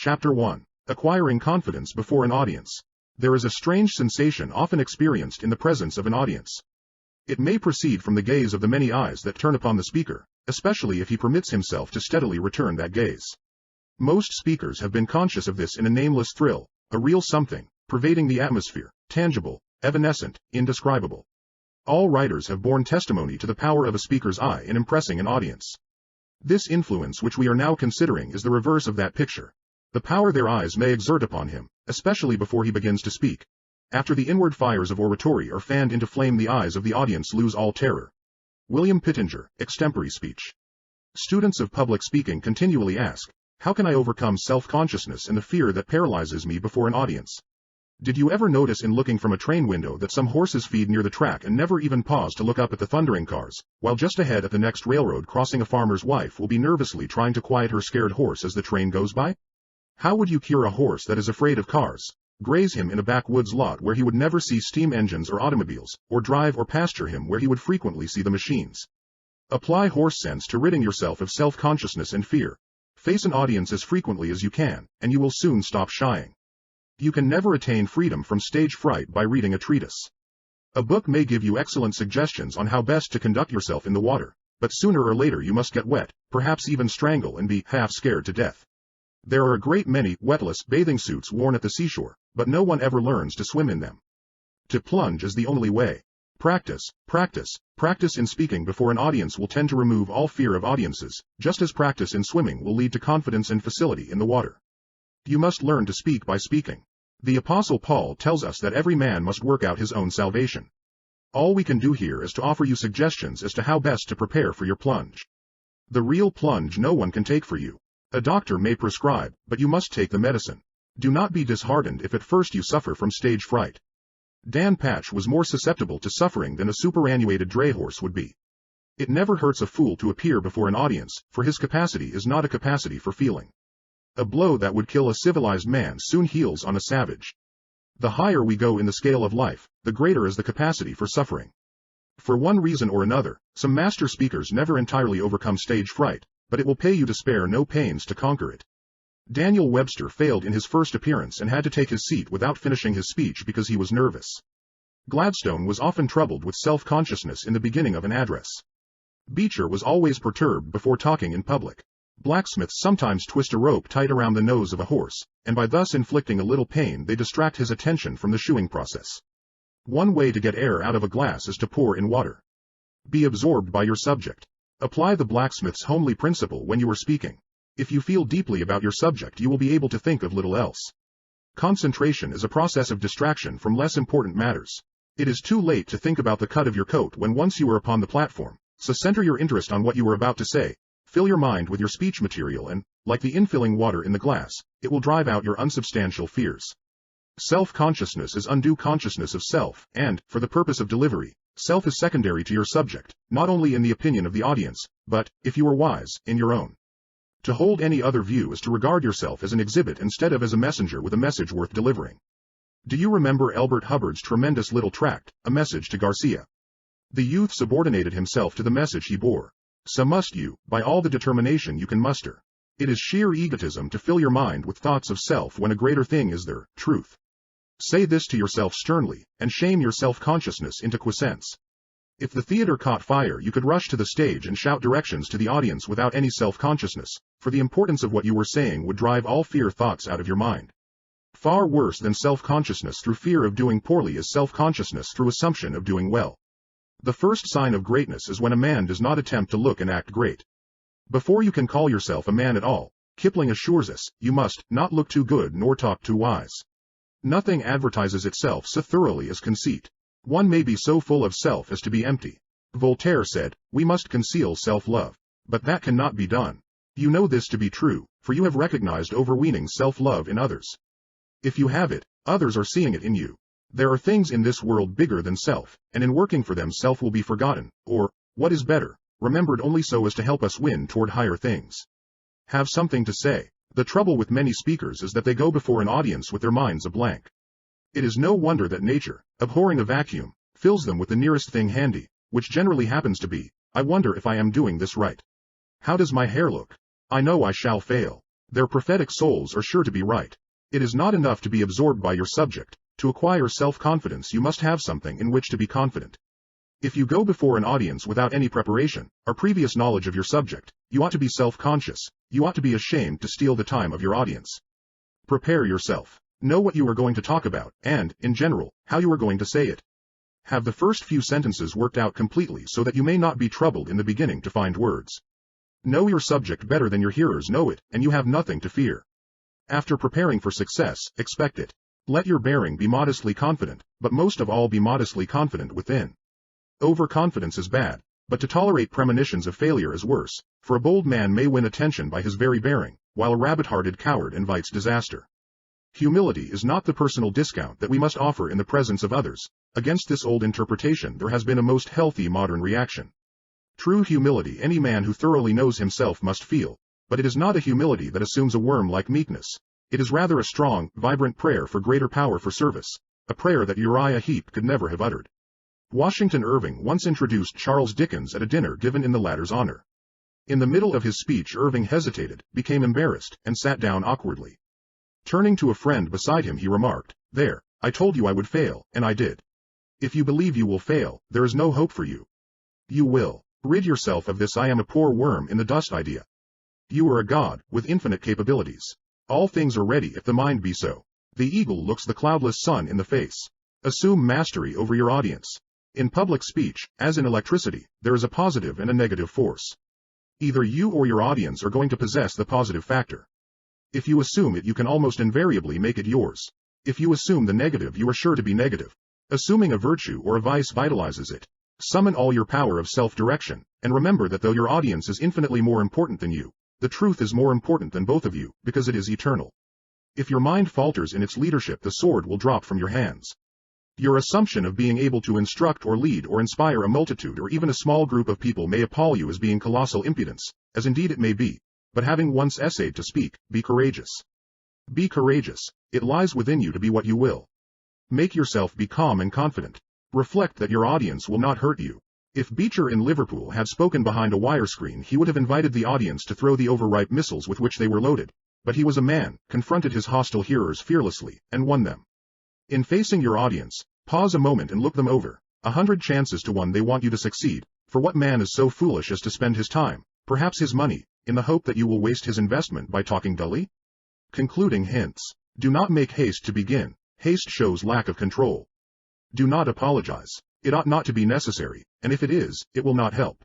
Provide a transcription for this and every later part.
Chapter 1. Acquiring Confidence Before an Audience. There is a strange sensation often experienced in the presence of an audience. It may proceed from the gaze of the many eyes that turn upon the speaker, especially if he permits himself to steadily return that gaze. Most speakers have been conscious of this in a nameless thrill, a real something, pervading the atmosphere, tangible, evanescent, indescribable. All writers have borne testimony to the power of a speaker's eye in impressing an audience. This influence which we are now considering is the reverse of that picture. The power their eyes may exert upon him, especially before he begins to speak. After the inward fires of oratory are fanned into flame, the eyes of the audience lose all terror. William Pittenger, Extempore Speech. Students of public speaking continually ask, how can I overcome self-consciousness and the fear that paralyzes me before an audience? Did you ever notice in looking from a train window that some horses feed near the track and never even pause to look up at the thundering cars, while just ahead at the next railroad crossing a farmer's wife will be nervously trying to quiet her scared horse as the train goes by? How would you cure a horse that is afraid of cars? Graze him in a backwoods lot where he would never see steam engines or automobiles, or drive or pasture him where he would frequently see the machines. Apply horse sense to ridding yourself of self-consciousness and fear. Face an audience as frequently as you can, and you will soon stop shying. You can never attain freedom from stage fright by reading a treatise. A book may give you excellent suggestions on how best to conduct yourself in the water, but sooner or later you must get wet, perhaps even strangle and be half scared to death. There are a great many wetless bathing suits worn at the seashore, but no one ever learns to swim in them. To plunge is the only way. Practice, practice, practice in speaking before an audience will tend to remove all fear of audiences, just as practice in swimming will lead to confidence and facility in the water. You must learn to speak by speaking. The Apostle Paul tells us that every man must work out his own salvation. All we can do here is to offer you suggestions as to how best to prepare for your plunge. The real plunge no one can take for you. A doctor may prescribe, but you must take the medicine. Do not be disheartened if at first you suffer from stage fright. Dan Patch was more susceptible to suffering than a superannuated dray horse would be. It never hurts a fool to appear before an audience, for his capacity is not a capacity for feeling. A blow that would kill a civilized man soon heals on a savage. The higher we go in the scale of life, the greater is the capacity for suffering. For one reason or another, some master speakers never entirely overcome stage fright, but it will pay you to spare no pains to conquer it. Daniel Webster failed in his first appearance and had to take his seat without finishing his speech because he was nervous. Gladstone was often troubled with self-consciousness in the beginning of an address. Beecher was always perturbed before talking in public. Blacksmiths sometimes twist a rope tight around the nose of a horse, and by thus inflicting a little pain they distract his attention from the shoeing process. One way to get air out of a glass is to pour in water. Be absorbed by your subject. Apply the blacksmith's homely principle when you are speaking. If you feel deeply about your subject, you will be able to think of little else. Concentration is a process of distraction from less important matters. It is too late to think about the cut of your coat when once you are upon the platform, so center your interest on what you are about to say. Fill your mind with your speech material and, like the infilling water in the glass, it will drive out your unsubstantial fears. Self-consciousness is undue consciousness of self, and, for the purpose of delivery, self is secondary to your subject, not only in the opinion of the audience, but, if you are wise, in your own. To hold any other view is to regard yourself as an exhibit instead of as a messenger with a message worth delivering. Do you remember Elbert Hubbard's tremendous little tract, A Message to Garcia? The youth subordinated himself to the message he bore. So must you, by all the determination you can muster. It is sheer egotism to fill your mind with thoughts of self when a greater thing is there, truth. Say this to yourself sternly, and shame your self-consciousness into quiescence. If the theater caught fire, you could rush to the stage and shout directions to the audience without any self-consciousness, for the importance of what you were saying would drive all fear thoughts out of your mind. Far worse than self-consciousness through fear of doing poorly is self-consciousness through assumption of doing well. The first sign of greatness is when a man does not attempt to look and act great. Before you can call yourself a man at all, Kipling assures us, you must not look too good nor talk too wise. Nothing advertises itself so thoroughly as conceit. One may be so full of self as to be empty. Voltaire said, we must conceal self-love. But that cannot be done. You know this to be true, for you have recognized overweening self-love in others. If you have it, others are seeing it in you. There are things in this world bigger than self, and in working for them self will be forgotten, or, what is better, remembered only so as to help us win toward higher things. Have something to say. The trouble with many speakers is that they go before an audience with their minds a blank. It is no wonder that nature, abhorring a vacuum, fills them with the nearest thing handy, which generally happens to be, I wonder if I am doing this right. How does my hair look? I know I shall fail. Their prophetic souls are sure to be right. It is not enough to be absorbed by your subject. To acquire self-confidence, you must have something in which to be confident. If you go before an audience without any preparation or previous knowledge of your subject, you ought to be self-conscious. You ought to be ashamed to steal the time of your audience. Prepare yourself. Know what you are going to talk about, and, in general, how you are going to say it. Have the first few sentences worked out completely so that you may not be troubled in the beginning to find words. Know your subject better than your hearers know it, and you have nothing to fear. After preparing for success, expect it. Let your bearing be modestly confident, but most of all be modestly confident within. Overconfidence is bad, but to tolerate premonitions of failure is worse, for a bold man may win attention by his very bearing, while a rabbit-hearted coward invites disaster. Humility is not the personal discount that we must offer in the presence of others. Against this old interpretation there has been a most healthy modern reaction. True humility any man who thoroughly knows himself must feel, but it is not a humility that assumes a worm-like meekness. It is rather a strong, vibrant prayer for greater power for service, a prayer that Uriah Heep could never have uttered. Washington Irving once introduced Charles Dickens at a dinner given in the latter's honor. In the middle of his speech Irving hesitated, became embarrassed, and sat down awkwardly. Turning to a friend beside him he remarked, "There, I told you I would fail, and I did. If you believe you will fail, there is no hope for you. You will. Rid yourself of this I am a poor worm in the dust idea. You are a god, with infinite capabilities. All things are ready if the mind be so. The eagle looks the cloudless sun in the face. Assume mastery over your audience. In public speech, as in electricity, there is a positive and a negative force. Either you or your audience are going to possess the positive factor. If you assume it, you can almost invariably make it yours. If you assume the negative, you are sure to be negative. Assuming a virtue or a vice vitalizes it. Summon all your power of self-direction, and remember that though your audience is infinitely more important than you, the truth is more important than both of you, because it is eternal. If your mind falters in its leadership, the sword will drop from your hands. Your assumption of being able to instruct or lead or inspire a multitude or even a small group of people may appall you as being colossal impudence, as indeed it may be, but having once essayed to speak, be courageous. Be courageous. It lies within you to be what you will. Make yourself be calm and confident. Reflect that your audience will not hurt you. If Beecher in Liverpool had spoken behind a wire screen, he would have invited the audience to throw the overripe missiles with which they were loaded. But he was a man, confronted his hostile hearers fearlessly, and won them. In facing your audience, pause a moment and look them over. 100 chances to 1 they want you to succeed, for what man is so foolish as to spend his time, perhaps his money, in the hope that you will waste his investment by talking dully? Concluding hints. Do not make haste to begin. Haste shows lack of control. Do not apologize. It ought not to be necessary, and if it is, it will not help.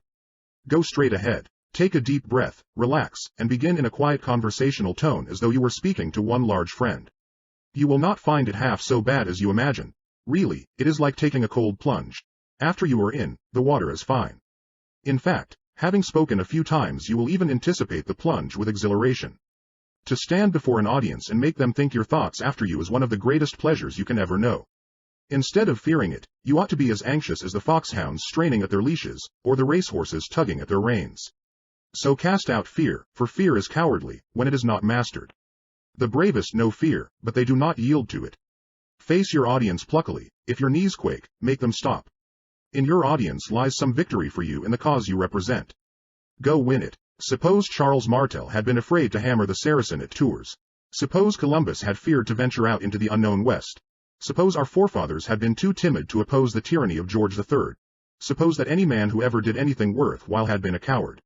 Go straight ahead. Take a deep breath, relax, and begin in a quiet conversational tone as though you were speaking to one large friend. You will not find it half so bad as you imagine. Really, it is like taking a cold plunge. After you are in, the water is fine. In fact, having spoken a few times, you will even anticipate the plunge with exhilaration. To stand before an audience and make them think your thoughts after you is one of the greatest pleasures you can ever know. Instead of fearing it, you ought to be as anxious as the foxhounds straining at their leashes, or the racehorses tugging at their reins. So cast out fear, for fear is cowardly, when it is not mastered. The bravest know fear, but they do not yield to it. Face your audience pluckily. If your knees quake, make them stop. In your audience lies some victory for you in the cause you represent. Go win it. Suppose Charles Martel had been afraid to hammer the Saracen at Tours. Suppose Columbus had feared to venture out into the unknown West. Suppose our forefathers had been too timid to oppose the tyranny of George III. Suppose that any man who ever did anything worthwhile had been a coward.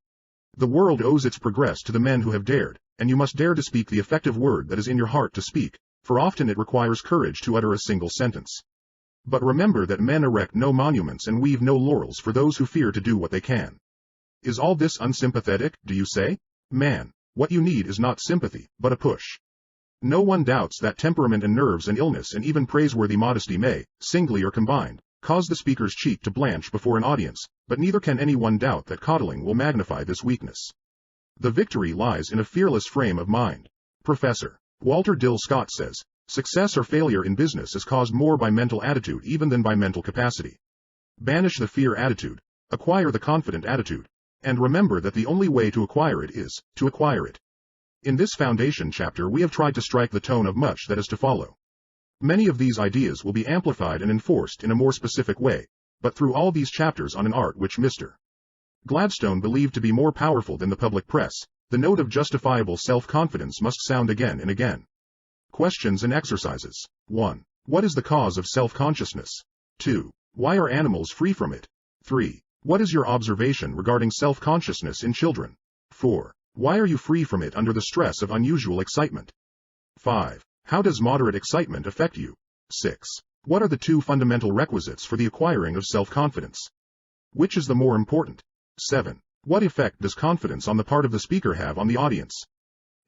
The world owes its progress to the men who have dared, and you must dare to speak the effective word that is in your heart to speak, for often it requires courage to utter a single sentence. But remember that men erect no monuments and weave no laurels for those who fear to do what they can. Is all this unsympathetic, do you say? Man, what you need is not sympathy, but a push. No one doubts that temperament and nerves and illness and even praiseworthy modesty may, singly or combined, cause the speaker's cheek to blanch before an audience, but neither can anyone doubt that coddling will magnify this weakness. The victory lies in a fearless frame of mind. Professor Walter Dill Scott says, success or failure in business is caused more by mental attitude even than by mental capacity. Banish the fear attitude, acquire the confident attitude, and remember that the only way to acquire it is to acquire it. In this foundation chapter we have tried to strike the tone of much that is to follow. Many of these ideas will be amplified and enforced in a more specific way, but through all these chapters on an art which Mr. Gladstone believed to be more powerful than the public press, The note of justifiable self-confidence must sound again and again. Questions and exercises. 1. What is the cause of self-consciousness? 2. Why are animals free from it? 3. What is your observation regarding self-consciousness in children? 4. Why are you free from it under the stress of unusual excitement? 5. How does moderate excitement affect you? 6. What are the 2 fundamental requisites for the acquiring of self-confidence? Which is the more important? 7. What effect does confidence on the part of the speaker have on the audience?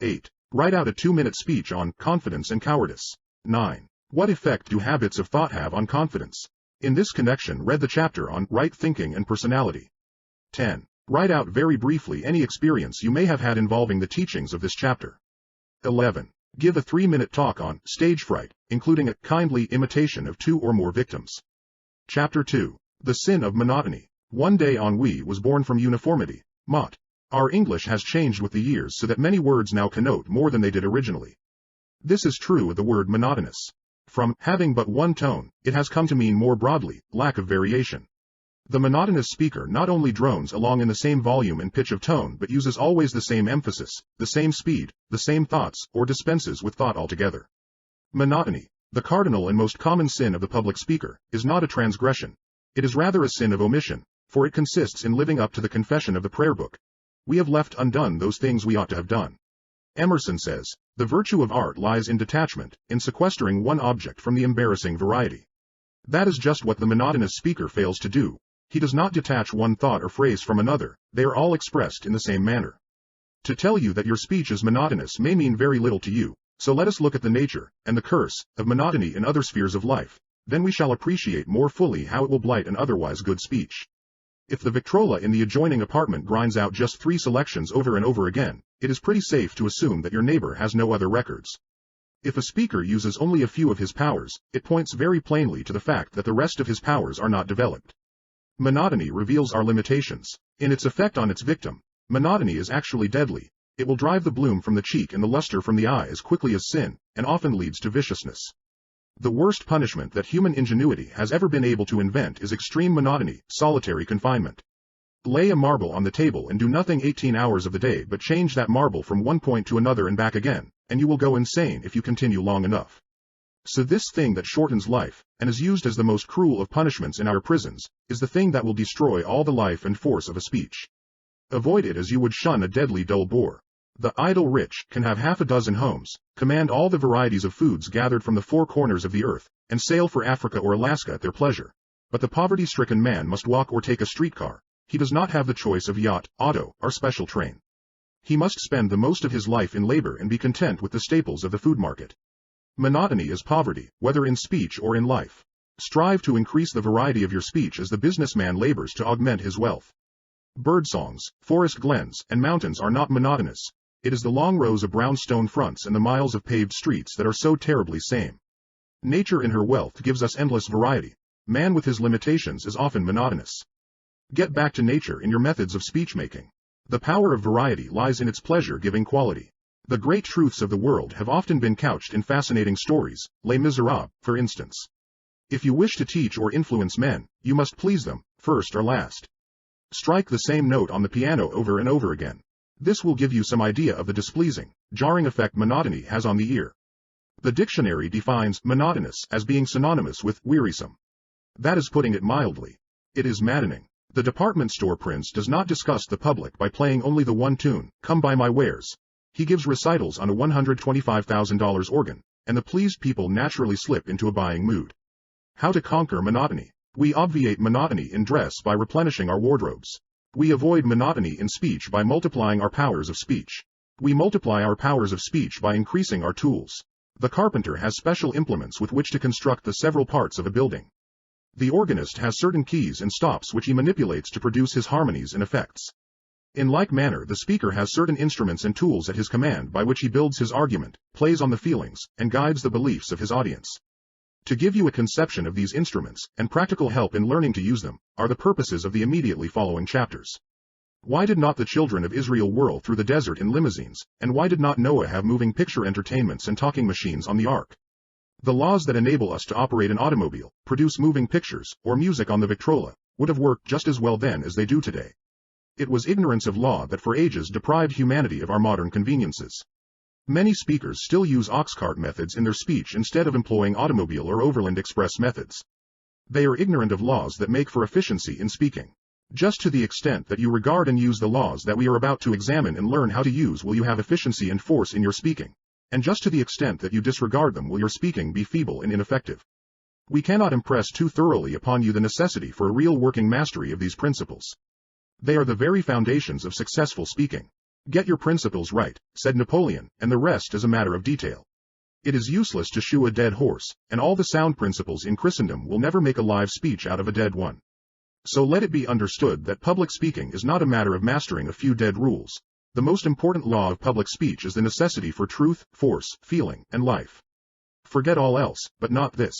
8. Write out a 2-minute speech on confidence and cowardice. 9. What effect do habits of thought have on confidence? In this connection, read the chapter on right thinking and personality. 10. Write out very briefly any experience you may have had involving the teachings of this chapter. 11. Give a 3-minute talk on stage fright, including a kindly imitation of 2 or more victims. Chapter 2. The Sin of Monotony. One day ennui was born from uniformity, mot. Our English has changed with the years so that many words now connote more than they did originally. This is true of the word monotonous. From having but one tone, it has come to mean more broadly, lack of variation. The monotonous speaker not only drones along in the same volume and pitch of tone but uses always the same emphasis, the same speed, the same thoughts, or dispenses with thought altogether. Monotony, the cardinal and most common sin of the public speaker, is not a transgression. It is rather a sin of omission, for it consists in living up to the confession of the prayer book. We have left undone those things we ought to have done. Emerson says, the virtue of art lies in detachment, in sequestering one object from the embarrassing variety. That is just what the monotonous speaker fails to do. He does not detach one thought or phrase from another, they are all expressed in the same manner. To tell you that your speech is monotonous may mean very little to you, so let us look at the nature, and the curse, of monotony in other spheres of life, then we shall appreciate more fully how it will blight an otherwise good speech. If the Victrola in the adjoining apartment grinds out just 3 selections over and over again, it is pretty safe to assume that your neighbor has no other records. If a speaker uses only a few of his powers, it points very plainly to the fact that the rest of his powers are not developed. Monotony reveals our limitations. In its effect on its victim, monotony is actually deadly. It will drive the bloom from the cheek and the luster from the eye as quickly as sin, and often leads to viciousness. The worst punishment that human ingenuity has ever been able to invent is extreme monotony, solitary confinement. Lay a marble on the table and do nothing 18 hours of the day but change that marble from one point to another and back again, and you will go insane if you continue long enough. So this thing that shortens life, and is used as the most cruel of punishments in our prisons, is the thing that will destroy all the life and force of a speech. Avoid it as you would shun a deadly dull bore. The idle rich can have half a dozen homes, command all the varieties of foods gathered from the 4 corners of the earth, and sail for Africa or Alaska at their pleasure. But the poverty-stricken man must walk or take a streetcar. He does not have the choice of yacht, auto, or special train. He must spend the most of his life in labor and be content with the staples of the food market. Monotony is poverty, whether in speech or in life. Strive to increase the variety of your speech as the businessman labors to augment his wealth. Birdsongs, forest glens, and mountains are not monotonous. It is the long rows of brownstone fronts and the miles of paved streets that are so terribly same. Nature in her wealth gives us endless variety. Man with his limitations is often monotonous. Get back to nature in your methods of speech-making. The power of variety lies in its pleasure-giving quality. The great truths of the world have often been couched in fascinating stories, Les Miserables, for instance. If you wish to teach or influence men, you must please them, first or last. Strike the same note on the piano over and over again. This will give you some idea of the displeasing, jarring effect monotony has on the ear. The dictionary defines monotonous as being synonymous with wearisome. That is putting it mildly. It is maddening. The department store prince does not disgust the public by playing only the one tune, Come Buy My Wares. He gives recitals on a $125,000 organ, and the pleased people naturally slip into a buying mood. How to conquer monotony. We obviate monotony in dress by replenishing our wardrobes. We avoid monotony in speech by multiplying our powers of speech. We multiply our powers of speech by increasing our tools. The carpenter has special implements with which to construct the several parts of a building. The organist has certain keys and stops which he manipulates to produce his harmonies and effects. In like manner, the speaker has certain instruments and tools at his command by which he builds his argument, plays on the feelings, and guides the beliefs of his audience. To give you a conception of these instruments, and practical help in learning to use them, are the purposes of the immediately following chapters. Why did not the children of Israel whirl through the desert in limousines, and why did not Noah have moving picture entertainments and talking machines on the ark? The laws that enable us to operate an automobile, produce moving pictures, or music on the Victrola, would have worked just as well then as they do today. It was ignorance of law that for ages deprived humanity of our modern conveniences. Many speakers still use oxcart methods in their speech instead of employing automobile or overland express methods. They are ignorant of laws that make for efficiency in speaking. Just to the extent that you regard and use the laws that we are about to examine and learn how to use will you have efficiency and force in your speaking. And just to the extent that you disregard them will your speaking be feeble and ineffective. We cannot impress too thoroughly upon you the necessity for a real working mastery of these principles. They are the very foundations of successful speaking. Get your principles right, said Napoleon, and the rest is a matter of detail. It is useless to shoe a dead horse, and all the sound principles in Christendom will never make a live speech out of a dead one. So let it be understood that public speaking is not a matter of mastering a few dead rules. The most important law of public speech is the necessity for truth, force, feeling, and life. Forget all else, but not this.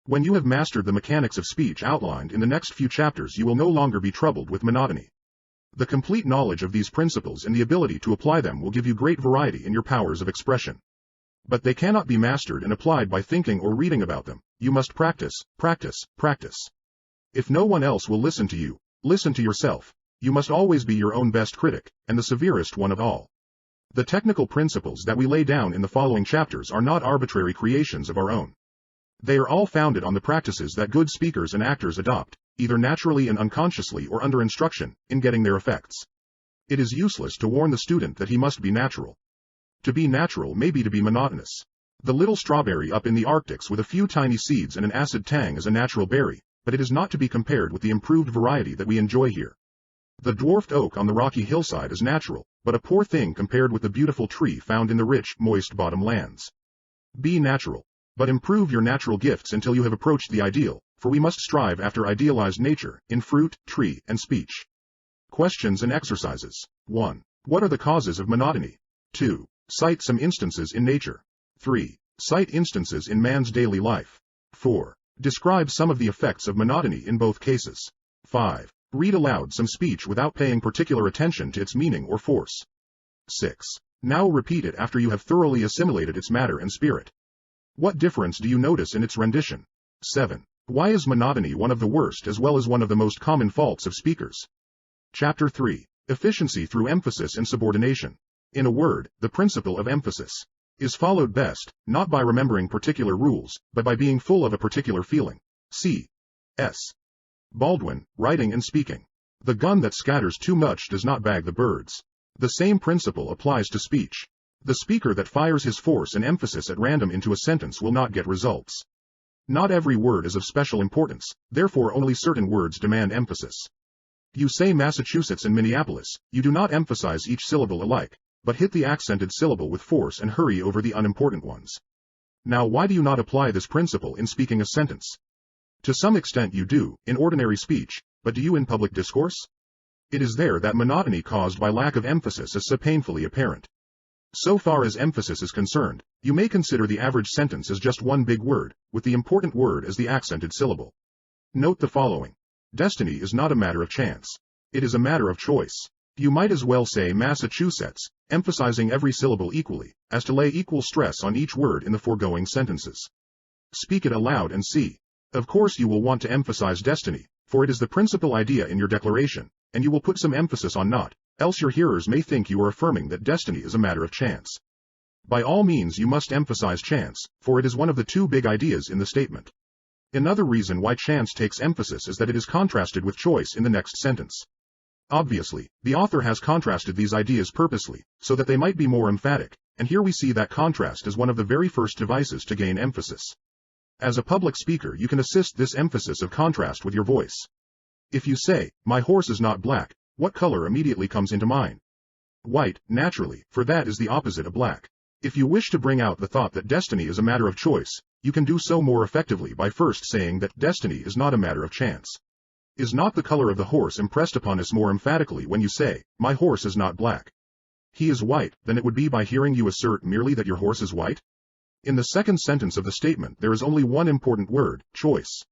When you have mastered the mechanics of speech outlined in the next few chapters, you will no longer be troubled with monotony. The complete knowledge of these principles and the ability to apply them will give you great variety in your powers of expression. But they cannot be mastered and applied by thinking or reading about them. You must practice, practice, practice. If no one else will listen to you, listen to yourself. You must always be your own best critic, and the severest one of all. The technical principles that we lay down in the following chapters are not arbitrary creations of our own. They are all founded on the practices that good speakers and actors adopt, either naturally and unconsciously or under instruction, in getting their effects. It is useless to warn the student that he must be natural. To be natural may be to be monotonous. The little strawberry up in the Arctics with a few tiny seeds and an acid tang is a natural berry, but it is not to be compared with the improved variety that we enjoy here. The dwarfed oak on the rocky hillside is natural, but a poor thing compared with the beautiful tree found in the rich, moist bottom lands. Be natural, but improve your natural gifts until you have approached the ideal, for we must strive after idealized nature, in fruit, tree, and speech. Questions and exercises. 1. What are the causes of monotony? 2. Cite some instances in nature. 3. Cite instances in man's daily life. 4. Describe some of the effects of monotony in both cases. 5. Read aloud some speech without paying particular attention to its meaning or force. 6. Now repeat it after you have thoroughly assimilated its matter and spirit. What difference do you notice in its rendition? 7. Why is monotony one of the worst as well as one of the most common faults of speakers? Chapter 3. Efficiency through emphasis and subordination. In a word, the principle of emphasis is followed best, not by remembering particular rules, but by being full of a particular feeling. C. S. Baldwin, Writing and Speaking. The gun that scatters too much does not bag the birds. The same principle applies to speech. The speaker that fires his force and emphasis at random into a sentence will not get results. Not every word is of special importance, therefore only certain words demand emphasis. You say Massachusetts and Minneapolis, you do not emphasize each syllable alike, but hit the accented syllable with force and hurry over the unimportant ones. Now why do you not apply this principle in speaking a sentence? To some extent you do, in ordinary speech, but do you in public discourse? It is there that monotony caused by lack of emphasis is so painfully apparent. So far as emphasis is concerned, you may consider the average sentence as just one big word, with the important word as the accented syllable. Note the following. Destiny is not a matter of chance. It is a matter of choice. You might as well say Massachusetts, emphasizing every syllable equally, as to lay equal stress on each word in the foregoing sentences. Speak it aloud and see. Of course you will want to emphasize destiny, for it is the principal idea in your declaration, and you will put some emphasis on not, else your hearers may think you are affirming that destiny is a matter of chance. By all means you must emphasize chance, for it is one of the two big ideas in the statement. Another reason why chance takes emphasis is that it is contrasted with choice in the next sentence. Obviously, the author has contrasted these ideas purposely, so that they might be more emphatic, and here we see that contrast as one of the very first devices to gain emphasis. As a public speaker you can assist this emphasis of contrast with your voice. If you say, my horse is not black, what color immediately comes into mind? White, naturally, for that is the opposite of black. If you wish to bring out the thought that destiny is a matter of choice, you can do so more effectively by first saying that destiny is not a matter of chance. Is not the color of the horse impressed upon us more emphatically when you say, my horse is not black? He is white, than it would be by hearing you assert merely that your horse is white? In the second sentence of the statement there is only one important word, choice.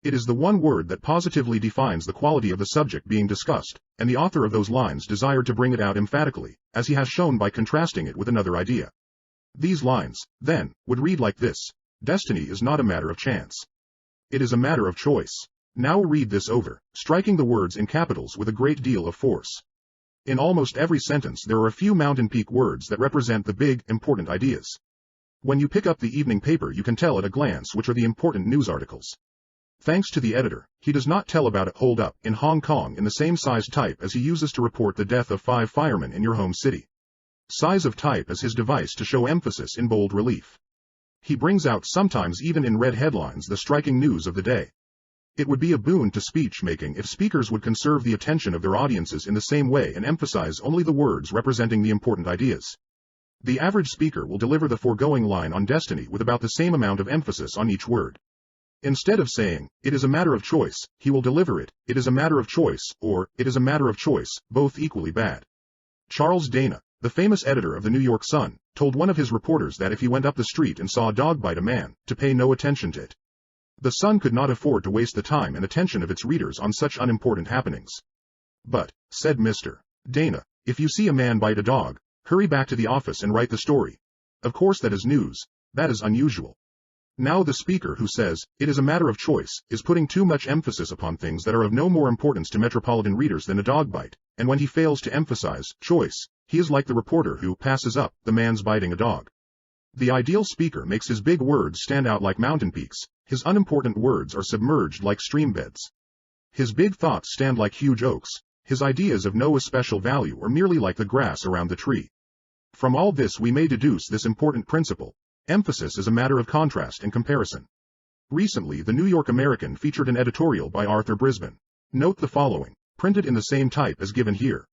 It is the one word that positively defines the quality of the subject being discussed, and the author of those lines desired to bring it out emphatically, as he has shown by contrasting it with another idea. These lines, then, would read like this: Destiny is not a matter of chance. It is a matter of choice. Now read this over, striking the words in capitals with a great deal of force. In almost every sentence there are a few mountain peak words that represent the big, important ideas. When you pick up the evening paper you can tell at a glance which are the important news articles. Thanks to the editor, he does not tell about a hold-up in Hong Kong in the same size type as he uses to report the death of 5 firemen in your home city. Size of type is his device to show emphasis in bold relief. He brings out sometimes even in red headlines the striking news of the day. It would be a boon to speech-making if speakers would conserve the attention of their audiences in the same way and emphasize only the words representing the important ideas. The average speaker will deliver the foregoing line on destiny with about the same amount of emphasis on each word. Instead of saying, "It is a matter of choice," he will deliver it, "It is a matter of choice," or, "It is a matter of choice," both equally bad. Charles Dana, the famous editor of the New York Sun, told one of his reporters that if he went up the street and saw a dog bite a man, to pay no attention to it. The Sun could not afford to waste the time and attention of its readers on such unimportant happenings. "But," said Mr. Dana, "if you see a man bite a dog, hurry back to the office and write the story. Of course that is news. That is unusual." Now the speaker who says, "It is a matter of choice," is putting too much emphasis upon things that are of no more importance to metropolitan readers than a dog bite, and when he fails to emphasize choice, he is like the reporter who passes up the man's biting a dog. The ideal speaker makes his big words stand out like mountain peaks, his unimportant words are submerged like stream beds. His big thoughts stand like huge oaks, his ideas of no especial value are merely like the grass around the tree. From all this we may deduce this important principle: emphasis is a matter of contrast and comparison. Recently the New York American featured an editorial by Arthur Brisbane. Note the following, printed in the same type as given here.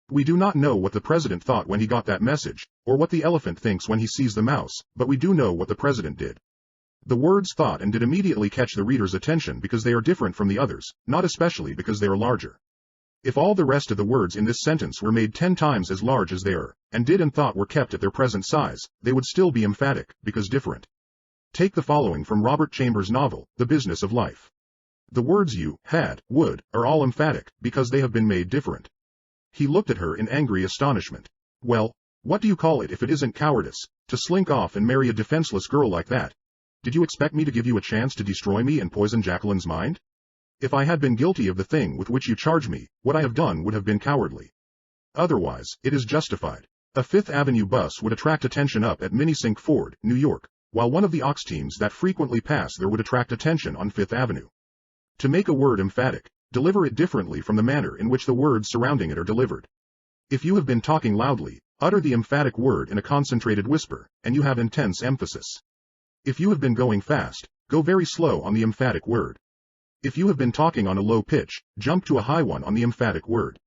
"We do not know what the president thought when he got that message, or what the elephant thinks when he sees the mouse, but we do know what the president did." The words thought and did immediately catch the reader's attention because they are different from the others, not especially because they are larger. If all the rest of the words in this sentence were made 10 times as large as they are, and did and thought were kept at their present size, they would still be emphatic, because different. Take the following from Robert Chambers' novel, The Business of Life. The words you, had, would, are all emphatic, because they have been made different. He looked at her in angry astonishment. "Well, what do you call it if it isn't cowardice, to slink off and marry a defenseless girl like that? Did you expect me to give you a chance to destroy me and poison Jacqueline's mind? If I had been guilty of the thing with which you charge me, what I have done would have been cowardly. Otherwise, it is justified. A Fifth Avenue bus would attract attention up at Minisink Ford, New York, while one of the ox teams that frequently pass there would attract attention on Fifth Avenue. To make a word emphatic, deliver it differently from the manner in which the words surrounding it are delivered. If you have been talking loudly, utter the emphatic word in a concentrated whisper, and you have intense emphasis. If you have been going fast, go very slow on the emphatic word. If you have been talking on a low pitch, jump to a high one on the emphatic word.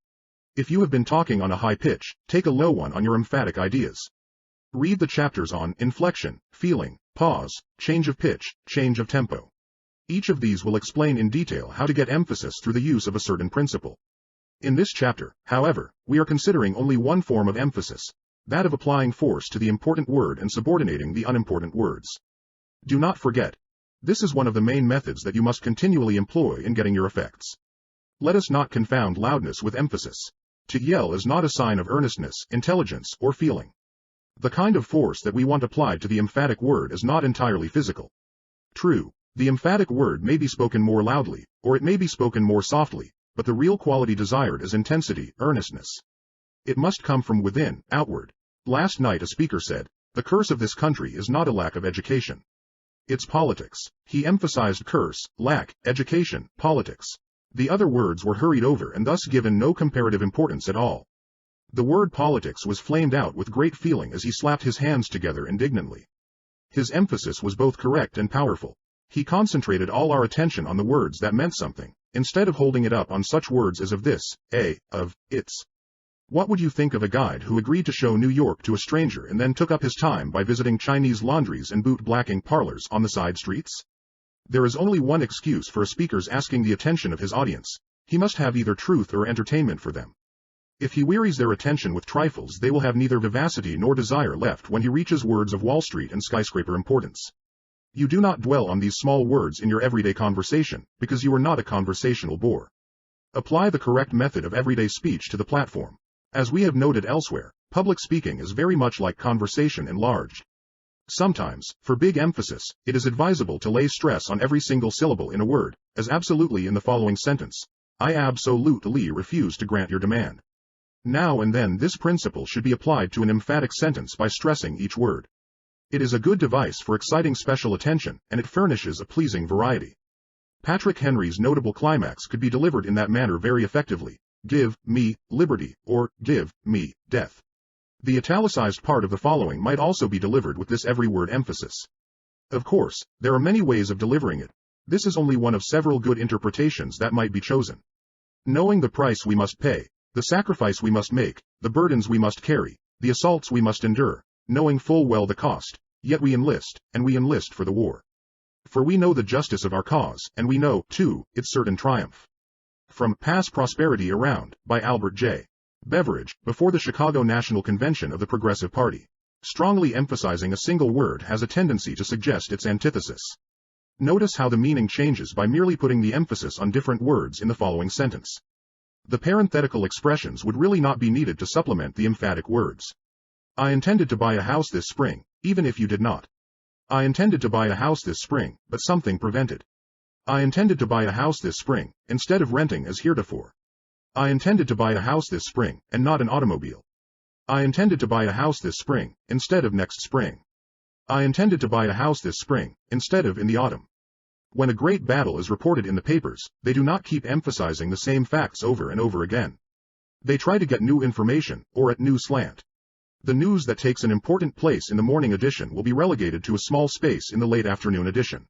If you have been talking on a high pitch, take a low one on your emphatic ideas. Read the chapters on inflection, feeling, pause, change of pitch, change of tempo. Each of these will explain in detail how to get emphasis through the use of a certain principle. In this chapter, however, we are considering only one form of emphasis, that of applying force to the important word and subordinating the unimportant words. Do not forget, this is one of the main methods that you must continually employ in getting your effects. Let us not confound loudness with emphasis. To yell is not a sign of earnestness, intelligence, or feeling. The kind of force that we want applied to the emphatic word is not entirely physical. True, the emphatic word may be spoken more loudly, or it may be spoken more softly, but the real quality desired is intensity, earnestness. It must come from within, outward. Last night a speaker said, "The curse of this country is not a lack of education. It's politics." He emphasized curse, lack, education, politics. The other words were hurried over and thus given no comparative importance at all. The word politics was flamed out with great feeling as he slapped his hands together indignantly. His emphasis was both correct and powerful. He concentrated all our attention on the words that meant something, instead of holding it up on such words as of this, of, its. What would you think of a guide who agreed to show New York to a stranger and then took up his time by visiting Chinese laundries and boot-blacking parlors on the side streets? There is only one excuse for a speaker's asking the attention of his audience. He must have either truth or entertainment for them. If he wearies their attention with trifles, they will have neither vivacity nor desire left when he reaches words of Wall Street and skyscraper importance. You do not dwell on these small words in your everyday conversation, because you are not a conversational bore. Apply the correct method of everyday speech to the platform. As we have noted elsewhere, public speaking is very much like conversation enlarged. Sometimes, for big emphasis, it is advisable to lay stress on every single syllable in a word, as absolutely in the following sentence: "I absolutely refuse to grant your demand." Now and then this principle should be applied to an emphatic sentence by stressing each word. It is a good device for exciting special attention, and it furnishes a pleasing variety. Patrick Henry's notable climax could be delivered in that manner very effectively: "Give me liberty," or "Give me death." The italicized part of the following might also be delivered with this every word emphasis. Of course, there are many ways of delivering it. This is only one of several good interpretations that might be chosen. Knowing the price we must pay, the sacrifice we must make, the burdens we must carry, the assaults we must endure, knowing full well the cost, yet we enlist, and we enlist for the war. For we know the justice of our cause, and we know, too, its certain triumph. From Pass Prosperity Around, by Albert J. Beveridge, before the Chicago National Convention of the Progressive Party. Strongly emphasizing a single word has a tendency to suggest its antithesis. Notice how the meaning changes by merely putting the emphasis on different words in the following sentence. The parenthetical expressions would really not be needed to supplement the emphatic words. I intended to buy a house this spring, even if you did not. I intended to buy a house this spring, but something prevented. I intended to buy a house this spring, instead of renting as heretofore. I intended to buy a house this spring, and not an automobile. I intended to buy a house this spring, instead of next spring. I intended to buy a house this spring, instead of in the autumn. When a great battle is reported in the papers, they do not keep emphasizing the same facts over and over again. They try to get new information, or at new slant. The news that takes an important place in the morning edition will be relegated to a small space in the late afternoon edition.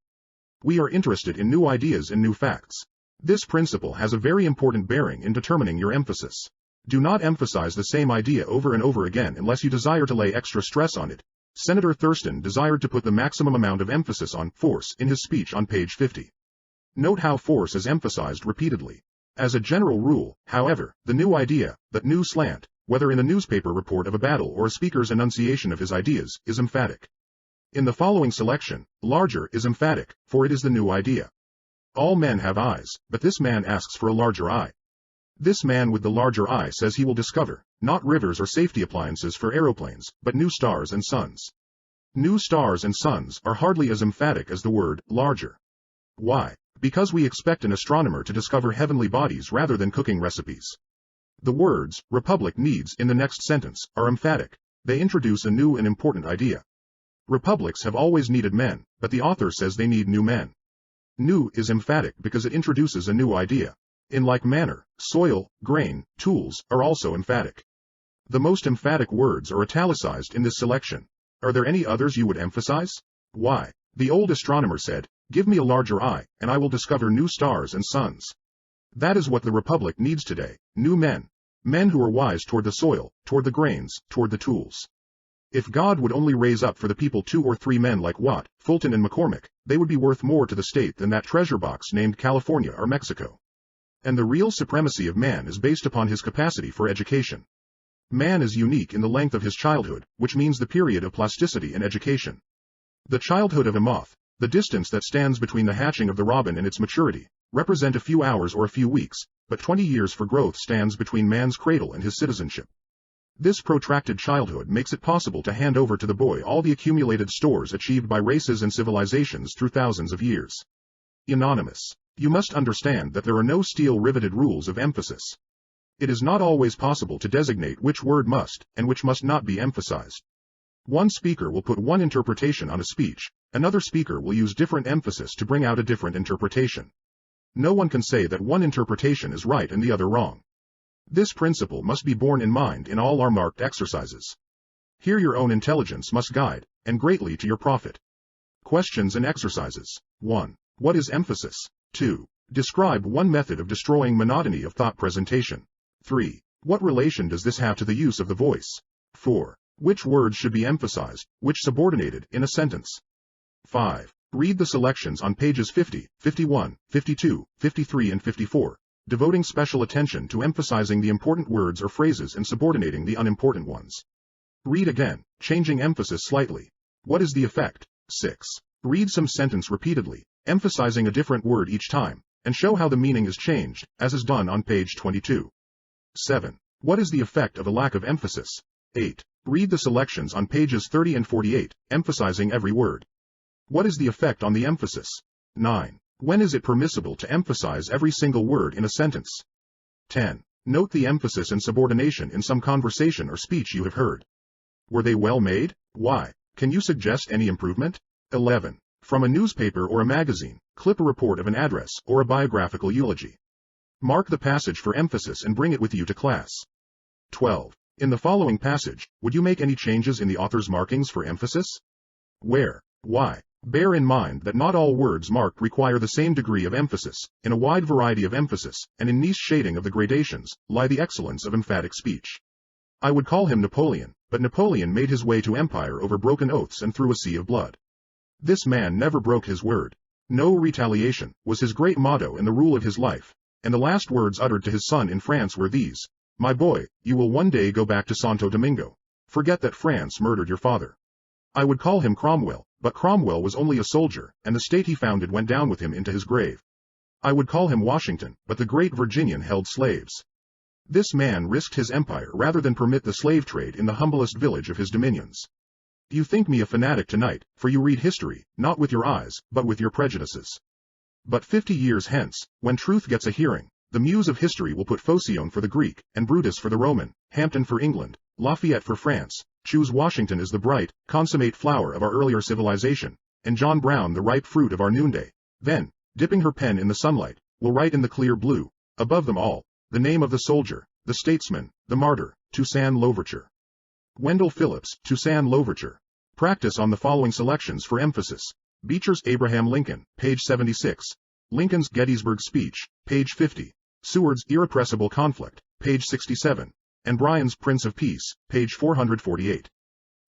We are interested in new ideas and new facts. This principle has a very important bearing in determining your emphasis. Do not emphasize the same idea over and over again unless you desire to lay extra stress on it. Senator Thurston desired to put the maximum amount of emphasis on force in his speech on page 50. Note how force is emphasized repeatedly. As a general rule, however, the new idea, that new slant, whether in a newspaper report of a battle or a speaker's enunciation of his ideas, is emphatic. In the following selection, larger is emphatic, for it is the new idea. All men have eyes, but this man asks for a larger eye. This man with the larger eye says he will discover, not rivers or safety appliances for aeroplanes, but new stars and suns. New stars and suns are hardly as emphatic as the word larger. Why? Because we expect an astronomer to discover heavenly bodies rather than cooking recipes. The words, republic needs, in the next sentence, are emphatic. They introduce a new and important idea. Republics have always needed men, but the author says they need new men. New is emphatic because it introduces a new idea. In like manner, soil, grain, tools, are also emphatic. The most emphatic words are italicized in this selection. Are there any others you would emphasize? Why? The old astronomer said, "Give me a larger eye, and I will discover new stars and suns." That is what the Republic needs today, new men. Men who are wise toward the soil, toward the grains, toward the tools. If God would only raise up for the people 2 or 3 men like Watt, Fulton and McCormick, they would be worth more to the state than that treasure box named California or Mexico. And the real supremacy of man is based upon his capacity for education. Man is unique in the length of his childhood, which means the period of plasticity and education. The childhood of a moth, the distance that stands between the hatching of the robin and its maturity, represent a few hours or a few weeks, but 20 years for growth stands between man's cradle and his citizenship. This protracted childhood makes it possible to hand over to the boy all the accumulated stores achieved by races and civilizations through thousands of years. Anonymous. You must understand that there are no steel-riveted rules of emphasis. It is not always possible to designate which word must, and which must not be emphasized. One speaker will put one interpretation on a speech, another speaker will use different emphasis to bring out a different interpretation. No one can say that one interpretation is right and the other wrong. This principle must be borne in mind in all our marked exercises. Here your own intelligence must guide, and greatly to your profit. Questions and exercises. 1. What is emphasis? 2. Describe one method of destroying monotony of thought presentation. 3. What relation does this have to the use of the voice? 4. Which words should be emphasized, which subordinated, in a sentence? 5. Read the selections on pages 50, 51, 52, 53 and 54, devoting special attention to emphasizing the important words or phrases and subordinating the unimportant ones. Read again, changing emphasis slightly. What is the effect? 6. Read some sentence repeatedly, emphasizing a different word each time, and show how the meaning is changed, as is done on page 22. 7. What is the effect of a lack of emphasis? 8. Read the selections on pages 30 and 48, emphasizing every word. What is the effect on the emphasis? 9. When is it permissible to emphasize every single word in a sentence? 10. Note the emphasis and subordination in some conversation or speech you have heard. Were they well made? Why? Can you suggest any improvement? 11. From a newspaper or a magazine, clip a report of an address or a biographical eulogy. Mark the passage for emphasis and bring it with you to class. 12. In the following passage, would you make any changes in the author's markings for emphasis? Where? Why? Bear in mind that not all words marked require the same degree of emphasis. In a wide variety of emphasis, and in niche shading of the gradations, lie the excellence of emphatic speech. I would call him Napoleon, but Napoleon made his way to empire over broken oaths and through a sea of blood. This man never broke his word. No retaliation was his great motto and the rule of his life, and the last words uttered to his son in France were these: "My boy, you will one day go back to Santo Domingo. Forget that France murdered your father." I would call him Cromwell, but Cromwell was only a soldier, and the state he founded went down with him into his grave. I would call him Washington, but the great Virginian held slaves. This man risked his empire rather than permit the slave trade in the humblest village of his dominions. You think me a fanatic tonight, for you read history, not with your eyes, but with your prejudices. But 50 years hence, when truth gets a hearing, the muse of history will put Phocion for the Greek, and Brutus for the Roman, Hampden for England, Lafayette for France, choose Washington as the bright, consummate flower of our earlier civilization, and John Brown the ripe fruit of our noonday. Then, dipping her pen in the sunlight, will write in the clear blue, above them all, the name of the soldier, the statesman, the martyr, Toussaint Louverture. Wendell Phillips, Toussaint Louverture. Practice on the following selections for emphasis. Beecher's Abraham Lincoln, page 76. Lincoln's Gettysburg Speech, page 50. Seward's Irrepressible Conflict, page 67. And Bryan's Prince of Peace, page 448.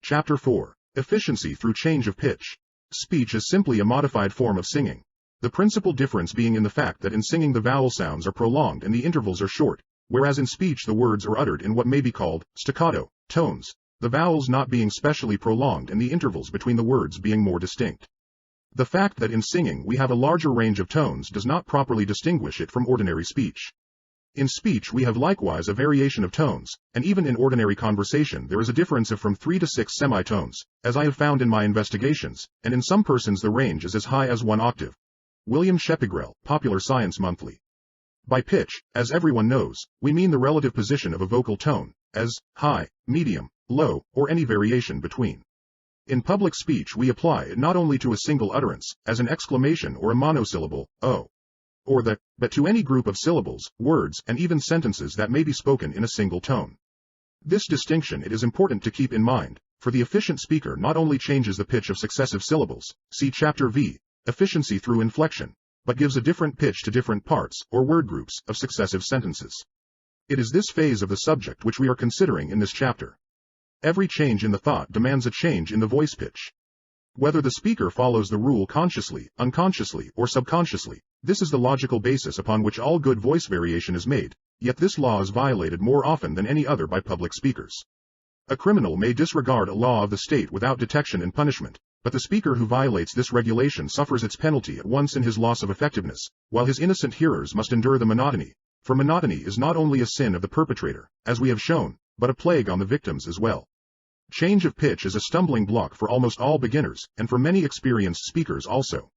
Chapter 4. Efficiency through change of pitch. Speech is simply a modified form of singing. The principal difference being in the fact that in singing the vowel sounds are prolonged and the intervals are short, whereas in speech the words are uttered in what may be called staccato tones, the vowels not being specially prolonged and the intervals between the words being more distinct. The fact that in singing we have a larger range of tones does not properly distinguish it from ordinary speech. In speech we have likewise a variation of tones, and even in ordinary conversation there is a difference of from 3 to 6 semitones, as I have found in my investigations, and in some persons the range is as high as 1 octave. William Shepigrell, Popular Science Monthly. By pitch, as everyone knows, we mean the relative position of a vocal tone, as high, medium, low, or any variation between. In public speech we apply it not only to a single utterance, as an exclamation or a monosyllable, oh, or the, but to any group of syllables, words, and even sentences that may be spoken in a single tone. This distinction it is important to keep in mind, for the efficient speaker not only changes the pitch of successive syllables, see Chapter V, Efficiency through Inflection, but gives a different pitch to different parts, or word groups, of successive sentences. It is this phase of the subject which we are considering in this chapter. Every change in the thought demands a change in the voice pitch. Whether the speaker follows the rule consciously, unconsciously, or subconsciously, this is the logical basis upon which all good voice variation is made, yet this law is violated more often than any other by public speakers. A criminal may disregard a law of the state without detection and punishment, but the speaker who violates this regulation suffers its penalty at once in his loss of effectiveness, while his innocent hearers must endure the monotony, for monotony is not only a sin of the perpetrator, as we have shown, but a plague on the victims as well. Change of pitch is a stumbling block for almost all beginners, and for many experienced speakers also.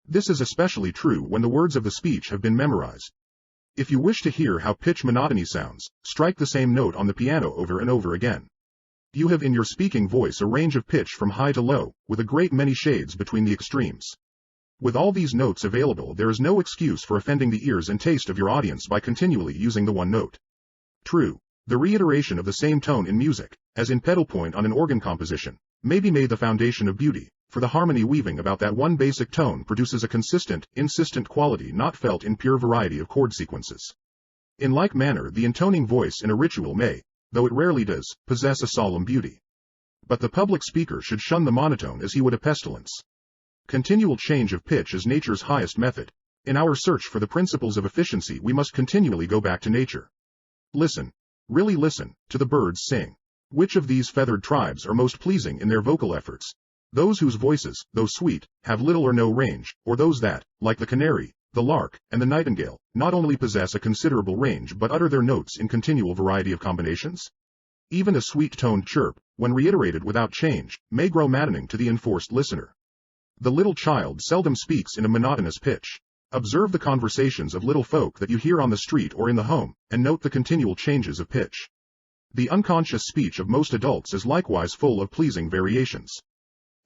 This is especially true when the words of the speech have been memorized. If you wish to hear how pitch monotony sounds, strike the same note on the piano over and over again. You have in your speaking voice a range of pitch from high to low, with a great many shades between the extremes. With all these notes available there is no excuse for offending the ears and taste of your audience by continually using the one note. True, the reiteration of the same tone in music, as in pedal point on an organ composition, may be made the foundation of beauty, for the harmony weaving about that one basic tone produces a consistent, insistent quality not felt in pure variety of chord sequences. In like manner the intoning voice in a ritual may, though it rarely does, possess a solemn beauty. But the public speaker should shun the monotone as he would a pestilence. Continual change of pitch is nature's highest method. In our search for the principles of efficiency we must continually go back to nature. Listen, really listen, to the birds sing. Which of these feathered tribes are most pleasing in their vocal efforts? Those whose voices, though sweet, have little or no range, or those that, like the canary, the lark, and the nightingale, not only possess a considerable range but utter their notes in continual variety of combinations? Even a sweet-toned chirp, when reiterated without change, may grow maddening to the enforced listener. The little child seldom speaks in a monotonous pitch. Observe the conversations of little folk that you hear on the street or in the home, and note the continual changes of pitch. The unconscious speech of most adults is likewise full of pleasing variations.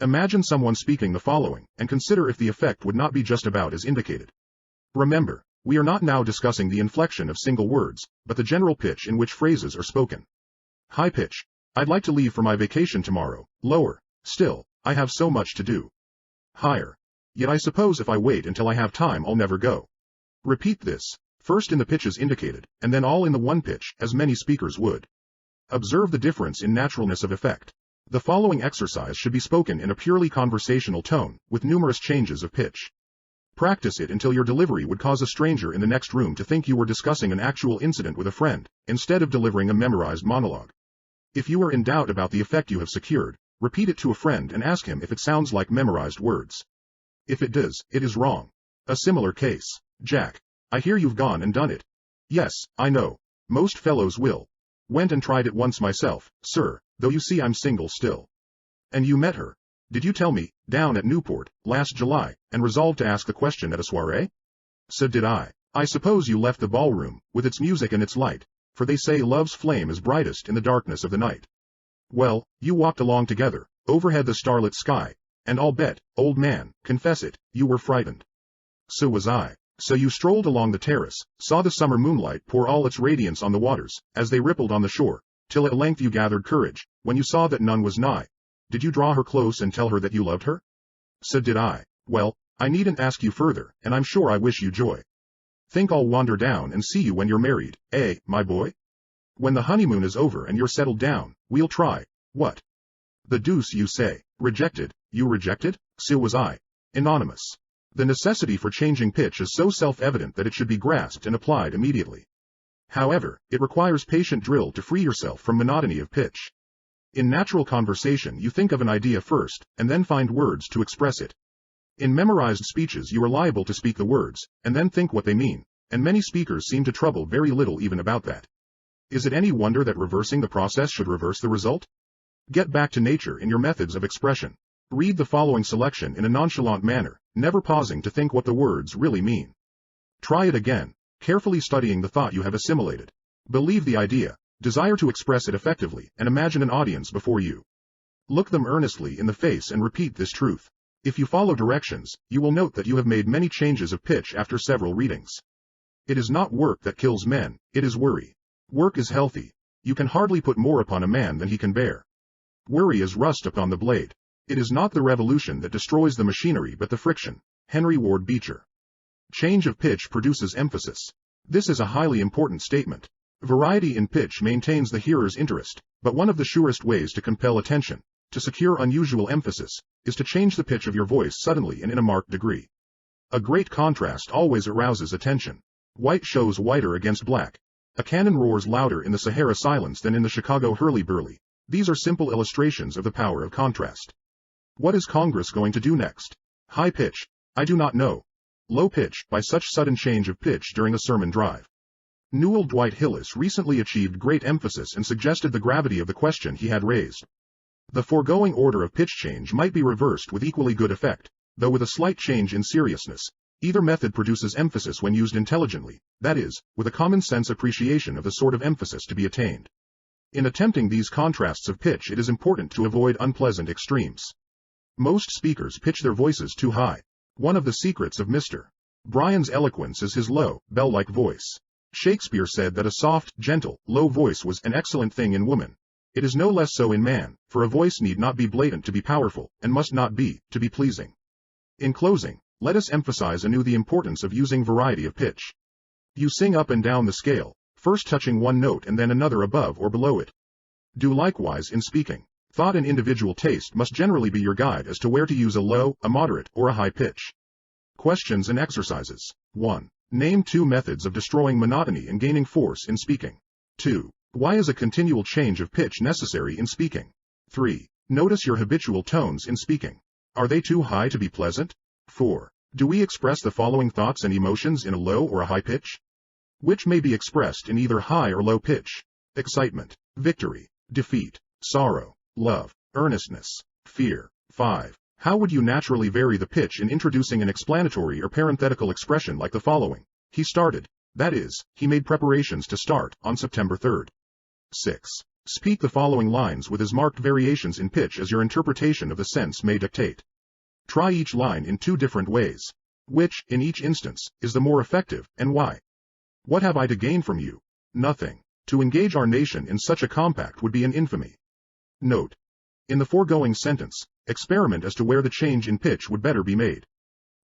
Imagine someone speaking the following, and consider if the effect would not be just about as indicated. Remember, we are not now discussing the inflection of single words, but the general pitch in which phrases are spoken. High pitch. I'd like to leave for my vacation tomorrow. Lower. Still, I have so much to do. Higher. Yet I suppose if I wait until I have time I'll never go. Repeat this, first in the pitches indicated, and then all in the one pitch, as many speakers would. Observe the difference in naturalness of effect. The following exercise should be spoken in a purely conversational tone, with numerous changes of pitch. Practice it until your delivery would cause a stranger in the next room to think you were discussing an actual incident with a friend, instead of delivering a memorized monologue. If you are in doubt about the effect you have secured, repeat it to a friend and ask him if it sounds like memorized words. If it does, it is wrong. A similar case. Jack. I hear you've gone and done it. Yes, I know. Most fellows will. Went and tried it once myself, sir, though you see I'm single still. And you met her. Did you tell me, down at Newport, last July, and resolved to ask the question at a soiree? So did I. I suppose you left the ballroom, with its music and its light, for they say love's flame is brightest in the darkness of the night. Well, you walked along together, overhead the starlit sky, and I'll bet, old man, confess it, you were frightened. So was I. So you strolled along the terrace, saw the summer moonlight pour all its radiance on the waters, as they rippled on the shore, till at length you gathered courage, when you saw that none was nigh. Did you draw her close and tell her that you loved her? So did I. Well, I needn't ask you further, and I'm sure I wish you joy. Think I'll wander down and see you when you're married, eh, my boy? When the honeymoon is over and you're settled down, we'll try, what? The deuce you say, rejected, you rejected? So was I. Anonymous. The necessity for changing pitch is so self-evident that it should be grasped and applied immediately. However, it requires patient drill to free yourself from monotony of pitch. In natural conversation you think of an idea first, and then find words to express it. In memorized speeches you are liable to speak the words, and then think what they mean, and many speakers seem to trouble very little even about that. Is it any wonder that reversing the process should reverse the result? Get back to nature in your methods of expression. Read the following selection in a nonchalant manner, never pausing to think what the words really mean. Try it again, carefully studying the thought you have assimilated. Believe the idea, desire to express it effectively, and imagine an audience before you. Look them earnestly in the face and repeat this truth. If you follow directions, you will note that you have made many changes of pitch after several readings. It is not work that kills men, it is worry. Work is healthy. You can hardly put more upon a man than he can bear. Worry is rust upon the blade. It is not the revolution that destroys the machinery but the friction. Henry Ward Beecher. Change of pitch produces emphasis. This is a highly important statement. Variety in pitch maintains the hearer's interest, but one of the surest ways to compel attention, to secure unusual emphasis, is to change the pitch of your voice suddenly and in a marked degree. A great contrast always arouses attention. White shows whiter against black. A cannon roars louder in the Sahara silence than in the Chicago hurly-burly. These are simple illustrations of the power of contrast. What is Congress going to do next? High pitch. I do not know. Low pitch, by such sudden change of pitch during a sermon drive. Newell Dwight Hillis recently achieved great emphasis and suggested the gravity of the question he had raised. The foregoing order of pitch change might be reversed with equally good effect, though with a slight change in seriousness. Either method produces emphasis when used intelligently, that is, with a common-sense appreciation of the sort of emphasis to be attained. In attempting these contrasts of pitch it is important to avoid unpleasant extremes. Most speakers pitch their voices too high. One of the secrets of Mr. Bryan's eloquence is his low, bell-like voice. Shakespeare said that a soft, gentle, low voice was an excellent thing in woman. It is no less so in man, for a voice need not be blatant to be powerful, and must not be, to be pleasing. In closing, let us emphasize anew the importance of using variety of pitch. You sing up and down the scale, first touching one note and then another above or below it. Do likewise in speaking. Thought and individual taste must generally be your guide as to where to use a low, a moderate, or a high pitch. Questions and exercises. 1. Name 2 methods of destroying monotony and gaining force in speaking. 2. Why is a continual change of pitch necessary in speaking? 3. Notice your habitual tones in speaking. Are they too high to be pleasant? 4. Do we express the following thoughts and emotions in a low or a high pitch? Which may be expressed in either high or low pitch? Excitement, victory, defeat, sorrow, love, earnestness, fear. 5. How would you naturally vary the pitch in introducing an explanatory or parenthetical expression like the following? He started, that is, he made preparations to start, on September 3rd. 6. Speak the following lines with as marked variations in pitch as your interpretation of the sense may dictate. Try each line in 2 different ways. Which, in each instance, is the more effective, and why? What have I to gain from you? Nothing. To engage our nation in such a compact would be an infamy. Note. In the foregoing sentence, experiment as to where the change in pitch would better be made.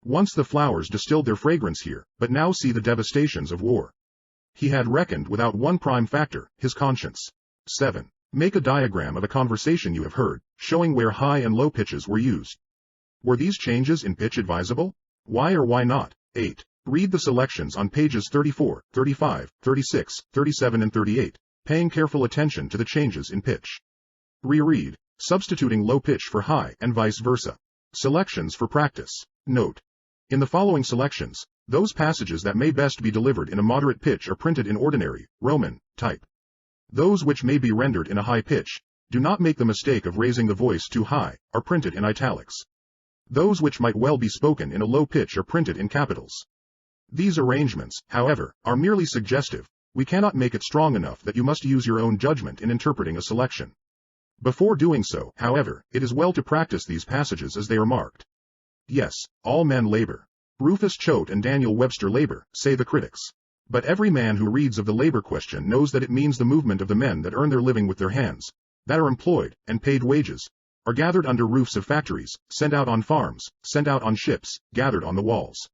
Once the flowers distilled their fragrance here, but now see the devastations of war. He had reckoned without one prime factor, his conscience. 7. Make a diagram of a conversation you have heard, showing where high and low pitches were used. Were these changes in pitch advisable? Why or why not? 8. Read the selections on pages 34, 35, 36, 37 and 38, paying careful attention to the changes in pitch. Reread, substituting low pitch for high and vice versa. Selections for practice. Note. In the following selections, those passages that may best be delivered in a moderate pitch are printed in ordinary, Roman, type. Those which may be rendered in a high pitch, do not make the mistake of raising the voice too high, are printed in italics. Those which might well be spoken in a low pitch are printed in capitals. These arrangements, however, are merely suggestive. We cannot make it strong enough that you must use your own judgment in interpreting a selection. Before doing so, however, it is well to practice these passages as they are marked. Yes, all men labor. Rufus Choate and Daniel Webster labor, say the critics. But every man who reads of the labor question knows that it means the movement of the men that earn their living with their hands, that are employed, and paid wages, are gathered under roofs of factories, sent out on farms, sent out on ships, gathered on the walls.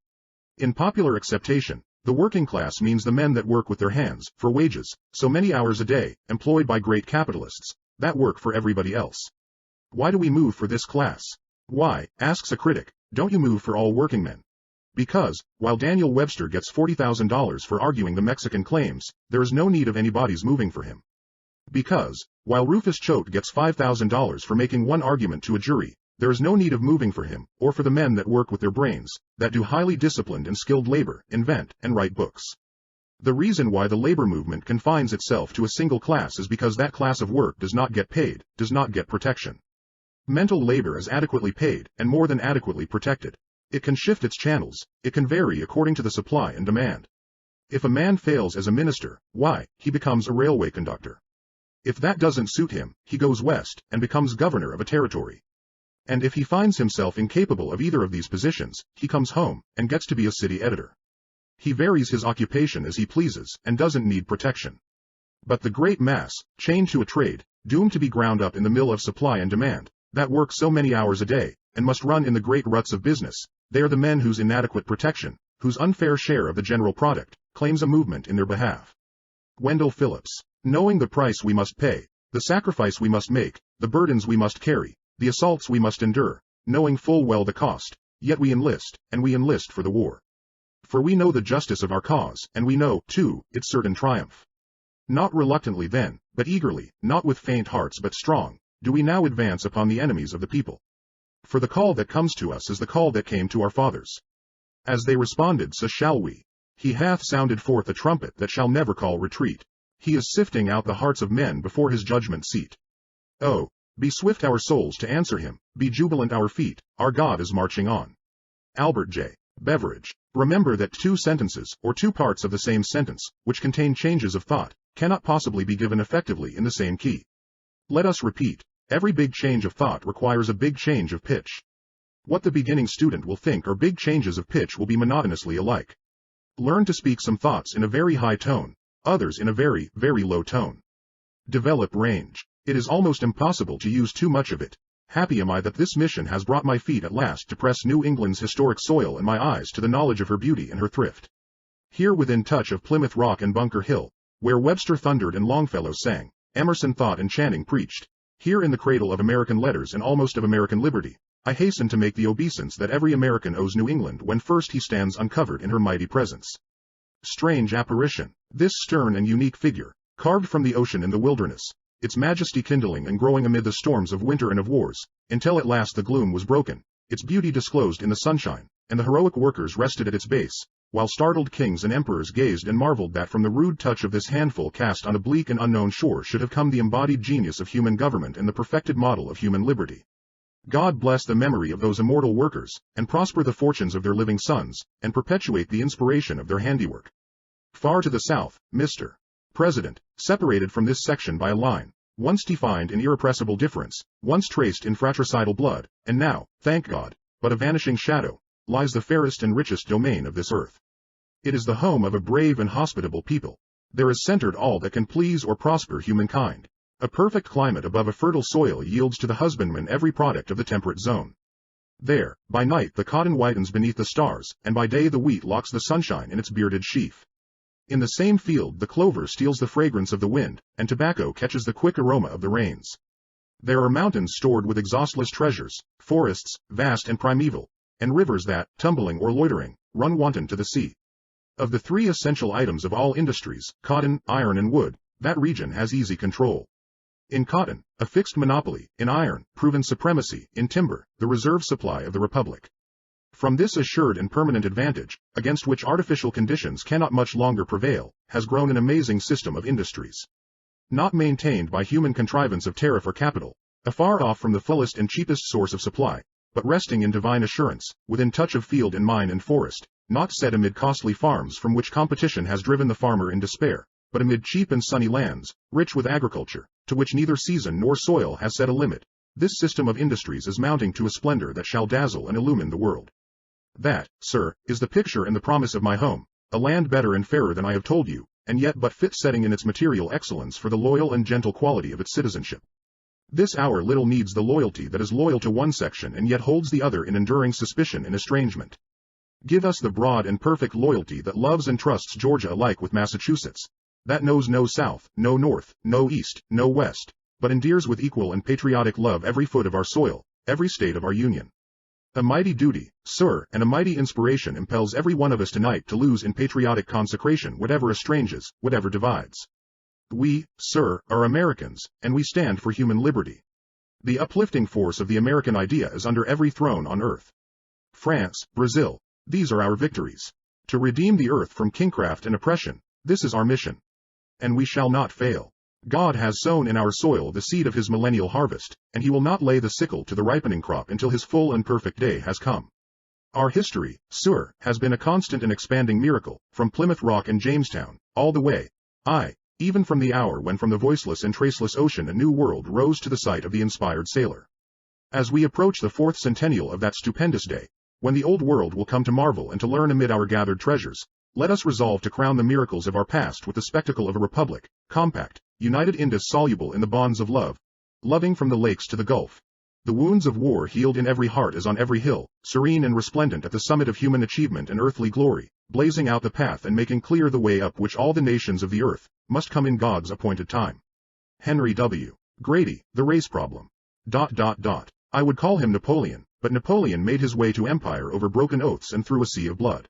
In popular acceptation, the working class means the men that work with their hands, for wages, so many hours a day, employed by great capitalists, that work for everybody else. Why do we move for this class? Why, asks a critic, don't you move for all working men? Because, while Daniel Webster gets $40,000 for arguing the Mexican claims, there is no need of anybody's moving for him. Because, while Rufus Choate gets $5,000 for making one argument to a jury, there is no need of moving for him, or for the men that work with their brains, that do highly disciplined and skilled labor, invent, and write books. The reason why the labor movement confines itself to a single class is because that class of work does not get paid, does not get protection. Mental labor is adequately paid, and more than adequately protected. It can shift its channels, it can vary according to the supply and demand. If a man fails as a minister, why, he becomes a railway conductor. If that doesn't suit him, he goes west, and becomes governor of a territory. And if he finds himself incapable of either of these positions, he comes home, and gets to be a city editor. He varies his occupation as he pleases, and doesn't need protection. But the great mass, chained to a trade, doomed to be ground up in the mill of supply and demand, that work so many hours a day, and must run in the great ruts of business, they are the men whose inadequate protection, whose unfair share of the general product, claims a movement in their behalf. Wendell Phillips. Knowing the price we must pay, the sacrifice we must make, the burdens we must carry, the assaults we must endure, knowing full well the cost, yet we enlist, and we enlist for the war. For we know the justice of our cause, and we know, too, its certain triumph. Not reluctantly then, but eagerly, not with faint hearts but strong, do we now advance upon the enemies of the people. For the call that comes to us is the call that came to our fathers. As they responded, so shall we. He hath sounded forth a trumpet that shall never call retreat. He is sifting out the hearts of men before his judgment seat. Oh, be swift our souls to answer him, be jubilant our feet, our God is marching on. Albert J. Beveridge. Remember that 2 sentences, or 2 parts of the same sentence, which contain changes of thought, cannot possibly be given effectively in the same key. Let us repeat, every big change of thought requires a big change of pitch. What the beginning student will think are big changes of pitch will be monotonously alike. Learn to speak some thoughts in a very high tone, others in a very, very low tone. Develop range. It is almost impossible to use too much of it. Happy am I that this mission has brought my feet at last to press New England's historic soil and my eyes to the knowledge of her beauty and her thrift. Here within touch of Plymouth Rock and Bunker Hill, where Webster thundered and Longfellow sang, Emerson thought and Channing preached, here in the cradle of American letters and almost of American liberty, I hasten to make the obeisance that every American owes New England when first he stands uncovered in her mighty presence. Strange apparition, this stern and unique figure, carved from the ocean in the wilderness, its majesty kindling and growing amid the storms of winter and of wars, until at last the gloom was broken, its beauty disclosed in the sunshine, and the heroic workers rested at its base, while startled kings and emperors gazed and marveled that from the rude touch of this handful cast on a bleak and unknown shore should have come the embodied genius of human government and the perfected model of human liberty. God bless the memory of those immortal workers, and prosper the fortunes of their living sons, and perpetuate the inspiration of their handiwork. Far to the south, Mr. President, separated from this section by a line, once defined in irrepressible difference, once traced in fratricidal blood, and now, thank God, but a vanishing shadow, lies the fairest and richest domain of this earth. It is the home of a brave and hospitable people. There is centered all that can please or prosper humankind. A perfect climate above a fertile soil yields to the husbandman every product of the temperate zone. There, by night the cotton whitens beneath the stars, and by day the wheat locks the sunshine in its bearded sheaf. In the same field the clover steals the fragrance of the wind, and tobacco catches the quick aroma of the rains. There are mountains stored with exhaustless treasures, forests, vast and primeval, and rivers that, tumbling or loitering, run wanton to the sea. Of the three essential items of all industries, cotton, iron and wood, that region has easy control. In cotton, a fixed monopoly; in iron, proven supremacy; in timber, the reserve supply of the republic. From this assured and permanent advantage, against which artificial conditions cannot much longer prevail, has grown an amazing system of industries. Not maintained by human contrivance of tariff or capital, afar off from the fullest and cheapest source of supply, but resting in divine assurance, within touch of field and mine and forest, not set amid costly farms from which competition has driven the farmer in despair, but amid cheap and sunny lands, rich with agriculture, to which neither season nor soil has set a limit. This system of industries is mounting to a splendor that shall dazzle and illumine the world. That, sir, is the picture and the promise of my home, a land better and fairer than I have told you, and yet but fit setting in its material excellence for the loyal and gentle quality of its citizenship. This hour little needs the loyalty that is loyal to one section and yet holds the other in enduring suspicion and estrangement. Give us the broad and perfect loyalty that loves and trusts Georgia alike with Massachusetts, that knows no south, no north, no east, no west, but endears with equal and patriotic love every foot of our soil, every state of our union. A mighty duty, sir, and a mighty inspiration impels every one of us tonight to lose in patriotic consecration whatever estranges, whatever divides. We, sir, are Americans, and we stand for human liberty. The uplifting force of the American idea is under every throne on earth. France, Brazil, these are our victories. To redeem the earth from kingcraft and oppression, this is our mission. And we shall not fail. God has sown in our soil the seed of his millennial harvest, and he will not lay the sickle to the ripening crop until his full and perfect day has come. Our history, sir, has been a constant and expanding miracle, from Plymouth Rock and Jamestown, all the way, even from the hour when from the voiceless and traceless ocean a new world rose to the sight of the inspired sailor. As we approach the 4th centennial of that stupendous day, when the old world will come to marvel and to learn amid our gathered treasures, let us resolve to crown the miracles of our past with the spectacle of a republic, compact, united, indissoluble in the bonds of love, loving from the lakes to the gulf. The wounds of war healed in every heart as on every hill, serene and resplendent at the summit of human achievement and earthly glory, blazing out the path and making clear the way up which all the nations of the earth must come in God's appointed time. Henry W. Grady, The Race Problem. I would call him Napoleon, but Napoleon made his way to empire over broken oaths and through a sea of blood.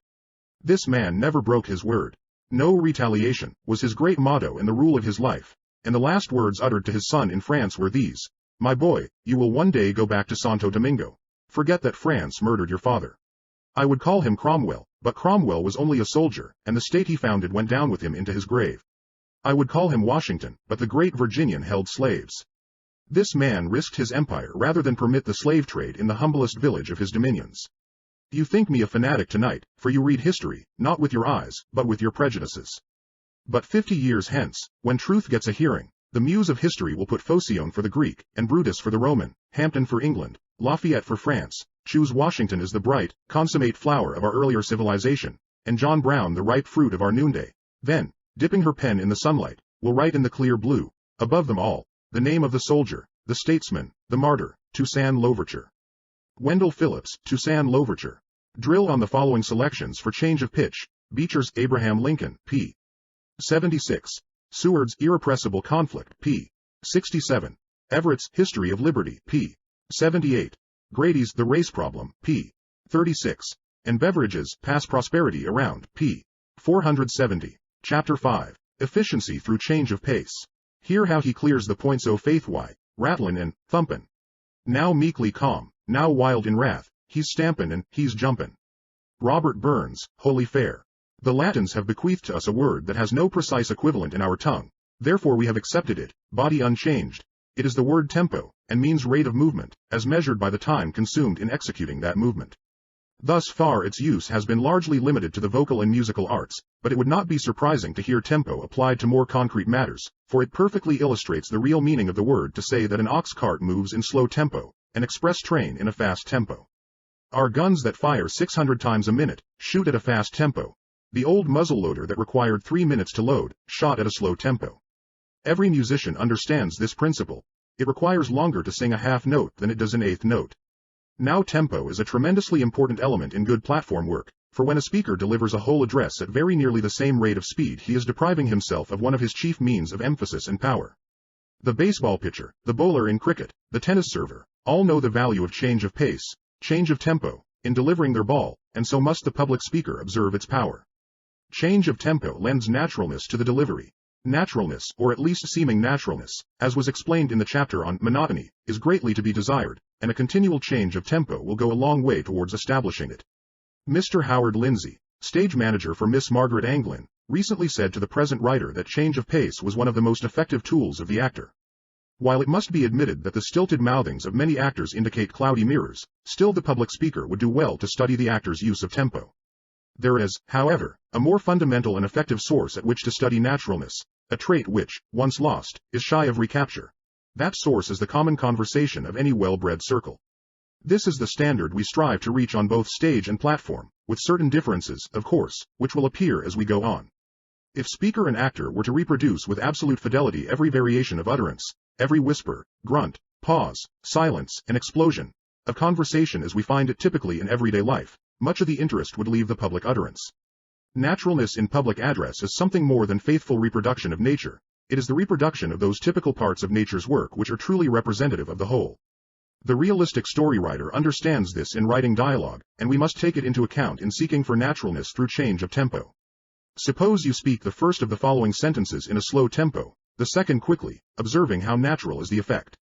This man never broke his word. No retaliation was his great motto and the rule of his life, and the last words uttered to his son in France were these: "My boy, you will one day go back to Santo Domingo. Forget that France murdered your father." I would call him Cromwell, but Cromwell was only a soldier, and the state he founded went down with him into his grave. I would call him Washington, but the great Virginian held slaves. This man risked his empire rather than permit the slave trade in the humblest village of his dominions. You think me a fanatic tonight, for you read history, not with your eyes, but with your prejudices. But 50 years hence, when truth gets a hearing, the muse of history will put Phocion for the Greek, and Brutus for the Roman, Hampden for England, Lafayette for France, choose Washington as the bright, consummate flower of our earlier civilization, and John Brown the ripe fruit of our noonday. Then, dipping her pen in the sunlight, will write in the clear blue, above them all, the name of the soldier, the statesman, the martyr, Toussaint Louverture. Wendell Phillips, Toussaint Louverture. Drill on the following selections for change of pitch: Beecher's Abraham Lincoln, p. 76. Seward's Irrepressible Conflict, p. 67. Everett's History of Liberty, p. 78. Grady's The Race Problem, p. 36. And Beveridge's Pass Prosperity Around, p. 470. Chapter 5. Efficiency Through Change of Pace. Hear how he clears the points o' faith, why, rattlin' and thumpin'. Now meekly calm, now wild in wrath, he's stampin' and he's jumpin'. Robert Burns, Holy Fair. The Latins have bequeathed to us a word that has no precise equivalent in our tongue, therefore we have accepted it, body unchanged, It is the word tempo, and means rate of movement, as measured by the time consumed in executing that movement. Thus far its use has been largely limited to the vocal and musical arts, but it would not be surprising to hear tempo applied to more concrete matters, for it perfectly illustrates the real meaning of the word to say that an ox cart moves in slow tempo, an express train in a fast tempo. Our guns that fire 600 times a minute shoot at a fast tempo. The old muzzleloader that required 3 minutes to load shot at a slow tempo. Every musician understands this principle. It requires longer to sing a half note than it does an eighth note. Now tempo is a tremendously important element in good platform work, for when a speaker delivers a whole address at very nearly the same rate of speed, he is depriving himself of one of his chief means of emphasis and power. The baseball pitcher, the bowler in cricket, the tennis server, all know the value of change of pace, change of tempo, in delivering their ball, and so must the public speaker observe its power. Change of tempo lends naturalness to the delivery. Naturalness, or at least seeming naturalness, as was explained in the chapter on monotony, is greatly to be desired, and a continual change of tempo will go a long way towards establishing it. Mr. Howard Lindsay, stage manager for Miss Margaret Anglin, recently said to the present writer that change of pace was one of the most effective tools of the actor. While it must be admitted that the stilted mouthings of many actors indicate cloudy mirrors, still the public speaker would do well to study the actor's use of tempo. There is, however, a more fundamental and effective source at which to study naturalness, a trait which, once lost, is shy of recapture. That source is the common conversation of any well-bred circle. This is the standard we strive to reach on both stage and platform, with certain differences, of course, which will appear as we go on. If speaker and actor were to reproduce with absolute fidelity every variation of utterance, every whisper, grunt, pause, silence, and explosion, of conversation as we find it typically in everyday life, much of the interest would leave the public utterance. Naturalness in public address is something more than faithful reproduction of nature. It is the reproduction of those typical parts of nature's work which are truly representative of the whole. The realistic story writer understands this in writing dialogue, and we must take it into account in seeking for naturalness through change of tempo. Suppose you speak the first of the following sentences in a slow tempo, the second quickly, observing how natural is the effect.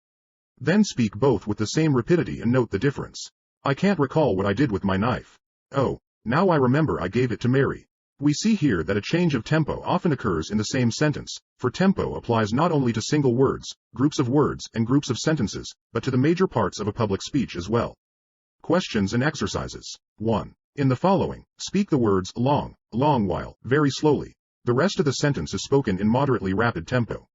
Then speak both with the same rapidity and note the difference. I can't recall what I did with my knife. Oh, now I remember I gave it to Mary. We see here that a change of tempo often occurs in the same sentence, for tempo applies not only to single words, and groups of sentences, but to the major parts of a public speech as well. Questions and exercises. 1. In the following, speak the words long while, very slowly. The rest of the sentence is spoken in moderately rapid tempo.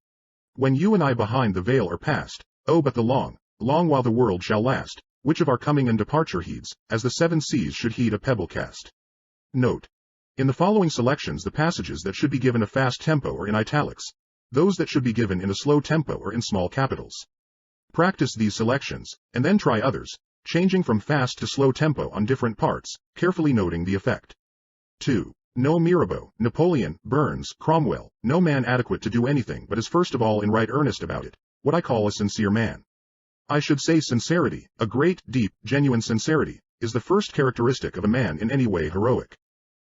When you and I behind the veil are past, oh but the long while the world shall last, which of our coming and departure heeds, as the 7 seas should heed a pebble cast. Note. In the following selections the passages that should be given a fast tempo are in italics. Those that should be given in a slow tempo are in small capitals. Practice these selections, and then try others, changing from fast to slow tempo on different parts, carefully noting the effect. 2. No Mirabeau, Napoleon, Burns, Cromwell, no man adequate to do anything but is first of all in right earnest about it, what I call a sincere man. I should say sincerity, a great, deep, genuine sincerity, is the first characteristic of a man in any way heroic.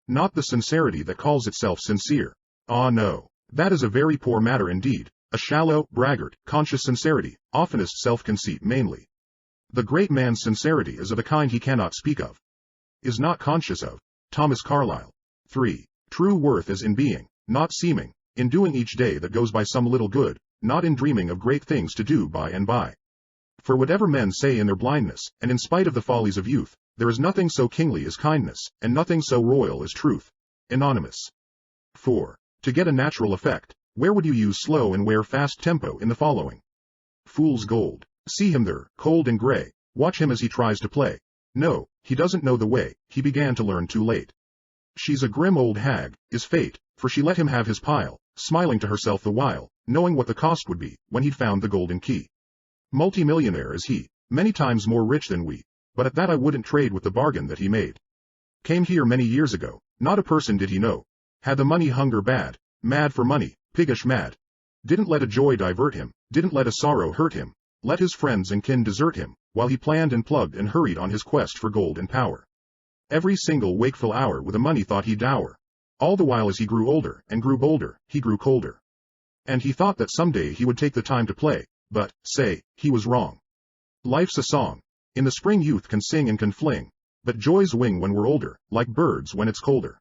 Not the sincerity that calls itself sincere. Ah no, that is a very poor matter indeed, a shallow, braggart, conscious sincerity, oftenest self-conceit mainly. The great man's sincerity is of a kind he cannot speak of. Is not conscious of. Thomas Carlyle. 3. True worth is in being, not seeming, in doing each day that goes by some little good, not in dreaming of great things to do by and by. For whatever men say in their blindness, and in spite of the follies of youth, there is nothing so kingly as kindness, and nothing so royal as truth. Anonymous. 4. To get a natural effect, where would you use slow and where fast tempo in the following? Fool's gold. See him there, cold and gray, watch him as he tries to play. No, he doesn't know the way, he began to learn too late. She's a grim old hag, is fate, for she let him have his pile, smiling to herself the while, knowing what the cost would be, when he'd found the golden key. Multi-millionaire is he, many times more rich than we, but at that I wouldn't trade with the bargain that he made. Came here many years ago, not a person did he know. Had the money hunger bad, mad for money, piggish mad. Didn't let a joy divert him, didn't let a sorrow hurt him, let his friends and kin desert him, while he planned and plugged and hurried on his quest for gold and power. Every single wakeful hour with the money thought he'd dower. All the while as he grew older and grew bolder, he grew colder. And he thought that someday he would take the time to play, but, say, he was wrong. Life's a song. In the spring youth can sing and can fling, but joys wing when we're older, like birds when it's colder.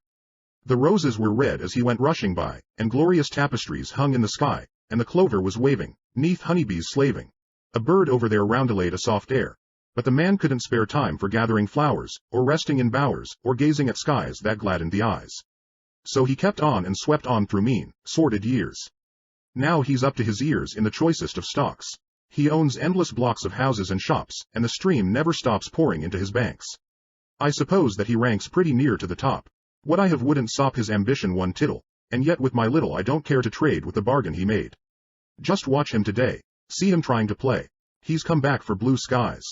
The roses were red as he went rushing by, and glorious tapestries hung in the sky, and the clover was waving, 'neath honeybees slaving, A bird over there roundelayed a soft air. But the man couldn't spare time for gathering flowers, or resting in bowers, or gazing at skies that gladdened the eyes. So he kept on and swept on through mean, sordid years. Now he's up to his ears in the choicest of stocks. He owns endless blocks of houses and shops, and the stream never stops pouring into his banks. I suppose that he ranks pretty near to the top. What I have wouldn't sop his ambition one tittle, and yet with my little I don't care to trade with the bargain he made. Just watch him today. See him trying to play. He's come back for blue skies.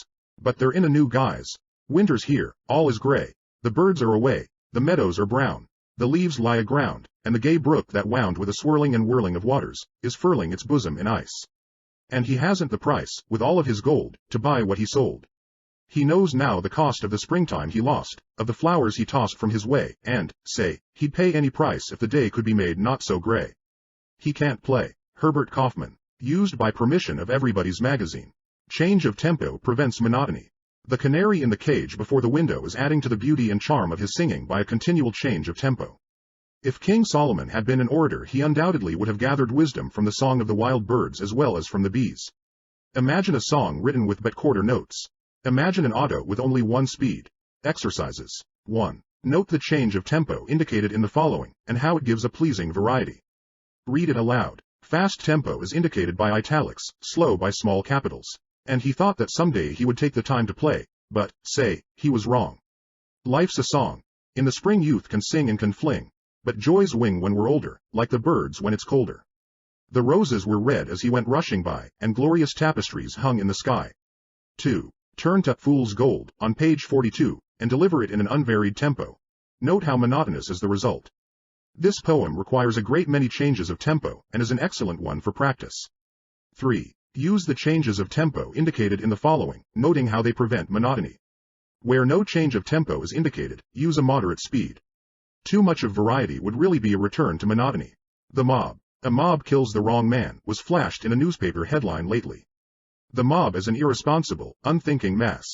But they're in a new guise. Winter's here, all is gray. The birds are away, the meadows are brown. The leaves lie aground, and the gay brook that wound with a swirling and whirling of waters, is furling its bosom in ice. And he hasn't the price, with all of his gold, to buy what he sold. He knows now the cost of the springtime he lost, of the flowers he tossed from his way, and, say, he'd pay any price if the day could be made not so gray. He can't play. Herbert Kaufman. Used by permission of Everybody's Magazine. Change of tempo prevents monotony. The canary in the cage before the window is adding to the beauty and charm of his singing by a continual change of tempo. If King Solomon had been an orator, he undoubtedly would have gathered wisdom from the song of the wild birds as well as from the bees. Imagine a song written with but quarter notes. Imagine an auto with only one speed. Exercises. 1. Note the change of tempo indicated in the following, and how it gives a pleasing variety. Read it aloud. Fast tempo is indicated by italics, slow by small capitals. And he thought that someday he would take the time to play, but, say, he was wrong. Life's a song. In the spring youth can sing and can fling, but joys wing when we're older, like the birds when it's colder. The roses were red as he went rushing by, and glorious tapestries hung in the sky. 2. Turn to Fool's Gold, on page 42, and deliver it in an unvaried tempo. Note how monotonous is the result. This poem requires a great many changes of tempo, and is an excellent one for practice. 3. Use the changes of tempo indicated in the following, noting how they prevent monotony. Where no change of tempo is indicated, use a moderate speed. Too much of variety would really be a return to monotony. The mob. A mob kills the wrong man, was flashed in a newspaper headline lately. The mob is an irresponsible, unthinking mass.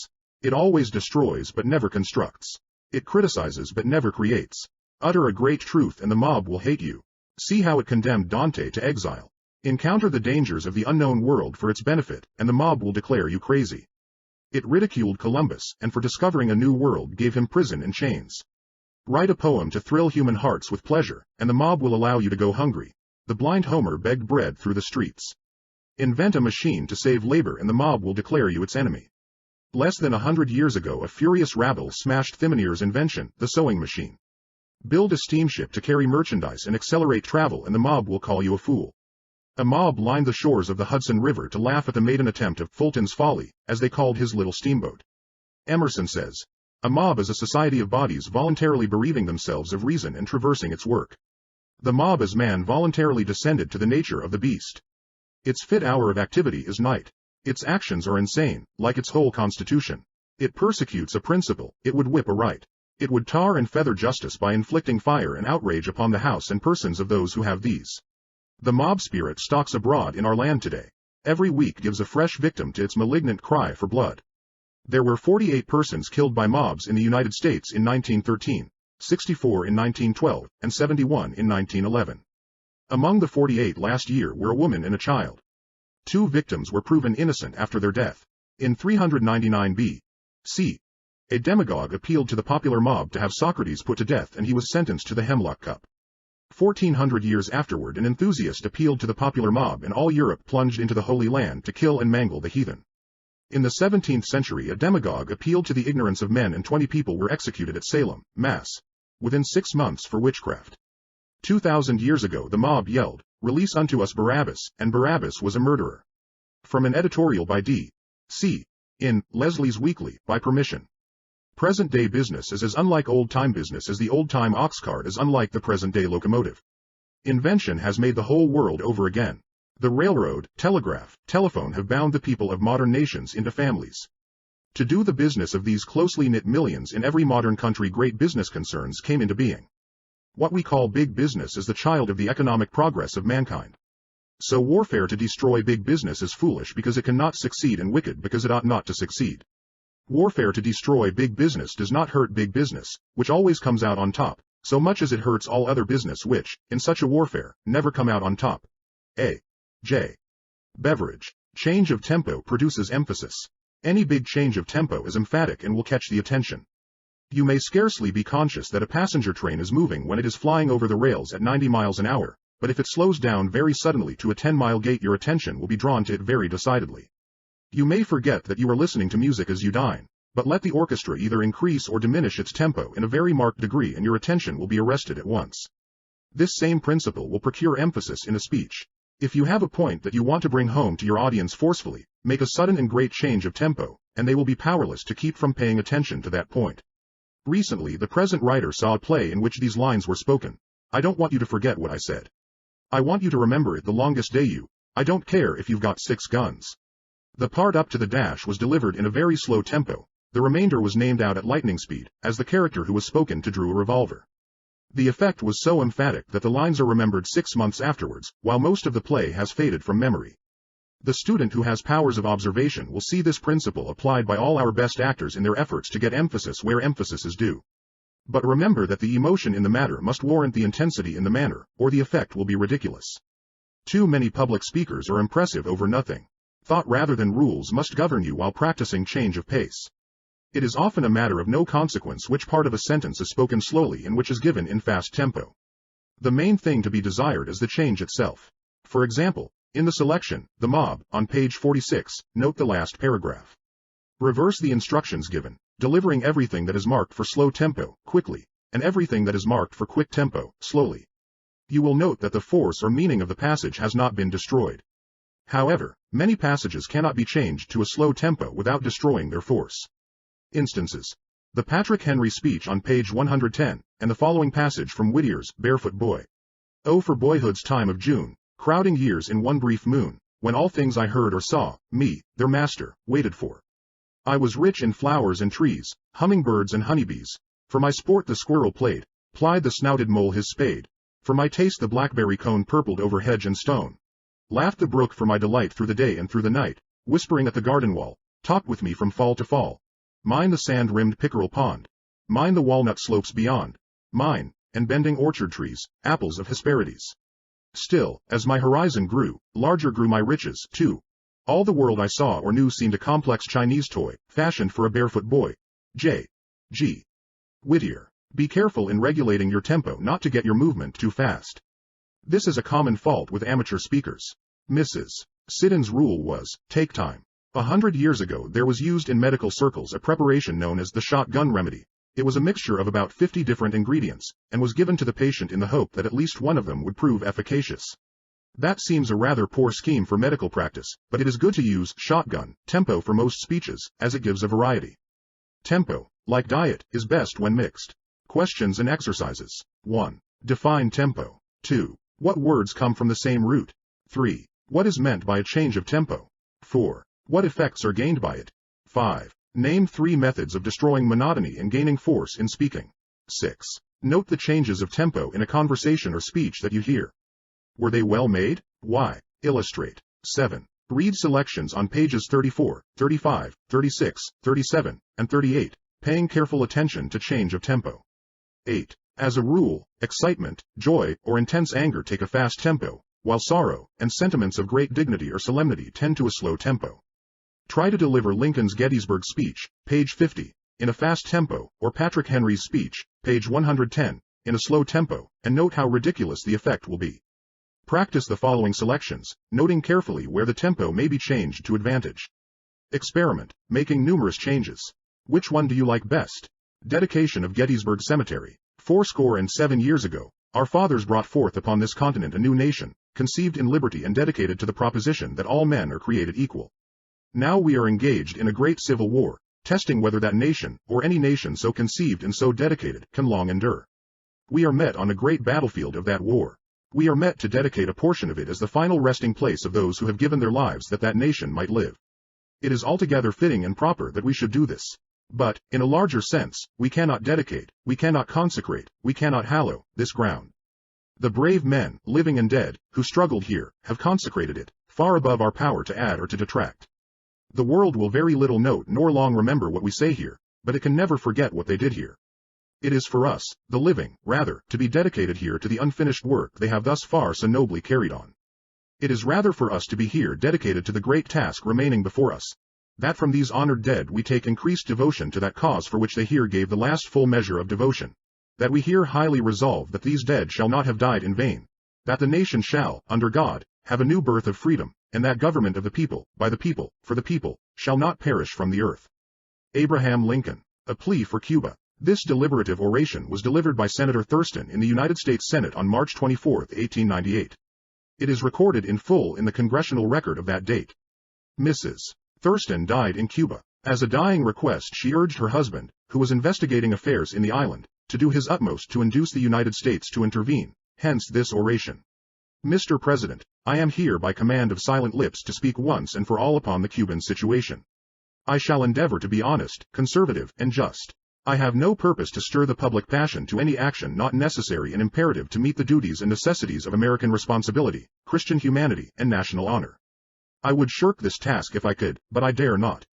It always destroys but never constructs. It criticizes but never creates. Utter a great truth and the mob will hate you. See how it condemned Dante to exile. Encounter the dangers of the unknown world for its benefit, and the mob will declare you crazy. It ridiculed Columbus, and for discovering a new world gave him prison and chains. Write a poem to thrill human hearts with pleasure, and the mob will allow you to go hungry. The blind Homer begged bread through the streets. Invent a machine to save labor and the mob will declare you its enemy. Less than 100 years ago a furious rabble smashed Thimonier's invention, the sewing machine. Build a steamship to carry merchandise and accelerate travel and the mob will call you a fool. A mob lined the shores of the Hudson River to laugh at the maiden attempt of Fulton's Folly, as they called his little steamboat. Emerson says, a mob is a society of bodies voluntarily bereaving themselves of reason and traversing its work. The mob is man voluntarily descended to the nature of the beast. Its fit hour of activity is night. Its actions are insane, like its whole constitution. It persecutes a principle, it would whip a right. It would tar and feather justice by inflicting fire and outrage upon the house and persons of those who have these. The mob spirit stalks abroad in our land today. Every week gives a fresh victim to its malignant cry for blood. There were 48 persons killed by mobs in the United States in 1913, 64 in 1912, and 71 in 1911. Among the 48 last year were a woman and a child. 2 victims were proven innocent after their death. In 399 B.C., a demagogue appealed to the popular mob to have Socrates put to death and he was sentenced to the hemlock cup. 1400 years afterward an enthusiast appealed to the popular mob and all Europe plunged into the Holy Land to kill and mangle the heathen. In the 17th century a demagogue appealed to the ignorance of men and 20 people were executed at Salem, Mass. Within 6 months for witchcraft. 2,000 years ago the mob yelled, "Release unto us Barabbas," and Barabbas was a murderer. From an editorial by D.C. in Leslie's Weekly, by permission. Present-day business is as unlike old-time business as the old-time ox cart is unlike the present-day locomotive. Invention has made the whole world over again. The railroad, telegraph, telephone have bound the people of modern nations into families. To do the business of these closely knit millions in every modern country great business concerns came into being. What we call big business is the child of the economic progress of mankind. So warfare to destroy big business is foolish because it cannot succeed and wicked because it ought not to succeed. Warfare to destroy big business does not hurt big business, which always comes out on top, so much as it hurts all other business which, in such a warfare, never come out on top. A. J. Beveridge. Change of tempo produces emphasis. Any big change of tempo is emphatic and will catch the attention. You may scarcely be conscious that a passenger train is moving when it is flying over the rails at 90 miles an hour, but if it slows down very suddenly to a 10-mile gait, your attention will be drawn to it very decidedly. You may forget that you are listening to music as you dine, but let the orchestra either increase or diminish its tempo in a very marked degree and your attention will be arrested at once. This same principle will procure emphasis in a speech. If you have a point that you want to bring home to your audience forcefully, make a sudden and great change of tempo, and they will be powerless to keep from paying attention to that point. Recently, the present writer saw a play in which these lines were spoken. I don't want you to forget what I said. I want you to remember it the longest day I don't care if you've got 6 guns. The part up to the dash was delivered in a very slow tempo. The remainder was named out at lightning speed, as the character who was spoken to drew a revolver. The effect was so emphatic that the lines are remembered 6 months afterwards, while most of the play has faded from memory. The student who has powers of observation will see this principle applied by all our best actors in their efforts to get emphasis where emphasis is due. But remember that the emotion in the matter must warrant the intensity in the manner, or the effect will be ridiculous. Too many public speakers are impressive over nothing. Thought rather than rules must govern you while practicing change of pace. It is often a matter of no consequence which part of a sentence is spoken slowly and which is given in fast tempo. The main thing to be desired is the change itself. For example, in the selection, The Mob, on page 46, note the last paragraph. Reverse the instructions given, delivering everything that is marked for slow tempo, quickly, and everything that is marked for quick tempo, slowly. You will note that the force or meaning of the passage has not been destroyed. However, many passages cannot be changed to a slow tempo without destroying their force. Instances. The Patrick Henry speech on page 110, and the following passage from Whittier's Barefoot Boy. Oh, for boyhood's time of June, crowding years in one brief moon, when all things I heard or saw, me, their master, waited for. I was rich in flowers and trees, hummingbirds and honeybees. For my sport the squirrel plied the snouted mole his spade. For my taste the blackberry cone purpled over hedge and stone. Laughed the brook for my delight through the day and through the night, whispering at the garden wall, talked with me from fall to fall. Mine the sand-rimmed pickerel pond. Mine the walnut slopes beyond. Mine, and bending orchard trees, apples of Hesperides. Still, as my horizon grew, larger grew my riches, too. All the world I saw or knew seemed a complex Chinese toy, fashioned for a barefoot boy. J. G. Whittier. Be careful in regulating your tempo not to get your movement too fast. This is a common fault with amateur speakers. Mrs. Siddon's rule was, take time. 100 years ago there was used in medical circles a preparation known as the shotgun remedy. It was a mixture of about 50 different ingredients, and was given to the patient in the hope that at least one of them would prove efficacious. That seems a rather poor scheme for medical practice, but it is good to use shotgun tempo for most speeches, as it gives a variety. Tempo, like diet, is best when mixed. Questions and exercises. 1. Define tempo. 2. What words come from the same root? 3. What is meant by a change of tempo? 4. What effects are gained by it? 5. Name 3 methods of destroying monotony and gaining force in speaking. 6. Note the changes of tempo in a conversation or speech that you hear. Were they well made? Why? Illustrate. 7. Read selections on pages 34, 35, 36, 37, and 38, paying careful attention to change of tempo. 8. As a rule, excitement, joy, or intense anger take a fast tempo, while sorrow and sentiments of great dignity or solemnity tend to a slow tempo. Try to deliver Lincoln's Gettysburg speech, page 50, in a fast tempo, or Patrick Henry's speech, page 110, in a slow tempo, and note how ridiculous the effect will be. Practice the following selections, noting carefully where the tempo may be changed to advantage. Experiment, making numerous changes. Which one do you like best? Dedication of Gettysburg Cemetery. 77 years ago, our fathers brought forth upon this continent a new nation, conceived in liberty and dedicated to the proposition that all men are created equal. Now we are engaged in a great civil war, testing whether that nation, or any nation so conceived and so dedicated, can long endure. We are met on a great battlefield of that war. We are met to dedicate a portion of it as the final resting place of those who have given their lives that that nation might live. It is altogether fitting and proper that we should do this. But, in a larger sense, we cannot dedicate, we cannot consecrate, we cannot hallow, this ground. The brave men, living and dead, who struggled here, have consecrated it, far above our power to add or to detract. The world will very little note nor long remember what we say here, but it can never forget what they did here. It is for us, the living, rather, to be dedicated here to the unfinished work they have thus far so nobly carried on. It is rather for us to be here dedicated to the great task remaining before us, that from these honored dead we take increased devotion to that cause for which they here gave the last full measure of devotion, that we here highly resolve that these dead shall not have died in vain, that the nation shall, under God, have a new birth of freedom, and that government of the people, by the people, for the people, shall not perish from the earth. Abraham Lincoln. A plea for Cuba. This deliberative oration was delivered by Senator Thurston in the United States Senate on March 24, 1898. It is recorded in full in the Congressional Record of that date. Mrs. Thurston died in Cuba. As a dying request, she urged her husband, who was investigating affairs in the island, to do his utmost to induce the United States to intervene, hence this oration. Mr. President, I am here by command of silent lips to speak once and for all upon the Cuban situation. I shall endeavor to be honest, conservative, and just. I have no purpose to stir the public passion to any action not necessary and imperative to meet the duties and necessities of American responsibility, Christian humanity, and national honor. I would shirk this task if I could, but I dare not.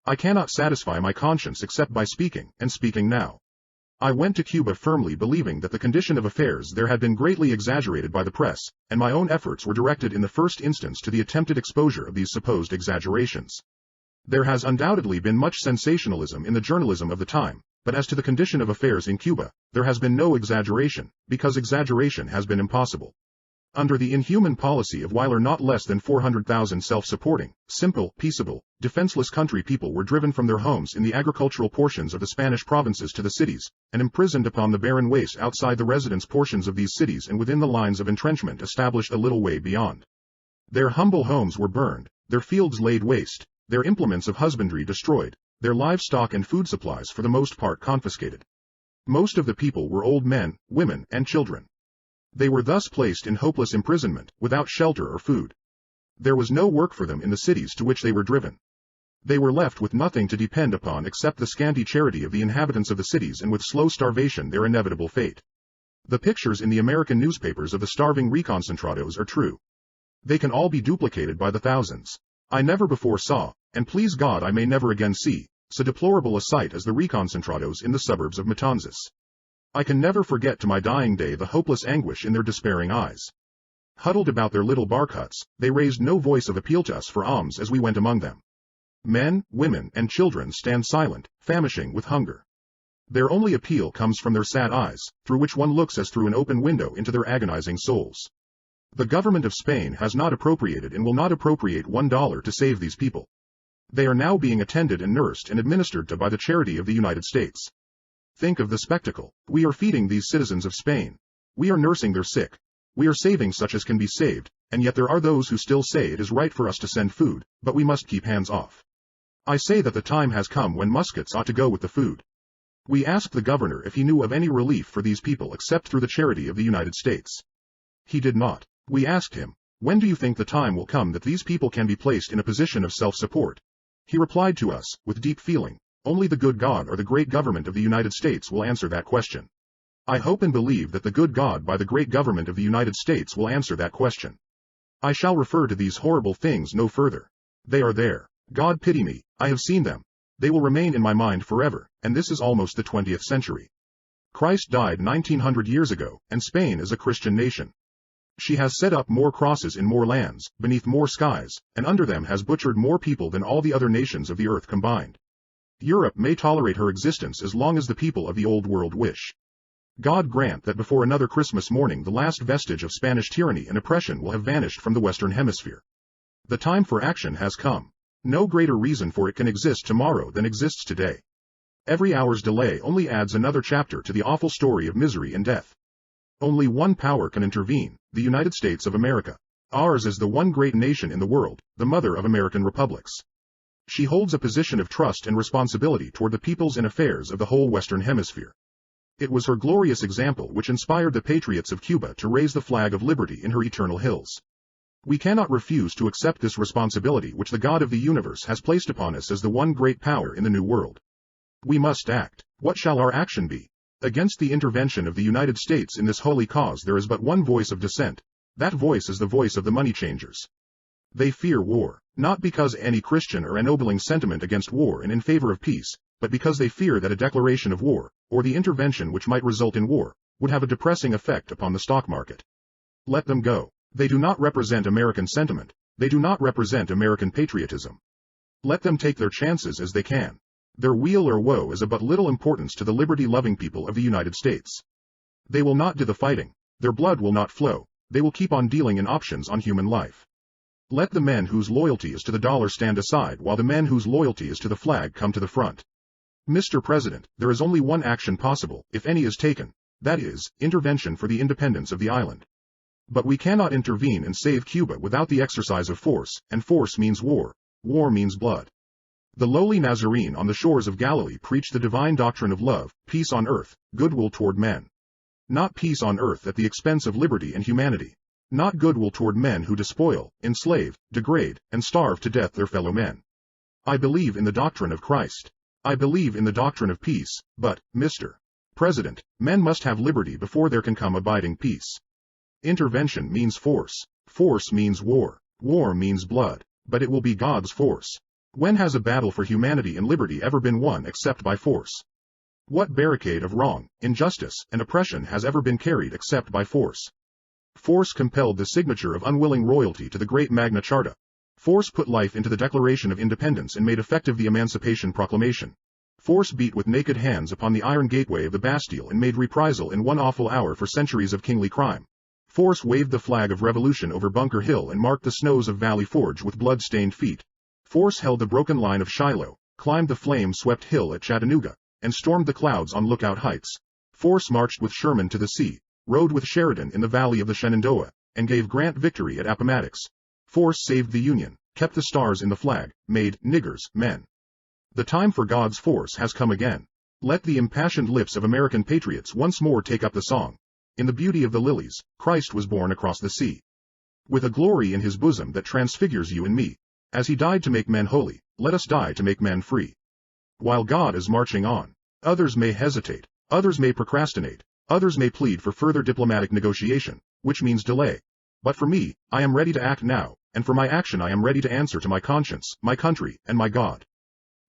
I cannot satisfy my conscience except by speaking, and speaking now. I went to Cuba firmly believing that the condition of affairs there had been greatly exaggerated by the press, and my own efforts were directed in the first instance to the attempted exposure of these supposed exaggerations. There has undoubtedly been much sensationalism in the journalism of the time, but as to the condition of affairs in Cuba, there has been no exaggeration, because exaggeration has been impossible. Under the inhuman policy of Weyler, not less than 400,000 self-supporting, simple, peaceable, defenseless country people were driven from their homes in the agricultural portions of the Spanish provinces to the cities, and imprisoned upon the barren wastes outside the residence portions of these cities and within the lines of entrenchment established a little way beyond. Their humble homes were burned, their fields laid waste, their implements of husbandry destroyed, their livestock and food supplies for the most part confiscated. Most of the people were old men, women, and children. They were thus placed in hopeless imprisonment, without shelter or food. There was no work for them in the cities to which they were driven. They were left with nothing to depend upon except the scanty charity of the inhabitants of the cities, and with slow starvation their inevitable fate. The pictures in the American newspapers of the starving reconcentrados are true. They can all be duplicated by the thousands. I never before saw, and please God I may never again see, so deplorable a sight as the reconcentrados in the suburbs of Matanzas. I can never forget to my dying day the hopeless anguish in their despairing eyes. Huddled about their little bark huts, they raised no voice of appeal to us for alms as we went among them. Men, women, and children stand silent, famishing with hunger. Their only appeal comes from their sad eyes, through which one looks as through an open window into their agonizing souls. The government of Spain has not appropriated and will not appropriate $1 to save these people. They are now being attended and nursed and administered to by the charity of the United States. Think of the spectacle. We are feeding these citizens of Spain. We are nursing their sick. We are saving such as can be saved, and yet there are those who still say it is right for us to send food, but we must keep hands off. I say that the time has come when muskets ought to go with the food. We asked the governor if he knew of any relief for these people except through the charity of the United States. He did not. We asked him, when do you think the time will come that these people can be placed in a position of self-support? He replied to us, with deep feeling, only the good God or the great government of the United States will answer that question. I hope and believe that the good God by the great government of the United States will answer that question. I shall refer to these horrible things no further. They are there. God pity me, I have seen them. They will remain in my mind forever, and this is almost the 20th century. Christ died 1900 years ago, and Spain is a Christian nation. She has set up more crosses in more lands, beneath more skies, and under them has butchered more people than all the other nations of the earth combined. Europe may tolerate her existence as long as the people of the old world wish. God grant that before another Christmas morning the last vestige of Spanish tyranny and oppression will have vanished from the Western Hemisphere. The time for action has come. No greater reason for it can exist tomorrow than exists today. Every hour's delay only adds another chapter to the awful story of misery and death. Only one power can intervene, the United States of America. Ours is the one great nation in the world, the mother of American republics. She holds a position of trust and responsibility toward the peoples and affairs of the whole Western Hemisphere. It was her glorious example which inspired the patriots of Cuba to raise the flag of liberty in her eternal hills. We cannot refuse to accept this responsibility which the God of the universe has placed upon us as the one great power in the New World. We must act. What shall our action be? Against the intervention of the United States in this holy cause there is but one voice of dissent. That voice is the voice of the money changers. They fear war, not because any Christian or ennobling sentiment against war and in favor of peace, but because they fear that a declaration of war, or the intervention which might result in war, would have a depressing effect upon the stock market. Let them go. They do not represent American sentiment. They do not represent American patriotism. Let them take their chances as they can. Their weal or woe is of but little importance to the liberty-loving people of the United States. They will not do the fighting. Their blood will not flow. They will keep on dealing in options on human life. Let the men whose loyalty is to the dollar stand aside while the men whose loyalty is to the flag come to the front. Mr. President, there is only one action possible, if any is taken. That is, intervention for the independence of the island. But we cannot intervene and save Cuba without the exercise of force, and force means war. War means blood. The lowly Nazarene on the shores of Galilee preached the divine doctrine of love, peace on earth, goodwill toward men. Not peace on earth at the expense of liberty and humanity. Not goodwill toward men who despoil, enslave, degrade, and starve to death their fellow men. I believe in the doctrine of Christ. I believe in the doctrine of peace, but, Mr. President, men must have liberty before there can come abiding peace. Intervention means force. Force means war. War means blood. But it will be God's force. When has a battle for humanity and liberty ever been won except by force? What barricade of wrong, injustice, and oppression has ever been carried except by force? Force compelled the signature of unwilling royalty to the great Magna Charta. Force put life into the Declaration of Independence and made effective the Emancipation Proclamation. Force beat with naked hands upon the iron gateway of the Bastille and made reprisal in one awful hour for centuries of kingly crime. Force waved the flag of revolution over Bunker Hill and marked the snows of Valley Forge with blood-stained feet. Force held the broken line of Shiloh, climbed the flame-swept hill at Chattanooga, and stormed the clouds on Lookout Heights. Force marched with Sherman to the sea, rode with Sheridan in the valley of the Shenandoah, and gave Grant victory at Appomattox. Force saved the Union, kept the stars in the flag, made niggers men. The time for God's force has come again. Let the impassioned lips of American patriots once more take up the song. In the beauty of the lilies, Christ was born across the sea. With a glory in his bosom that transfigures you and me. As he died to make men holy, let us die to make men free. While God is marching on, others may hesitate, others may procrastinate, others may plead for further diplomatic negotiation, which means delay. But for me, I am ready to act now, and for my action I am ready to answer to my conscience, my country, and my God.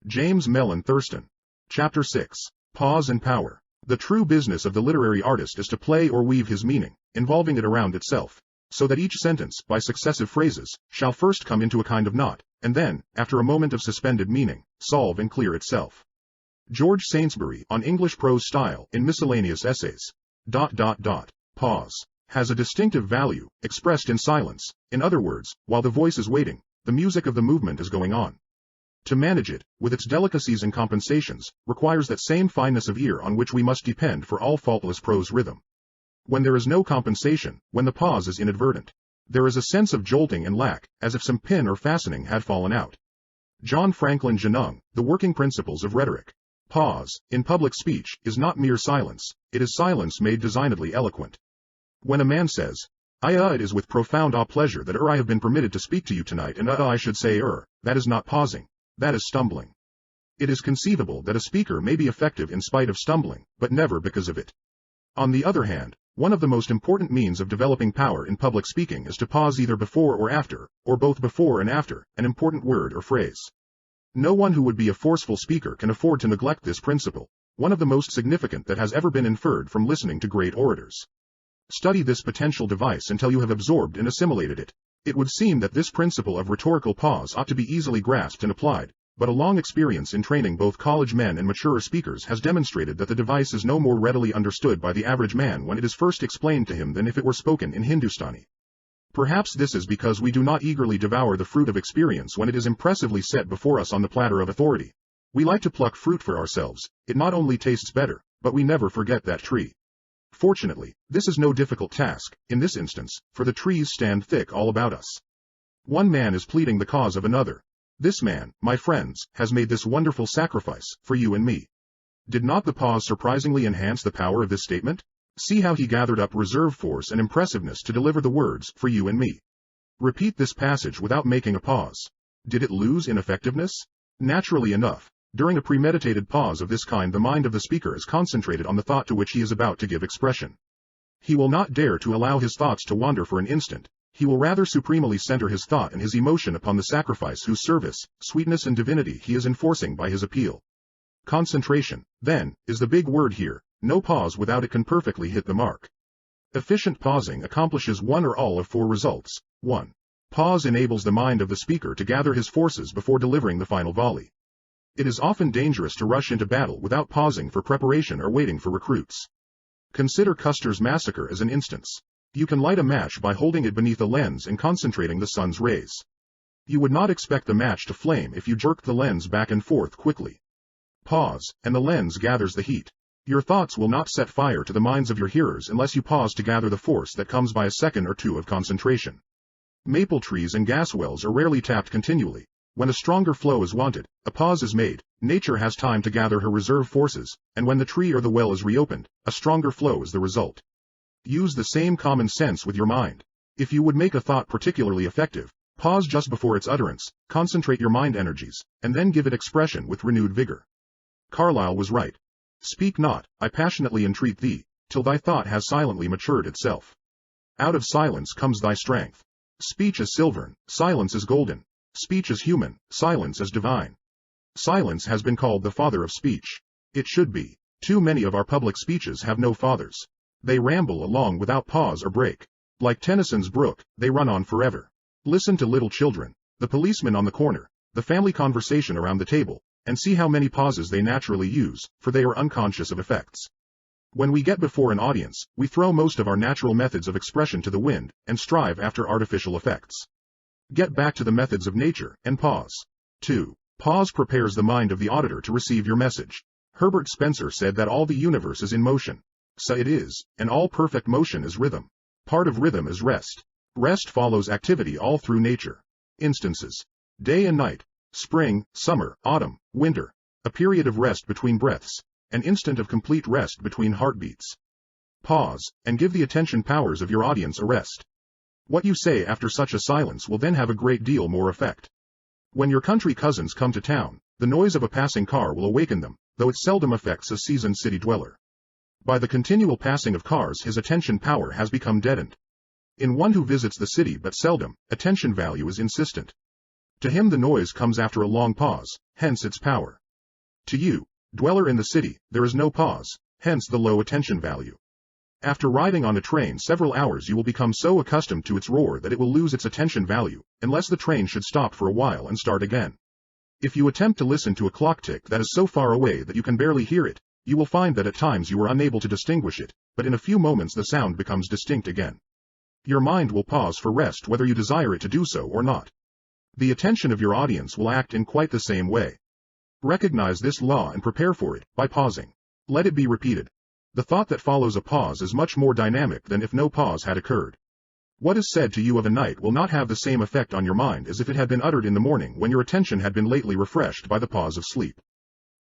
James Mellon Thurston. Chapter 6. Pause and Power. The true business of the literary artist is to play or weave his meaning, involving it around itself, so that each sentence, by successive phrases, shall first come into a kind of knot, and then, after a moment of suspended meaning, solve and clear itself. George Saintsbury, on English Prose Style, in Miscellaneous Essays. Pause. Has a distinctive value, expressed in silence. In other words, while the voice is waiting, the music of the movement is going on. To manage it, with its delicacies and compensations, requires that same fineness of ear on which we must depend for all faultless prose rhythm. When there is no compensation, when the pause is inadvertent, there is a sense of jolting and lack, as if some pin or fastening had fallen out. John Franklin Genung, The Working Principles of Rhetoric. Pause, in public speech, is not mere silence, it is silence made designedly eloquent. When a man says, it is with profound pleasure that I have been permitted to speak to you tonight, and I should say that is not pausing, that is stumbling. It is conceivable that a speaker may be effective in spite of stumbling, but never because of it. On the other hand, one of the most important means of developing power in public speaking is to pause either before or after, or both before and after, an important word or phrase. No one who would be a forceful speaker can afford to neglect this principle, one of the most significant that has ever been inferred from listening to great orators. Study this potential device until you have absorbed and assimilated it. It would seem that this principle of rhetorical pause ought to be easily grasped and applied, but a long experience in training both college men and maturer speakers has demonstrated that the device is no more readily understood by the average man when it is first explained to him than if it were spoken in Hindustani. Perhaps this is because we do not eagerly devour the fruit of experience when it is impressively set before us on the platter of authority. We like to pluck fruit for ourselves. It not only tastes better, but we never forget that tree. Fortunately, this is no difficult task, in this instance, for the trees stand thick all about us. One man is pleading the cause of another. This man, my friends, has made this wonderful sacrifice, for you and me. Did not the pause surprisingly enhance the power of this statement? See how he gathered up reserve force and impressiveness to deliver the words, for you and me. Repeat this passage without making a pause. Did it lose in effectiveness? Naturally enough. During a premeditated pause of this kind, the mind of the speaker is concentrated on the thought to which he is about to give expression. He will not dare to allow his thoughts to wander for an instant. He will rather supremely center his thought and his emotion upon the sacrifice whose service, sweetness and divinity he is enforcing by his appeal. Concentration, then, is the big word here. No pause without it can perfectly hit the mark. Efficient pausing accomplishes one or all of four results. 1. Pause enables the mind of the speaker to gather his forces before delivering the final volley. It is often dangerous to rush into battle without pausing for preparation or waiting for recruits. Consider Custer's massacre as an instance. You can light a match by holding it beneath a lens and concentrating the sun's rays. You would not expect the match to flame if you jerked the lens back and forth quickly. Pause, and the lens gathers the heat. Your thoughts will not set fire to the minds of your hearers unless you pause to gather the force that comes by a second or two of concentration. Maple trees and gas wells are rarely tapped continually. When a stronger flow is wanted, a pause is made, nature has time to gather her reserve forces, and when the tree or the well is reopened, a stronger flow is the result. Use the same common sense with your mind. If you would make a thought particularly effective, pause just before its utterance, concentrate your mind energies, and then give it expression with renewed vigor. Carlyle was right. Speak not, I passionately entreat thee, till thy thought has silently matured itself. Out of silence comes thy strength. Speech is silvern, silence is golden. Speech is human, silence is divine. Silence has been called the father of speech. It should be. Too many of our public speeches have no fathers. They ramble along without pause or break. Like Tennyson's brook, they run on forever. Listen to little children, the policeman on the corner, the family conversation around the table, and see how many pauses they naturally use, for they are unconscious of effects. When we get before an audience, we throw most of our natural methods of expression to the wind, and strive after artificial effects. Get back to the methods of nature, and pause. 2. Pause prepares the mind of the auditor to receive your message. Herbert Spencer said that all the universe is in motion. So it is, and all perfect motion is rhythm. Part of rhythm is rest. Rest follows activity all through nature. Instances: day and night, spring, summer, autumn, winter, a period of rest between breaths, an instant of complete rest between heartbeats. Pause, and give the attention powers of your audience a rest. What you say after such a silence will then have a great deal more effect. When your country cousins come to town, the noise of a passing car will awaken them, though it seldom affects a seasoned city dweller. By the continual passing of cars, his attention power has become deadened. In one who visits the city but seldom, attention value is insistent. To him the noise comes after a long pause, hence its power. To you, dweller in the city, there is no pause, hence the low attention value. After riding on a train several hours, you will become so accustomed to its roar that it will lose its attention value, unless the train should stop for a while and start again. If you attempt to listen to a clock tick that is so far away that you can barely hear it, you will find that at times you are unable to distinguish it, but in a few moments the sound becomes distinct again. Your mind will pause for rest whether you desire it to do so or not. The attention of your audience will act in quite the same way. Recognize this law and prepare for it, by pausing. Let it be repeated. The thought that follows a pause is much more dynamic than if no pause had occurred. What is said to you of a night will not have the same effect on your mind as if it had been uttered in the morning when your attention had been lately refreshed by the pause of sleep.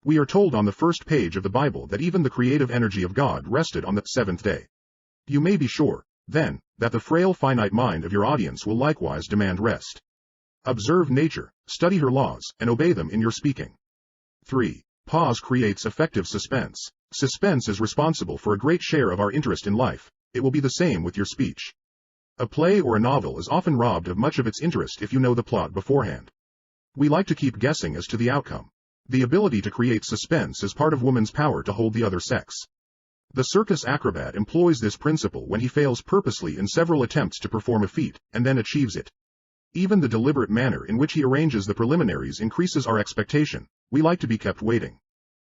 We are told on the first page of the Bible that even the creative energy of God rested on the seventh day. You may be sure, then, that the frail finite mind of your audience will likewise demand rest. Observe nature, study her laws, and obey them in your speaking. 3. Pause creates effective suspense. Suspense is responsible for a great share of our interest in life. It will be the same with your speech. A play or a novel is often robbed of much of its interest if you know the plot beforehand. We like to keep guessing as to the outcome. The ability to create suspense is part of woman's power to hold the other sex. The circus acrobat employs this principle when he fails purposely in several attempts to perform a feat, and then achieves it. Even the deliberate manner in which he arranges the preliminaries increases our expectation. We like to be kept waiting.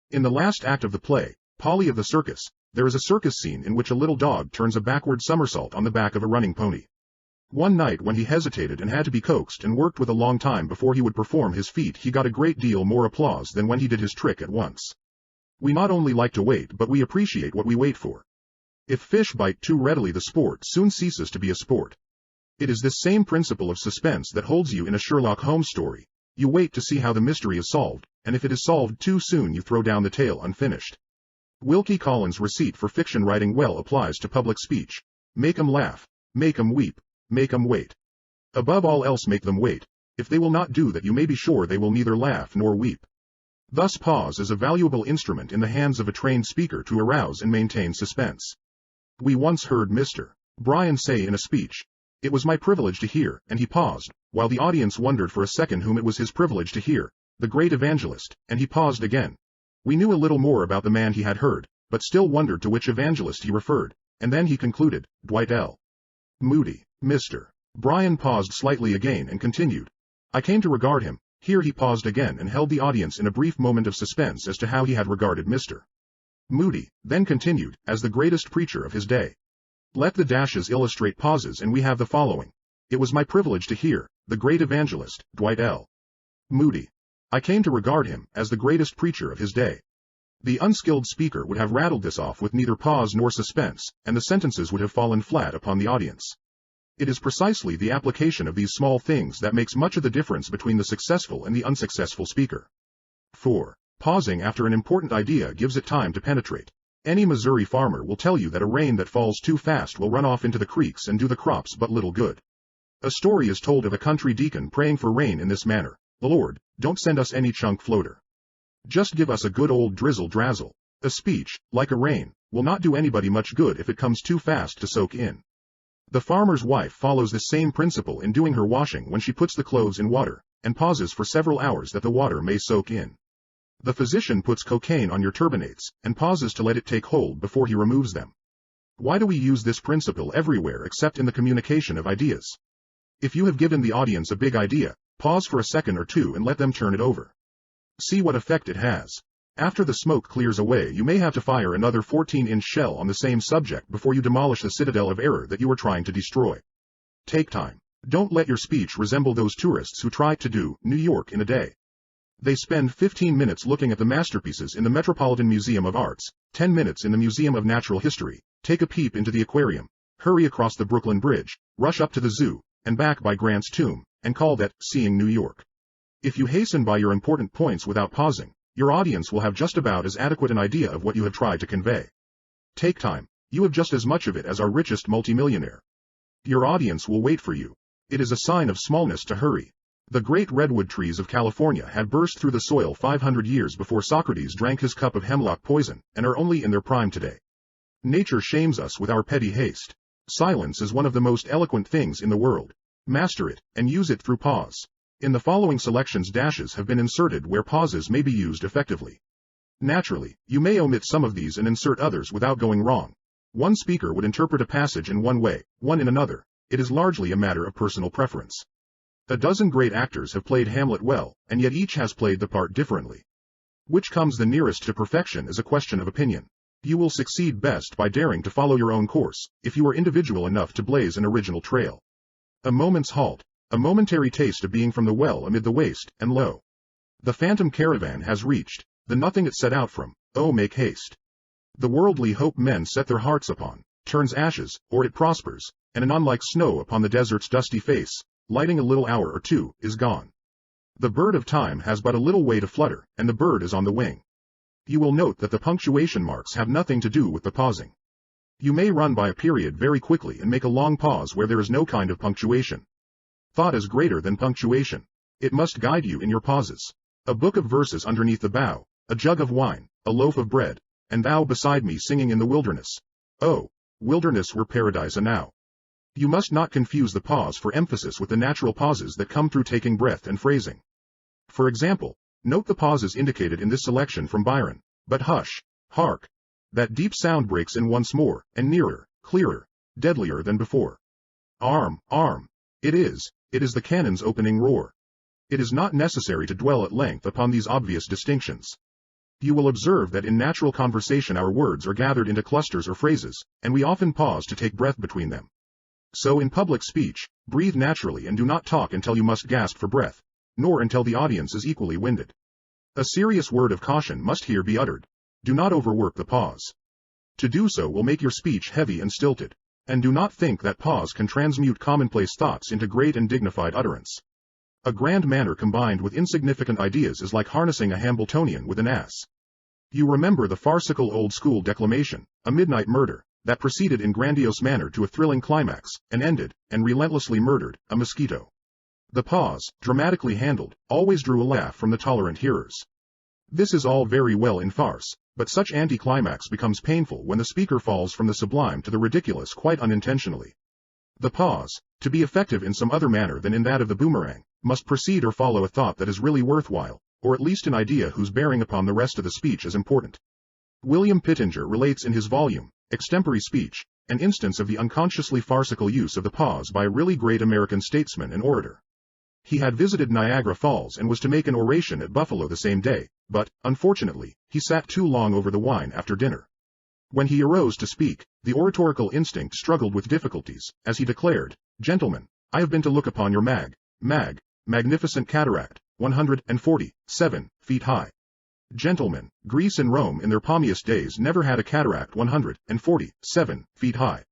In the last act of the play, Polly of the Circus, there is a circus scene in which a little dog turns a backward somersault on the back of a running pony. One night when he hesitated and had to be coaxed and worked with a long time before he would perform his feat, he got a great deal more applause than when he did his trick at once. We not only like to wait, but we appreciate what we wait for. If fish bite too readily, the sport soon ceases to be a sport. It is this same principle of suspense that holds you in a Sherlock Holmes story. You wait to see how the mystery is solved, and if it is solved too soon, you throw down the tale unfinished. Wilkie Collins' receipt for fiction writing well applies to public speech. Make 'em laugh, make 'em weep, make 'em wait. Above all else, make them wait. If they will not do that, you may be sure they will neither laugh nor weep. Thus pause is a valuable instrument in the hands of a trained speaker to arouse and maintain suspense. We once heard Mr. Bryan say in a speech, "It was my privilege to hear," and he paused, while the audience wondered for a second whom it was his privilege to hear, the great evangelist, and he paused again. We knew a little more about the man he had heard, but still wondered to which evangelist he referred, and then he concluded, Dwight L. Moody, Mr. Bryan paused slightly again and continued. I came to regard him. Here he paused again and held the audience in a brief moment of suspense as to how he had regarded Mr. Moody, then continued, as the greatest preacher of his day. Let the dashes illustrate pauses, and we have the following. It was my privilege to hear the great evangelist, Dwight L. Moody. I came to regard him as the greatest preacher of his day. The unskilled speaker would have rattled this off with neither pause nor suspense, and the sentences would have fallen flat upon the audience. It is precisely the application of these small things that makes much of the difference between the successful and the unsuccessful speaker. 4. Pausing after an important idea gives it time to penetrate. Any Missouri farmer will tell you that a rain that falls too fast will run off into the creeks and do the crops but little good. A story is told of a country deacon praying for rain in this manner. Lord, don't send us any chunk floater. Just give us a good old drizzle drazzle. A speech, like a rain, will not do anybody much good if it comes too fast to soak in. The farmer's wife follows this same principle in doing her washing when she puts the clothes in water, and pauses for several hours that the water may soak in. The physician puts cocaine on your turbinates, and pauses to let it take hold before he removes them. Why do we use this principle everywhere except in the communication of ideas? If you have given the audience a big idea, pause for a second or two and let them turn it over. See what effect it has. After the smoke clears away, you may have to fire another 14-inch shell on the same subject before you demolish the citadel of error that you were trying to destroy. Take time. Don't let your speech resemble those tourists who try to do New York in a day. They spend 15 minutes looking at the masterpieces in the Metropolitan Museum of Arts, 10 minutes in the Museum of Natural History, take a peep into the aquarium, hurry across the Brooklyn Bridge, rush up to the zoo, and back by Grant's tomb, and call that seeing New York. If you hasten by your important points without pausing, your audience will have just about as adequate an idea of what you have tried to convey. Take time. You have just as much of it as our richest multimillionaire. Your audience will wait for you. It is a sign of smallness to hurry. The great redwood trees of California had burst through the soil 500 years before Socrates drank his cup of hemlock poison, and are only in their prime today. Nature shames us with our petty haste. Silence is one of the most eloquent things in the world. Master it, and use it through pause. In the following selections, dashes have been inserted where pauses may be used effectively. Naturally, you may omit some of these and insert others without going wrong. One speaker would interpret a passage in one way, one in another. It is largely a matter of personal preference. A dozen great actors have played Hamlet well, and yet each has played the part differently. Which comes the nearest to perfection is a question of opinion. You will succeed best by daring to follow your own course, if you are individual enough to blaze an original trail. A moment's halt, a momentary taste of being from the well amid the waste, and lo! The phantom caravan has reached the nothing it set out from. Oh, make haste! The worldly hope men set their hearts upon turns ashes, or it prospers, and anon like snow upon the desert's dusty face, lighting a little hour or two, is gone. The bird of time has but a little way to flutter, and the bird is on the wing. You will note that the punctuation marks have nothing to do with the pausing. You may run by a period very quickly and make a long pause where there is no kind of punctuation. Thought is greater than punctuation. It must guide you in your pauses. A book of verses underneath the bough, a jug of wine, a loaf of bread, and thou beside me singing in the wilderness. Oh, wilderness were paradise enow. You must not confuse the pause for emphasis with the natural pauses that come through taking breath and phrasing. For example, note the pauses indicated in this selection from Byron. But hush, hark! That deep sound breaks in once more, and nearer, clearer, deadlier than before. Arm, arm! It is the cannon's opening roar. It is not necessary to dwell at length upon these obvious distinctions. You will observe that in natural conversation our words are gathered into clusters or phrases, and we often pause to take breath between them. So in public speech, breathe naturally and do not talk until you must gasp for breath, nor until the audience is equally winded. A serious word of caution must here be uttered. Do not overwork the pause. To do so will make your speech heavy and stilted, and do not think that pause can transmute commonplace thoughts into great and dignified utterance. A grand manner combined with insignificant ideas is like harnessing a Hambletonian with an ass. You remember the farcical old-school declamation, A Midnight Murder, that proceeded in grandiose manner to a thrilling climax, and ended, and relentlessly murdered, a mosquito. The pause, dramatically handled, always drew a laugh from the tolerant hearers. This is all very well in farce, but such anticlimax becomes painful when the speaker falls from the sublime to the ridiculous quite unintentionally. The pause, to be effective in some other manner than in that of the boomerang, must precede or follow a thought that is really worthwhile, or at least an idea whose bearing upon the rest of the speech is important. William Pittenger relates in his volume, Extempore Speech, an instance of the unconsciously farcical use of the pause by a really great American statesman and orator. He had visited Niagara Falls and was to make an oration at Buffalo the same day, but, unfortunately, he sat too long over the wine after dinner. When he arose to speak, the oratorical instinct struggled with difficulties, as he declared, "Gentlemen, I have been to look upon your magnificent cataract, 147 feet high. Gentlemen, Greece and Rome in their palmiest days never had a cataract 147 feet high."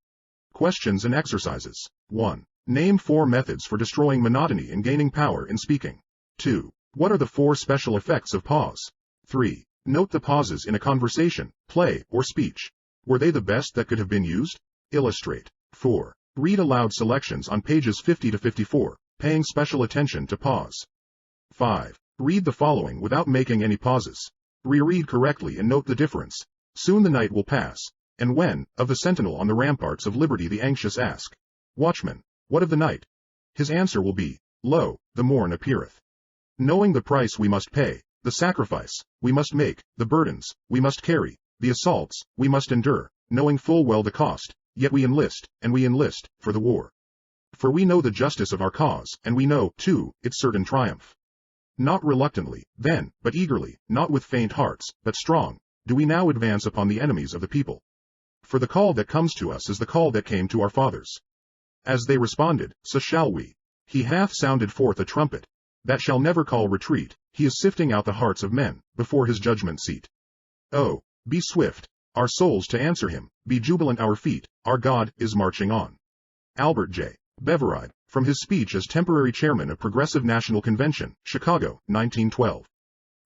Questions and exercises. 1. Name 4 methods for destroying monotony and gaining power in speaking. 2. What are the 4 special effects of pause? 3. Note the pauses in a conversation, play, or speech. Were they the best that could have been used? Illustrate. 4. Read aloud selections on pages 50 to 54, paying special attention to pause. 5. Read the following without making any pauses. Reread correctly and note the difference. Soon the night will pass. And when, of the sentinel on the ramparts of liberty the anxious ask, "Watchman, what of the night?" his answer will be, "Lo, the morn appeareth." Knowing the price we must pay, the sacrifice we must make, the burdens we must carry, the assaults we must endure, knowing full well the cost, yet we enlist, and we enlist, for the war. For we know the justice of our cause, and we know, too, its certain triumph. Not reluctantly, then, but eagerly, not with faint hearts, but strong, do we now advance upon the enemies of the people. For the call that comes to us is the call that came to our fathers. As they responded, so shall we. He hath sounded forth a trumpet that shall never call retreat. He is sifting out the hearts of men before his judgment seat. Oh, be swift, our souls to answer him, be jubilant our feet, our God is marching on. Albert J. Beveridge, from his speech as temporary chairman of Progressive National Convention, Chicago, 1912.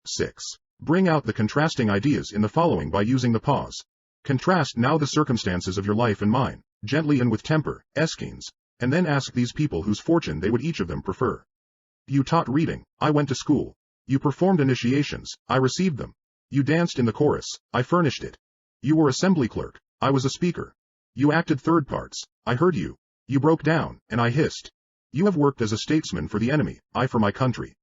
6. Bring out the contrasting ideas in the following by using the pause. Contrast now the circumstances of your life and mine, gently and with temper, Eskeens, and then ask these people whose fortune they would each of them prefer. You taught reading, I went to school. You performed initiations, I received them. You danced in the chorus, I furnished it. You were assembly clerk, I was a speaker. You acted third parts, I heard you. You broke down, and I hissed. You have worked as a statesman for the enemy, I for my country.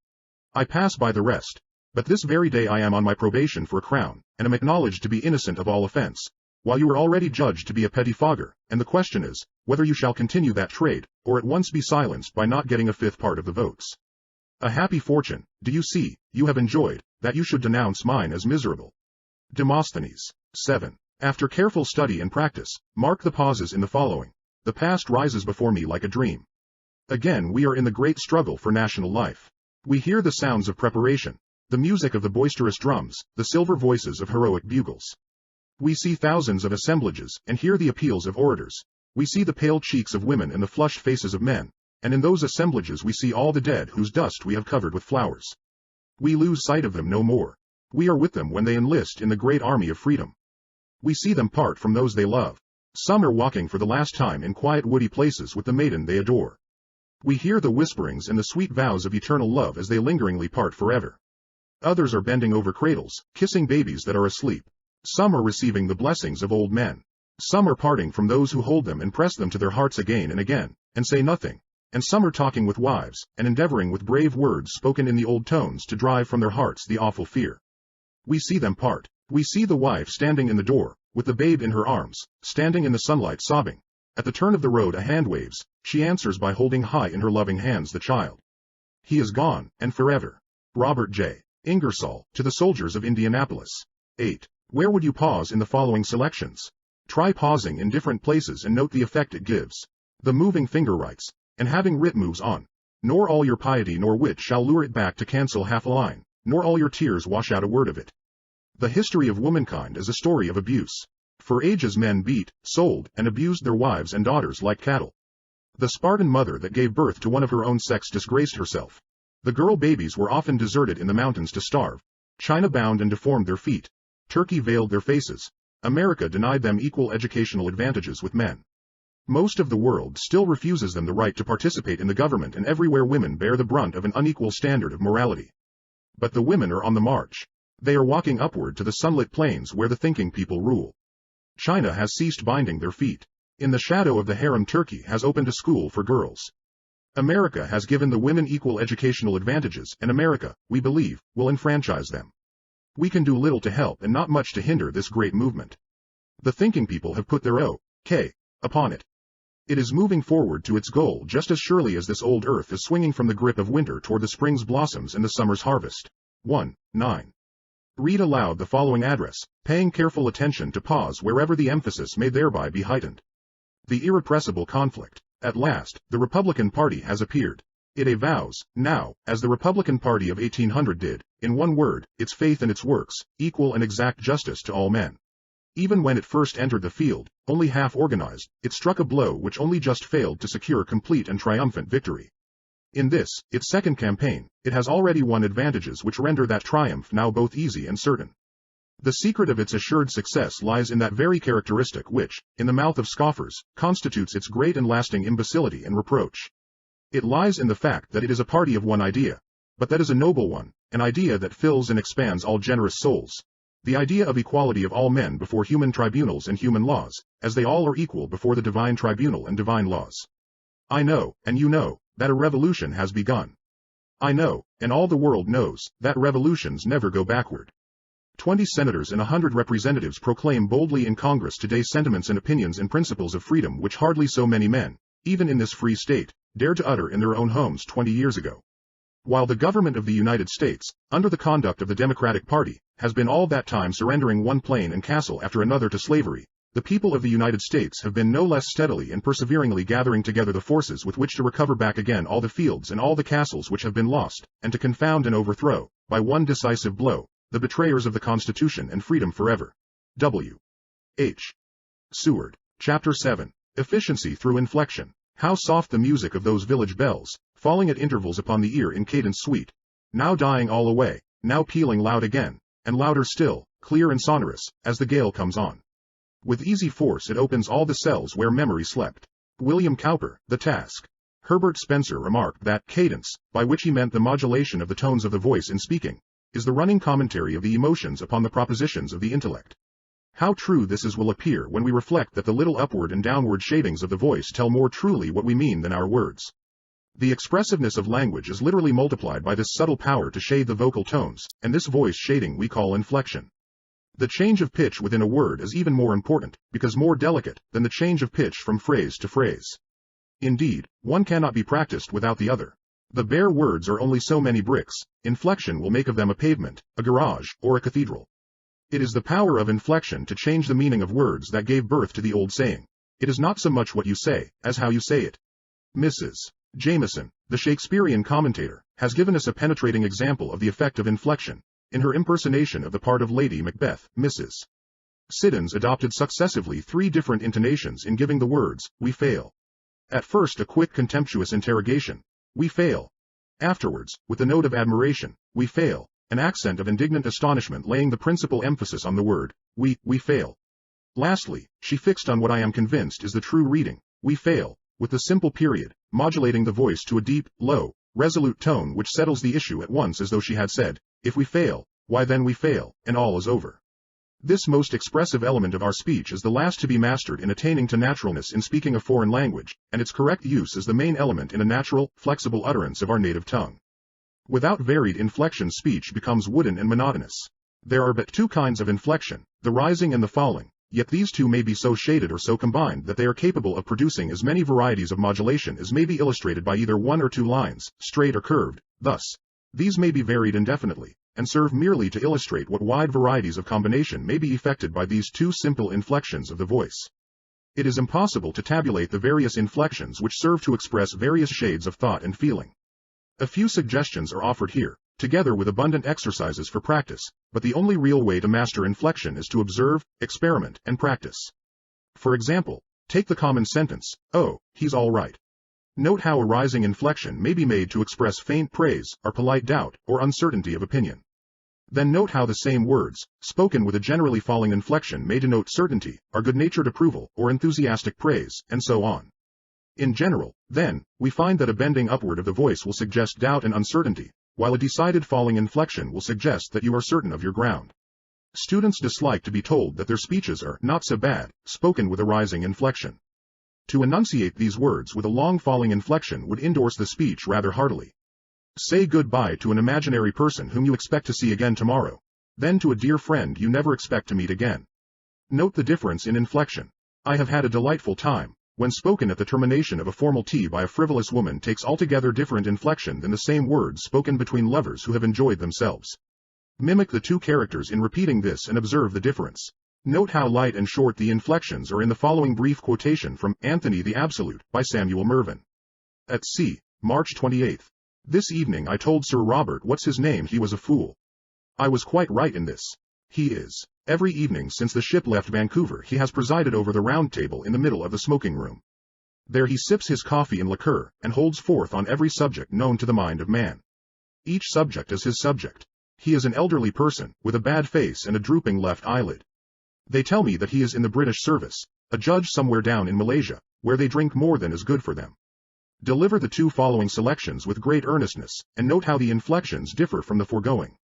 I pass by the rest. But this very day I am on my probation for a crown, and am acknowledged to be innocent of all offense, while you are already judged to be a pettifogger, and the question is, whether you shall continue that trade, or at once be silenced by not getting a 5th part of the votes. A happy fortune, do you see, you have enjoyed, that you should denounce mine as miserable. Demosthenes. 7. After careful study and practice, mark the pauses in the following. The past rises before me like a dream. Again we are in the great struggle for national life. We hear the sounds of preparation, the music of the boisterous drums, the silver voices of heroic bugles. We see thousands of assemblages, and hear the appeals of orators. We see the pale cheeks of women and the flushed faces of men, and in those assemblages we see all the dead whose dust we have covered with flowers. We lose sight of them no more. We are with them when they enlist in the great army of freedom. We see them part from those they love. Some are walking for the last time in quiet woody places with the maiden they adore. We hear the whisperings and the sweet vows of eternal love as they lingeringly part forever. Others are bending over cradles, kissing babies that are asleep. Some are receiving the blessings of old men. Some are parting from those who hold them and press them to their hearts again, and say nothing. And some are talking with wives, and endeavoring with brave words spoken in the old tones to drive from their hearts the awful fear. We see them part. We see the wife standing in the door, with the babe in her arms, standing in the sunlight sobbing. At the turn of the road a hand waves, she answers by holding high in her loving hands the child. He is gone, and forever. Robert J. Ingersoll, to the soldiers of Indianapolis. 8. Where would you pause in the following selections? Try pausing in different places and note the effect it gives. The moving finger writes, and having writ moves on. Nor all your piety nor wit shall lure it back to cancel half a line, nor all your tears wash out a word of it. The history of womankind is a story of abuse. For ages men beat, sold, and abused their wives and daughters like cattle. The Spartan mother that gave birth to one of her own sex disgraced herself. The girl babies were often deserted in the mountains to starve. China bound and deformed their feet. Turkey veiled their faces. America denied them equal educational advantages with men. Most of the world still refuses them the right to participate in the government, and everywhere women bear the brunt of an unequal standard of morality. But the women are on the march. They are walking upward to the sunlit plains where the thinking people rule. China has ceased binding their feet. In the shadow of the harem, Turkey has opened a school for girls. America has given the women equal educational advantages, and America, we believe, will enfranchise them. We can do little to help and not much to hinder this great movement. The thinking people have put their upon it. It is moving forward to its goal just as surely as this old earth is swinging from the grip of winter toward the spring's blossoms and the summer's harvest. 1. 9. Read aloud the following address, paying careful attention to pause wherever the emphasis may thereby be heightened. The irrepressible conflict. At last, the Republican Party has appeared. It avows, now, as the Republican Party of 1800 did, in one word, its faith and its works, equal and exact justice to all men. Even when it first entered the field, only half organized, it struck a blow which only just failed to secure complete and triumphant victory. In this, its second campaign, it has already won advantages which render that triumph now both easy and certain. The secret of its assured success lies in that very characteristic which, in the mouth of scoffers, constitutes its great and lasting imbecility and reproach. It lies in the fact that it is a party of one idea, but that is a noble one, an idea that fills and expands all generous souls. The idea of equality of all men before human tribunals and human laws, as they all are equal before the divine tribunal and divine laws. I know, and you know, that a revolution has begun. I know, and all the world knows, that revolutions never go backward. 20 senators and 100 representatives proclaim boldly in Congress today sentiments and opinions and principles of freedom which hardly so many men, even in this free state, dared to utter in their own homes 20 years ago. While the government of the United States, under the conduct of the Democratic Party, has been all that time surrendering one plane and castle after another to slavery, the people of the United States have been no less steadily and perseveringly gathering together the forces with which to recover back again all the fields and all the castles which have been lost, and to confound and overthrow, by one decisive blow, the betrayers of the Constitution and freedom forever. W. H. Seward. Chapter 7. Efficiency through inflection. How soft the music of those village bells, falling at intervals upon the ear in cadence sweet, now dying all away, now pealing loud again, and louder still, clear and sonorous, as the gale comes on. With easy force it opens all the cells where memory slept. William Cowper, The Task. Herbert Spencer remarked that cadence, by which he meant the modulation of the tones of the voice in speaking, is the running commentary of the emotions upon the propositions of the intellect. How true this is will appear when we reflect that the little upward and downward shadings of the voice tell more truly what we mean than our words. The expressiveness of language is literally multiplied by this subtle power to shade the vocal tones, and this voice shading we call inflection. The change of pitch within a word is even more important, because more delicate, than the change of pitch from phrase to phrase. Indeed, one cannot be practiced without the other. The bare words are only so many bricks, inflection will make of them a pavement, a garage, or a cathedral. It is the power of inflection to change the meaning of words that gave birth to the old saying, "It is not so much what you say, as how you say it." Mrs. Jameson, the Shakespearean commentator, has given us a penetrating example of the effect of inflection, in her impersonation of the part of Lady Macbeth. Mrs. Siddons adopted successively 3 different intonations in giving the words, "we fail." At first a quick contemptuous interrogation, "we fail." Afterwards, with a note of admiration, "we fail," an accent of indignant astonishment laying the principal emphasis on the word, we fail. Lastly, she fixed on what I am convinced is the true reading, "we fail," with the simple period, modulating the voice to a deep, low, resolute tone which settles the issue at once as though she had said, "If we fail, why then we fail, and all is over." This most expressive element of our speech is the last to be mastered in attaining to naturalness in speaking a foreign language, and its correct use is the main element in a natural, flexible utterance of our native tongue. Without varied inflection speech becomes wooden and monotonous. There are but 2 kinds of inflection, the rising and the falling, yet these 2 may be so shaded or so combined that they are capable of producing as many varieties of modulation as may be illustrated by either 1 or 2 lines, straight or curved. Thus, these may be varied indefinitely, and serve merely to illustrate what wide varieties of combination may be effected by these 2 simple inflections of the voice. It is impossible to tabulate the various inflections which serve to express various shades of thought and feeling. A few suggestions are offered here, together with abundant exercises for practice, but the only real way to master inflection is to observe, experiment, and practice. For example, take the common sentence, "Oh, he's all right." Note how a rising inflection may be made to express faint praise, or polite doubt, or uncertainty of opinion. Then note how the same words, spoken with a generally falling inflection may denote certainty, or good-natured approval, or enthusiastic praise, and so on. In general, then, we find that a bending upward of the voice will suggest doubt and uncertainty, while a decided falling inflection will suggest that you are certain of your ground. Students dislike to be told that their speeches are not so bad, spoken with a rising inflection. To enunciate these words with a long falling inflection would endorse the speech rather heartily. Say goodbye to an imaginary person whom you expect to see again tomorrow, then to a dear friend you never expect to meet again. Note the difference in inflection. I have had a delightful time, when spoken at the termination of a formal tea by a frivolous woman takes altogether different inflection than the same words spoken between lovers who have enjoyed themselves. Mimic the two characters in repeating this and observe the difference. Note how light and short the inflections are in the following brief quotation from Anthony the Absolute by Samuel Mervyn. At sea, March 28. This evening I told Sir Robert what's his name he was a fool. I was quite right in this. He is. Every evening since the ship left Vancouver he has presided over the round table in the middle of the smoking room. There he sips his coffee and liqueur, and holds forth on every subject known to the mind of man. Each subject is his subject. He is an elderly person, with a bad face and a drooping left eyelid. They tell me that he is in the British service, a judge somewhere down in Malaysia, where they drink more than is good for them. Deliver the two following selections with great earnestness, and note how the inflections differ from the foregoing.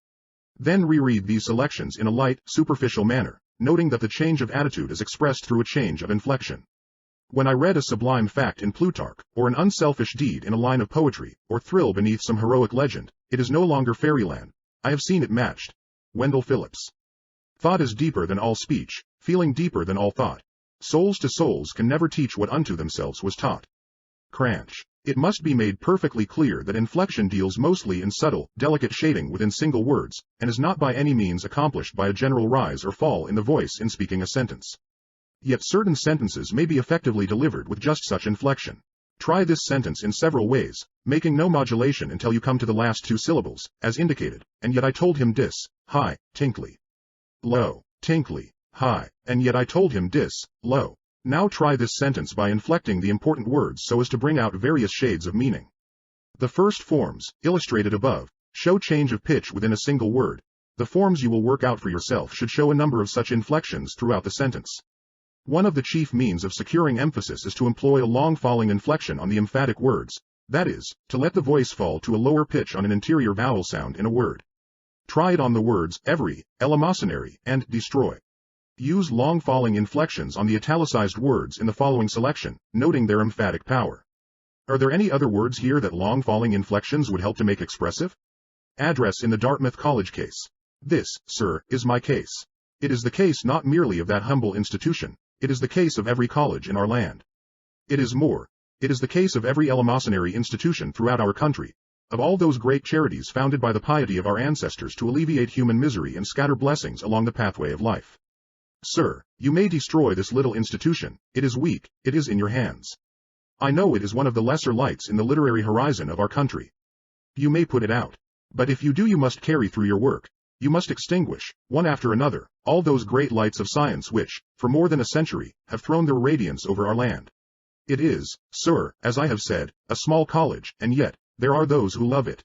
Then reread these selections in a light, superficial manner, noting that the change of attitude is expressed through a change of inflection. When I read a sublime fact in Plutarch, or an unselfish deed in a line of poetry, or thrill beneath some heroic legend, it is no longer fairyland. I have seen it matched. Wendell Phillips. Thought is deeper than all speech, feeling deeper than all thought. Souls to souls can never teach what unto themselves was taught. Cranch. It must be made perfectly clear that inflection deals mostly in subtle, delicate shading within single words, and is not by any means accomplished by a general rise or fall in the voice in speaking a sentence. Yet certain sentences may be effectively delivered with just such inflection. Try this sentence in several ways, making no modulation until you come to the last two syllables, as indicated, and yet I told him dis, high, tinkly. Low, tinkly, high, and yet I told him dis, low. Now try this sentence by inflecting the important words so as to bring out various shades of meaning. The first forms, illustrated above, show change of pitch within a single word. The forms you will work out for yourself should show a number of such inflections throughout the sentence. One of the chief means of securing emphasis is to employ a long falling inflection on the emphatic words, that is, to let the voice fall to a lower pitch on an interior vowel sound in a word. Try it on the words every, eleemosynary, and destroy. Use long falling inflections on the italicized words in the following selection, noting their emphatic power. Are there any other words here that long falling inflections would help to make expressive? Address in the Dartmouth College case. This, sir, is my case. It is the case not merely of that humble institution, it is the case of every college in our land. It is more, it is the case of every eleemosynary institution throughout our country, of all those great charities founded by the piety of our ancestors to alleviate human misery and scatter blessings along the pathway of life. Sir, you may destroy this little institution, it is weak, it is in your hands. I know it is one of the lesser lights in the literary horizon of our country. You may put it out. But if you do you must carry through your work. You must extinguish, one after another, all those great lights of science which, for more than a century, have thrown their radiance over our land. It is, sir, as I have said, a small college, and yet, there are those who love it.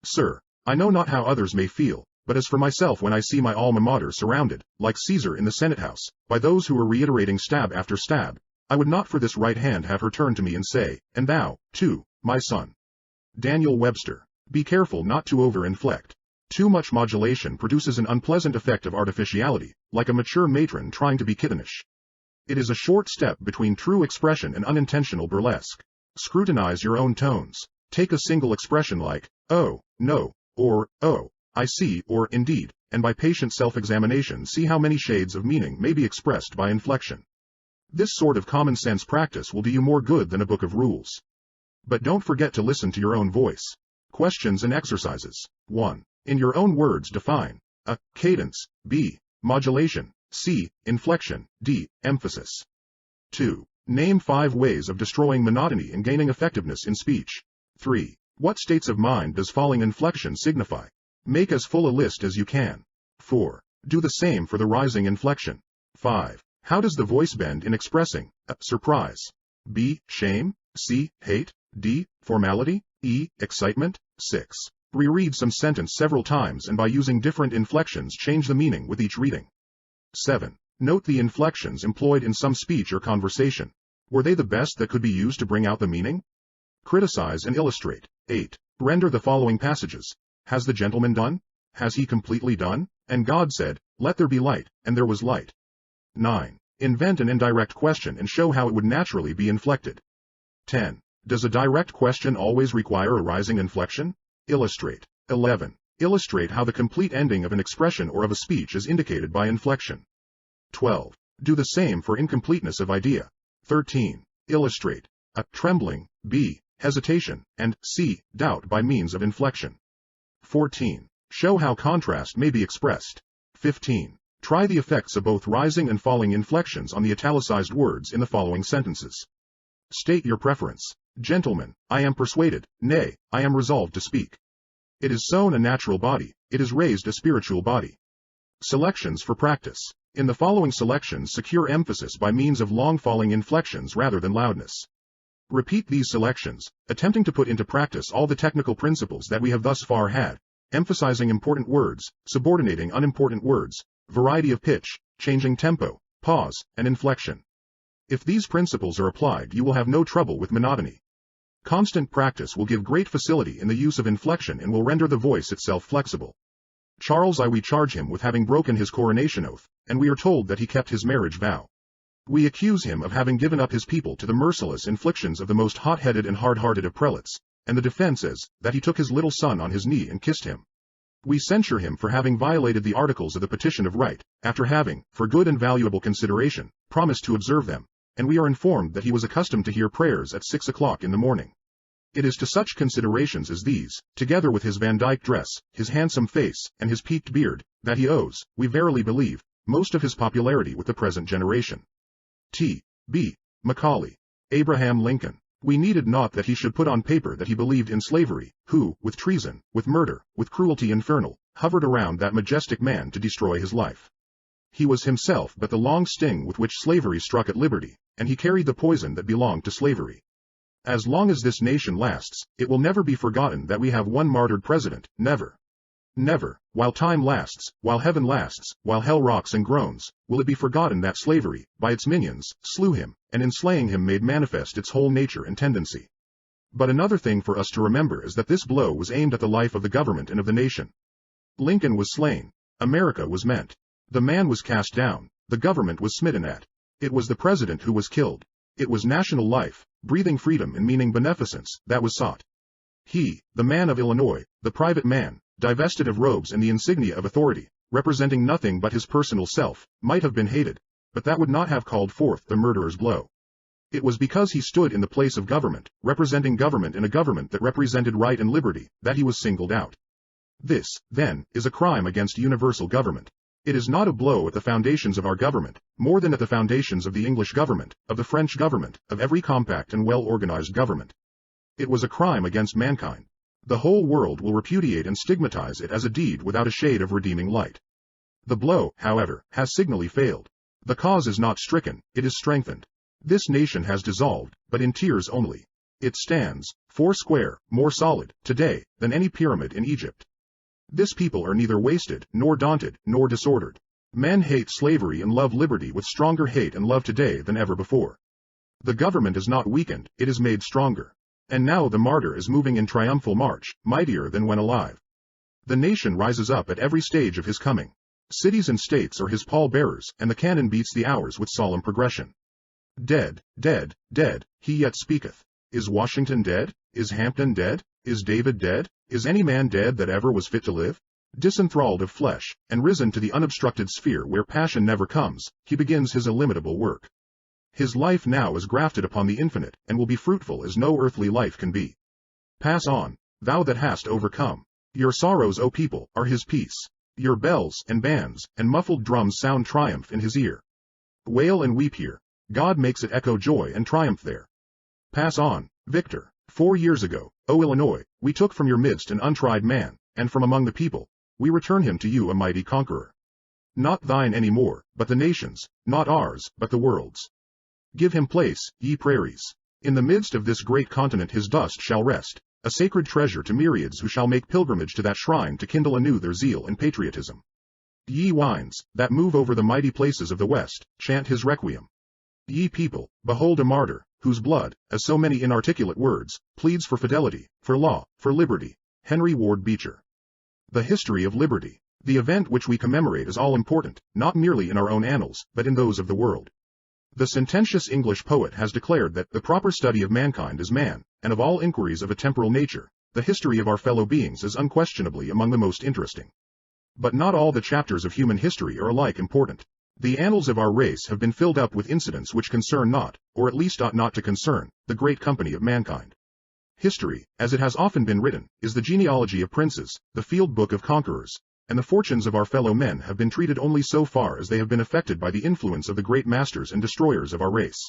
Sir, I know not how others may feel, but as for myself when I see my alma mater surrounded, like Caesar in the Senate House, by those who are reiterating stab after stab, I would not for this right hand have her turn to me and say, and thou, too, my son. Daniel Webster. Be careful not to over-inflect. Too much modulation produces an unpleasant effect of artificiality, like a mature matron trying to be kittenish. It is a short step between true expression and unintentional burlesque. Scrutinize your own tones. Take a single expression like, oh, no, or, oh, I see, or indeed, and by patient self-examination see how many shades of meaning may be expressed by inflection. This sort of common-sense practice will do you more good than a book of rules. But don't forget to listen to your own voice. Questions and exercises. 1. In your own words define a. Cadence, b. Modulation, c. Inflection, d. Emphasis. 2. Name 5 ways of destroying monotony and gaining effectiveness in speech. 3. What states of mind does falling inflection signify? Make as full a list as you can. 4. Do the same for the rising inflection. 5. How does the voice bend in expressing a. Surprise, b. Shame, c. Hate, d. Formality, e. Excitement. 6. Reread some sentence several times and by using different inflections change the meaning with each reading. 7. Note the inflections employed in some speech or conversation. Were they the best that could be used to bring out the meaning? Criticize and illustrate. 8. Render the following passages. Has the gentleman done? Has he completely done? And God said, let there be light, and there was light. 9. Invent an indirect question and show how it would naturally be inflected. 10. Does a direct question always require a rising inflection? Illustrate. 11. Illustrate how the complete ending of an expression or of a speech is indicated by inflection. 12. Do the same for incompleteness of idea. 13. Illustrate. A. Trembling. B. Hesitation. And C. Doubt by means of inflection. 14. Show how contrast may be expressed. 15. Try the effects of both rising and falling inflections on the italicized words in the following sentences. State your preference. Gentlemen, I am persuaded, nay, I am resolved to speak. It is sown a natural body, it is raised a spiritual body. Selections for practice. In the following selections, secure emphasis by means of long falling inflections rather than loudness. Repeat these selections, attempting to put into practice all the technical principles that we have thus far had, emphasizing important words, subordinating unimportant words, variety of pitch, changing tempo, pause, and inflection. If these principles are applied, you will have no trouble with monotony. Constant practice will give great facility in the use of inflection and will render the voice itself flexible. Charles I. We charge him with having broken his coronation oath, and we are told that he kept his marriage vow. We accuse him of having given up his people to the merciless inflictions of the most hot-headed and hard-hearted of prelates, and the defense is, that he took his little son on his knee and kissed him. We censure him for having violated the articles of the Petition of Right, after having, for good and valuable consideration, promised to observe them, and we are informed that he was accustomed to hear prayers at 6 o'clock in the morning. It is to such considerations as these, together with his Van Dyke dress, his handsome face, and his peaked beard, that he owes, we verily believe, most of his popularity with the present generation. T. B. Macaulay. Abraham Lincoln. We needed not that he should put on paper that he believed in slavery, who, with treason, with murder, with cruelty infernal, hovered around that majestic man to destroy his life. He was himself but the long sting with which slavery struck at liberty, and he carried the poison that belonged to slavery. As long as this nation lasts, it will never be forgotten that we have one martyred president, never. Never, while time lasts, while heaven lasts, while hell rocks and groans, will it be forgotten that slavery, by its minions, slew him, and in slaying him made manifest its whole nature and tendency. But another thing for us to remember is that this blow was aimed at the life of the government and of the nation. Lincoln was slain. America was meant. The man was cast down. The government was smitten at. It was the president who was killed. It was national life, breathing freedom and meaning beneficence, that was sought. He, the man of Illinois, the private man, divested of robes and the insignia of authority, representing nothing but his personal self, might have been hated, but that would not have called forth the murderer's blow. It was because he stood in the place of government, representing government in a government that represented right and liberty, that he was singled out. This, then, is a crime against universal government. It is not a blow at the foundations of our government, more than at the foundations of the English government, of the French government, of every compact and well-organized government. It was a crime against mankind. The whole world will repudiate and stigmatize it as a deed without a shade of redeeming light. The blow, however, has signally failed. The cause is not stricken, it is strengthened. This nation has dissolved, but in tears only. It stands, foursquare, more solid, today, than any pyramid in Egypt. This people are neither wasted, nor daunted, nor disordered. Men hate slavery and love liberty with stronger hate and love today than ever before. The government is not weakened, it is made stronger. And now the martyr is moving in triumphal march, mightier than when alive. The nation rises up at every stage of his coming. Cities and states are his pall-bearers, and the cannon beats the hours with solemn progression. Dead, dead, dead, he yet speaketh. Is Washington dead? Is Hampden dead? Is David dead? Is any man dead that ever was fit to live? Disenthralled of flesh, and risen to the unobstructed sphere where passion never comes, he begins his illimitable work. His life now is grafted upon the infinite, and will be fruitful as no earthly life can be. Pass on, thou that hast overcome. Your sorrows, O people, are his peace. Your bells, and bands, and muffled drums sound triumph in his ear. Wail and weep here. God makes it echo joy and triumph there. Pass on, victor. 4 years ago, O Illinois, we took from your midst an untried man, and from among the people, we return him to you a mighty conqueror. Not thine any more, but the nation's, not ours, but the world's. Give him place, ye prairies. In the midst of this great continent his dust shall rest, a sacred treasure to myriads who shall make pilgrimage to that shrine to kindle anew their zeal and patriotism. Ye winds, that move over the mighty places of the West, chant his requiem. Ye people, behold a martyr, whose blood, as so many inarticulate words, pleads for fidelity, for law, for liberty. Henry Ward Beecher. The history of liberty. The event which we commemorate is all important, not merely in our own annals, but in those of the world. The sententious English poet has declared that the proper study of mankind is man, and of all inquiries of a temporal nature, the history of our fellow beings is unquestionably among the most interesting. But not all the chapters of human history are alike important. The annals of our race have been filled up with incidents which concern not, or at least ought not to concern, the great company of mankind. History, as it has often been written, is the genealogy of princes, the field book of conquerors, and the fortunes of our fellow men have been treated only so far as they have been affected by the influence of the great masters and destroyers of our race.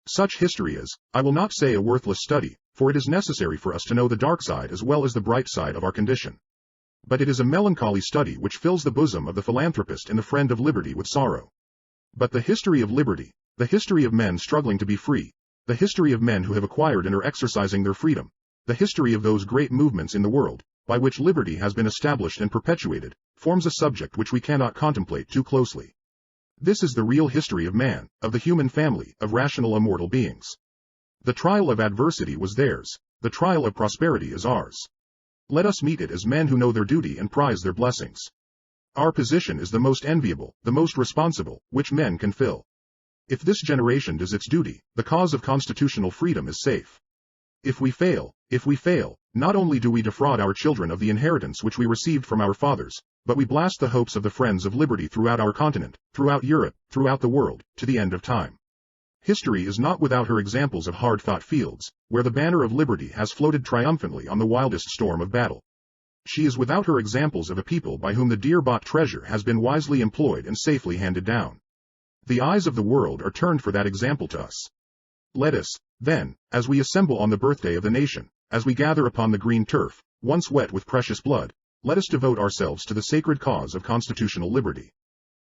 Such history is, I will not say a worthless study, for it is necessary for us to know the dark side as well as the bright side of our condition. But it is a melancholy study which fills the bosom of the philanthropist and the friend of liberty with sorrow. But the history of liberty, the history of men struggling to be free, the history of men who have acquired and are exercising their freedom, the history of those great movements in the world, by which liberty has been established and perpetuated, forms a subject which we cannot contemplate too closely. This is the real history of man, of the human family, of rational immortal beings. The trial of adversity was theirs, the trial of prosperity is ours. Let us meet it as men who know their duty and prize their blessings. Our position is the most enviable, the most responsible, which men can fill. If this generation does its duty, the cause of constitutional freedom is safe. If we fail, not only do we defraud our children of the inheritance which we received from our fathers, but we blast the hopes of the friends of liberty throughout our continent, throughout Europe, throughout the world, to the end of time. History is not without her examples of hard-fought fields, where the banner of liberty has floated triumphantly on the wildest storm of battle. She is without her examples of a people by whom the dear-bought treasure has been wisely employed and safely handed down. The eyes of the world are turned for that example to us. Let us, then, as we assemble on the birthday of the nation, as we gather upon the green turf, once wet with precious blood, let us devote ourselves to the sacred cause of constitutional liberty.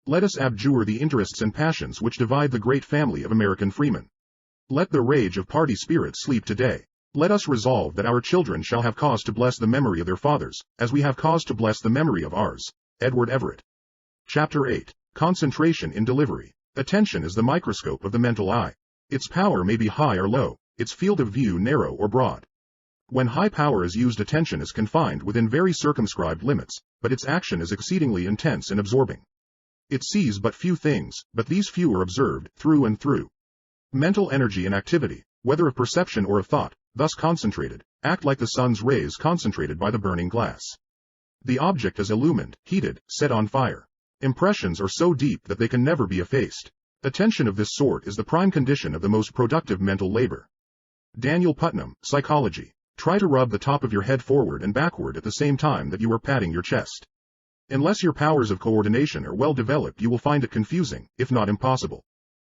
Let us abjure the interests and passions which divide the great family of American freemen. Let the rage of party spirit sleep today. Let us resolve that our children shall have cause to bless the memory of their fathers, as we have cause to bless the memory of ours. Edward Everett. Chapter 8. Concentration in Delivery. Attention is the microscope of the mental eye. Its power may be high or low, its field of view narrow or broad. When high power is used, attention is confined within very circumscribed limits, but its action is exceedingly intense and absorbing. It sees but few things, but these few are observed, through and through. Mental energy and activity, whether of perception or of thought, thus concentrated, act like the sun's rays concentrated by the burning glass. The object is illumined, heated, set on fire. Impressions are so deep that they can never be effaced. Attention of this sort is the prime condition of the most productive mental labor. Daniel Putnam, Psychology. Try to rub the top of your head forward and backward at the same time that you are patting your chest. Unless your powers of coordination are well developed, you will find it confusing, if not impossible.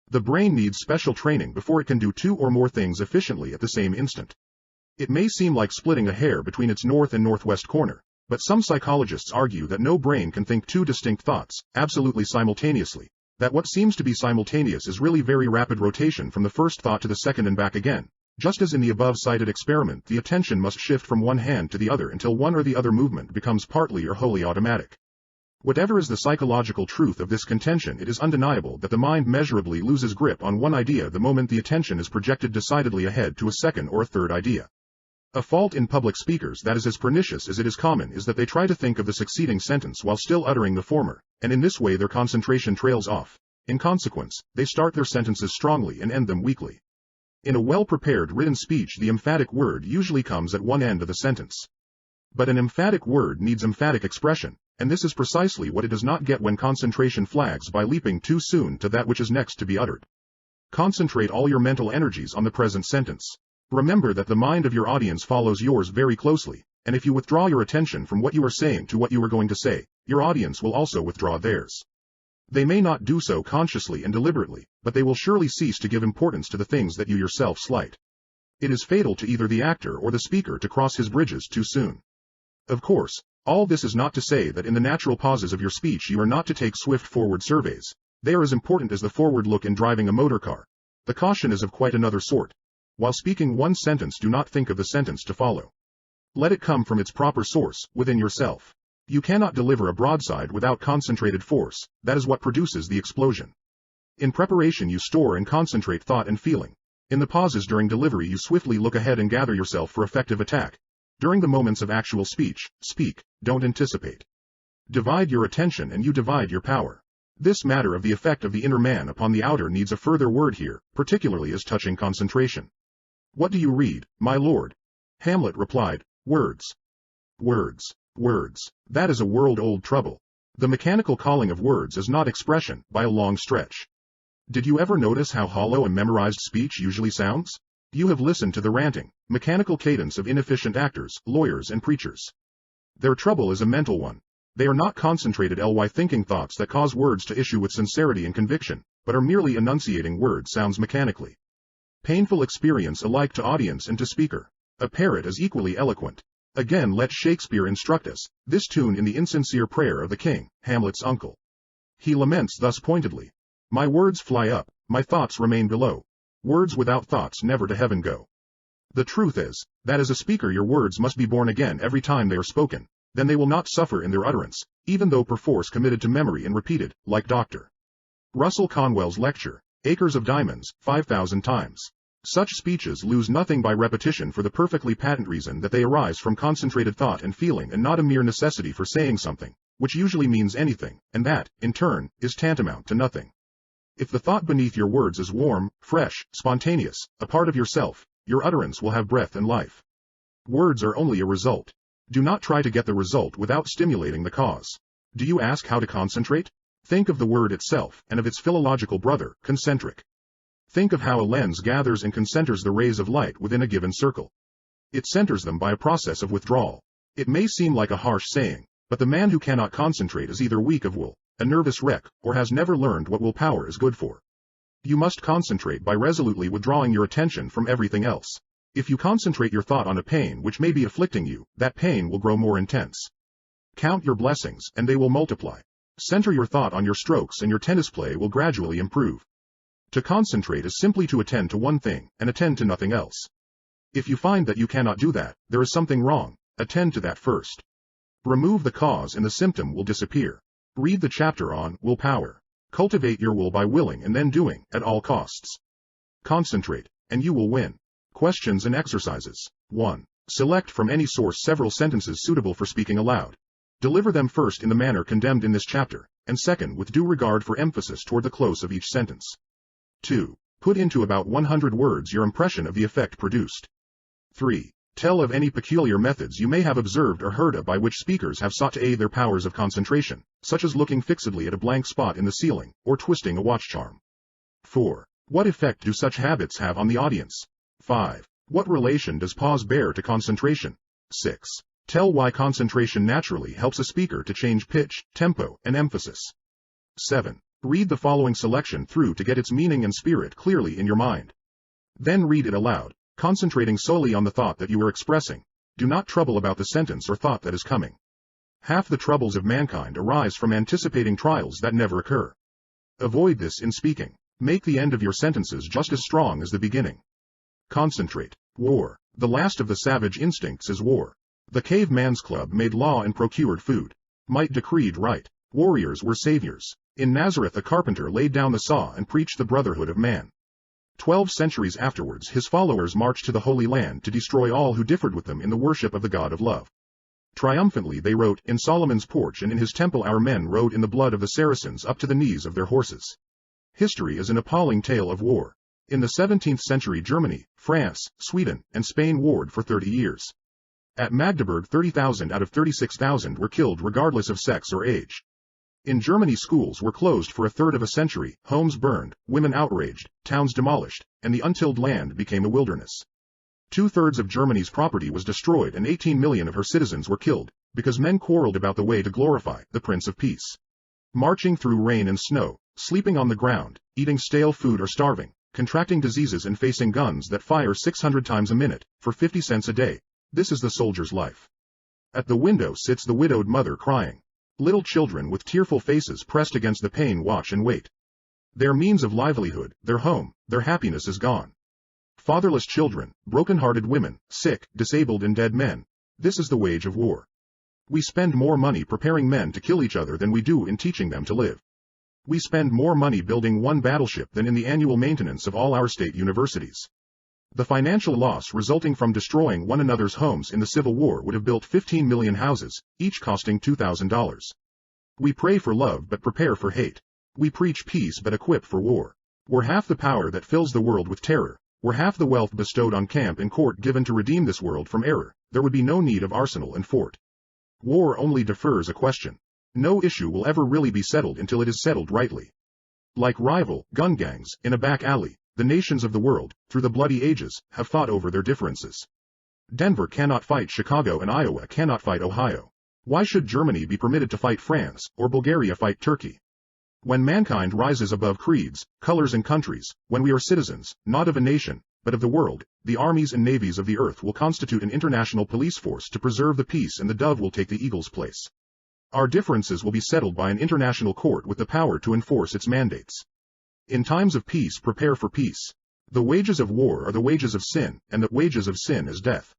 The brain needs special training before it can do two or more things efficiently at the same instant. It may seem like splitting a hair between its north and northwest corner, but some psychologists argue that no brain can think two distinct thoughts, absolutely simultaneously, that what seems to be simultaneous is really very rapid rotation from the first thought to the second and back again. Just as in the above-cited experiment, the attention must shift from one hand to the other until one or the other movement becomes partly or wholly automatic. Whatever is the psychological truth of this contention, it is undeniable that the mind measurably loses grip on one idea the moment the attention is projected decidedly ahead to a second or a third idea. A fault in public speakers that is as pernicious as it is common is that they try to think of the succeeding sentence while still uttering the former, and in this way their concentration trails off. In consequence, they start their sentences strongly and end them weakly. In a well-prepared written speech, the emphatic word usually comes at one end of the sentence. But an emphatic word needs emphatic expression, and this is precisely what it does not get when concentration flags by leaping too soon to that which is next to be uttered. Concentrate all your mental energies on the present sentence. Remember that the mind of your audience follows yours very closely, and if you withdraw your attention from what you are saying to what you are going to say, your audience will also withdraw theirs. They may not do so consciously and deliberately, but they will surely cease to give importance to the things that you yourself slight. It is fatal to either the actor or the speaker to cross his bridges too soon. Of course, all this is not to say that in the natural pauses of your speech you are not to take swift forward surveys. They are as important as the forward look in driving a motor car. The caution is of quite another sort. While speaking one sentence, do not think of the sentence to follow. Let it come from its proper source, within yourself. You cannot deliver a broadside without concentrated force. That is what produces the explosion. In preparation you store and concentrate thought and feeling. In the pauses during delivery you swiftly look ahead and gather yourself for effective attack. During the moments of actual speech, speak, don't anticipate. Divide your attention and you divide your power. This matter of the effect of the inner man upon the outer needs a further word here, particularly as touching concentration. What do you read, my lord? Hamlet replied, words. Words. Words. That is a world-old trouble. The mechanical calling of words is not expression, by a long stretch. Did you ever notice how hollow and memorized speech usually sounds? You have listened to the ranting, mechanical cadence of inefficient actors, lawyers and preachers. Their trouble is a mental one. They are not concentrated thinking thoughts that cause words to issue with sincerity and conviction, but are merely enunciating word sounds mechanically. Painful experience alike to audience and to speaker. A parrot is equally eloquent. Again let Shakespeare instruct us, this tune in the insincere prayer of the king, Hamlet's uncle. He laments thus pointedly. My words fly up, my thoughts remain below. Words without thoughts never to heaven go. The truth is, that as a speaker your words must be born again every time they are spoken, then they will not suffer in their utterance, even though perforce committed to memory and repeated, like Dr. Russell Conwell's lecture, Acres of Diamonds, 5,000 times. Such speeches lose nothing by repetition for the perfectly patent reason that they arise from concentrated thought and feeling and not a mere necessity for saying something, which usually means anything, and that, in turn, is tantamount to nothing. If the thought beneath your words is warm, fresh, spontaneous, a part of yourself, your utterance will have breath and life. Words are only a result. Do not try to get the result without stimulating the cause. Do you ask how to concentrate? Think of the word itself, and of its philological brother, concentric. Think of how a lens gathers and concenters the rays of light within a given circle. It centers them by a process of withdrawal. It may seem like a harsh saying, but the man who cannot concentrate is either weak of will, a nervous wreck, or has never learned what willpower is good for. You must concentrate by resolutely withdrawing your attention from everything else. If you concentrate your thought on a pain which may be afflicting you, that pain will grow more intense. Count your blessings, and they will multiply. Center your thought on your strokes and your tennis play will gradually improve. To concentrate is simply to attend to one thing, and attend to nothing else. If you find that you cannot do that, there is something wrong, attend to that first. Remove the cause and the symptom will disappear. Read the chapter on willpower. Cultivate your will by willing and then doing, at all costs. Concentrate, and you will win. Questions and exercises. 1. Select from any source several sentences suitable for speaking aloud. Deliver them first in the manner condemned in this chapter, and second with due regard for emphasis toward the close of each sentence. 2. Put into about 100 words your impression of the effect produced. 3. Tell of any peculiar methods you may have observed or heard of by which speakers have sought to aid their powers of concentration, such as looking fixedly at a blank spot in the ceiling, or twisting a watch charm. 4. What effect do such habits have on the audience? 5. What relation does pause bear to concentration? 6. Tell why concentration naturally helps a speaker to change pitch, tempo, and emphasis. 7. Read the following selection through to get its meaning and spirit clearly in your mind. Then read it aloud, concentrating solely on the thought that you are expressing. Do not trouble about the sentence or thought that is coming. Half the troubles of mankind arise from anticipating trials that never occur. Avoid this in speaking. Make the end of your sentences just as strong as the beginning. Concentrate. War. The last of the savage instincts is war. The caveman's club made law and procured food. Might decreed right. Warriors were saviors. In Nazareth a carpenter laid down the saw and preached the brotherhood of man. 12 centuries afterwards his followers marched to the Holy Land to destroy all who differed with them in the worship of the God of love. Triumphantly they wrote, in Solomon's porch and in his temple our men rode in the blood of the Saracens up to the knees of their horses. History is an appalling tale of war. In the 17th century Germany, France, Sweden, and Spain warred for 30 years. At Magdeburg 30,000 out of 36,000 were killed regardless of sex or age. In Germany schools were closed for a third of a century, homes burned, women outraged, towns demolished, and the untilled land became a wilderness. 2/3 of Germany's property was destroyed and 18 million of her citizens were killed, because men quarreled about the way to glorify the Prince of Peace. Marching through rain and snow, sleeping on the ground, eating stale food or starving, contracting diseases and facing guns that fire 600 times a minute, for 50 cents a day, this is the soldier's life. At the window sits the widowed mother crying. Little children with tearful faces pressed against the pane watch and wait. Their means of livelihood, their home, their happiness is gone. Fatherless children, broken-hearted women, sick, disabled and dead men, this is the wage of war. We spend more money preparing men to kill each other than we do in teaching them to live. We spend more money building one battleship than in the annual maintenance of all our state universities. The financial loss resulting from destroying one another's homes in the Civil War would have built 15 million houses, each costing $2,000. We pray for love but prepare for hate. We preach peace but equip for war. Were half the power that fills the world with terror, were half the wealth bestowed on camp and court given to redeem this world from error, there would be no need of arsenal and fort. War only defers a question. No issue will ever really be settled until it is settled rightly. Like rival gun gangs in a back alley, the nations of the world, through the bloody ages, have fought over their differences. Denver cannot fight Chicago and Iowa cannot fight Ohio. Why should Germany be permitted to fight France, or Bulgaria fight Turkey? When mankind rises above creeds, colors and countries, when we are citizens, not of a nation, but of the world, the armies and navies of the earth will constitute an international police force to preserve the peace, and the dove will take the eagle's place. Our differences will be settled by an international court with the power to enforce its mandates. In times of peace, prepare for peace. The wages of war are the wages of sin, and the wages of sin is death.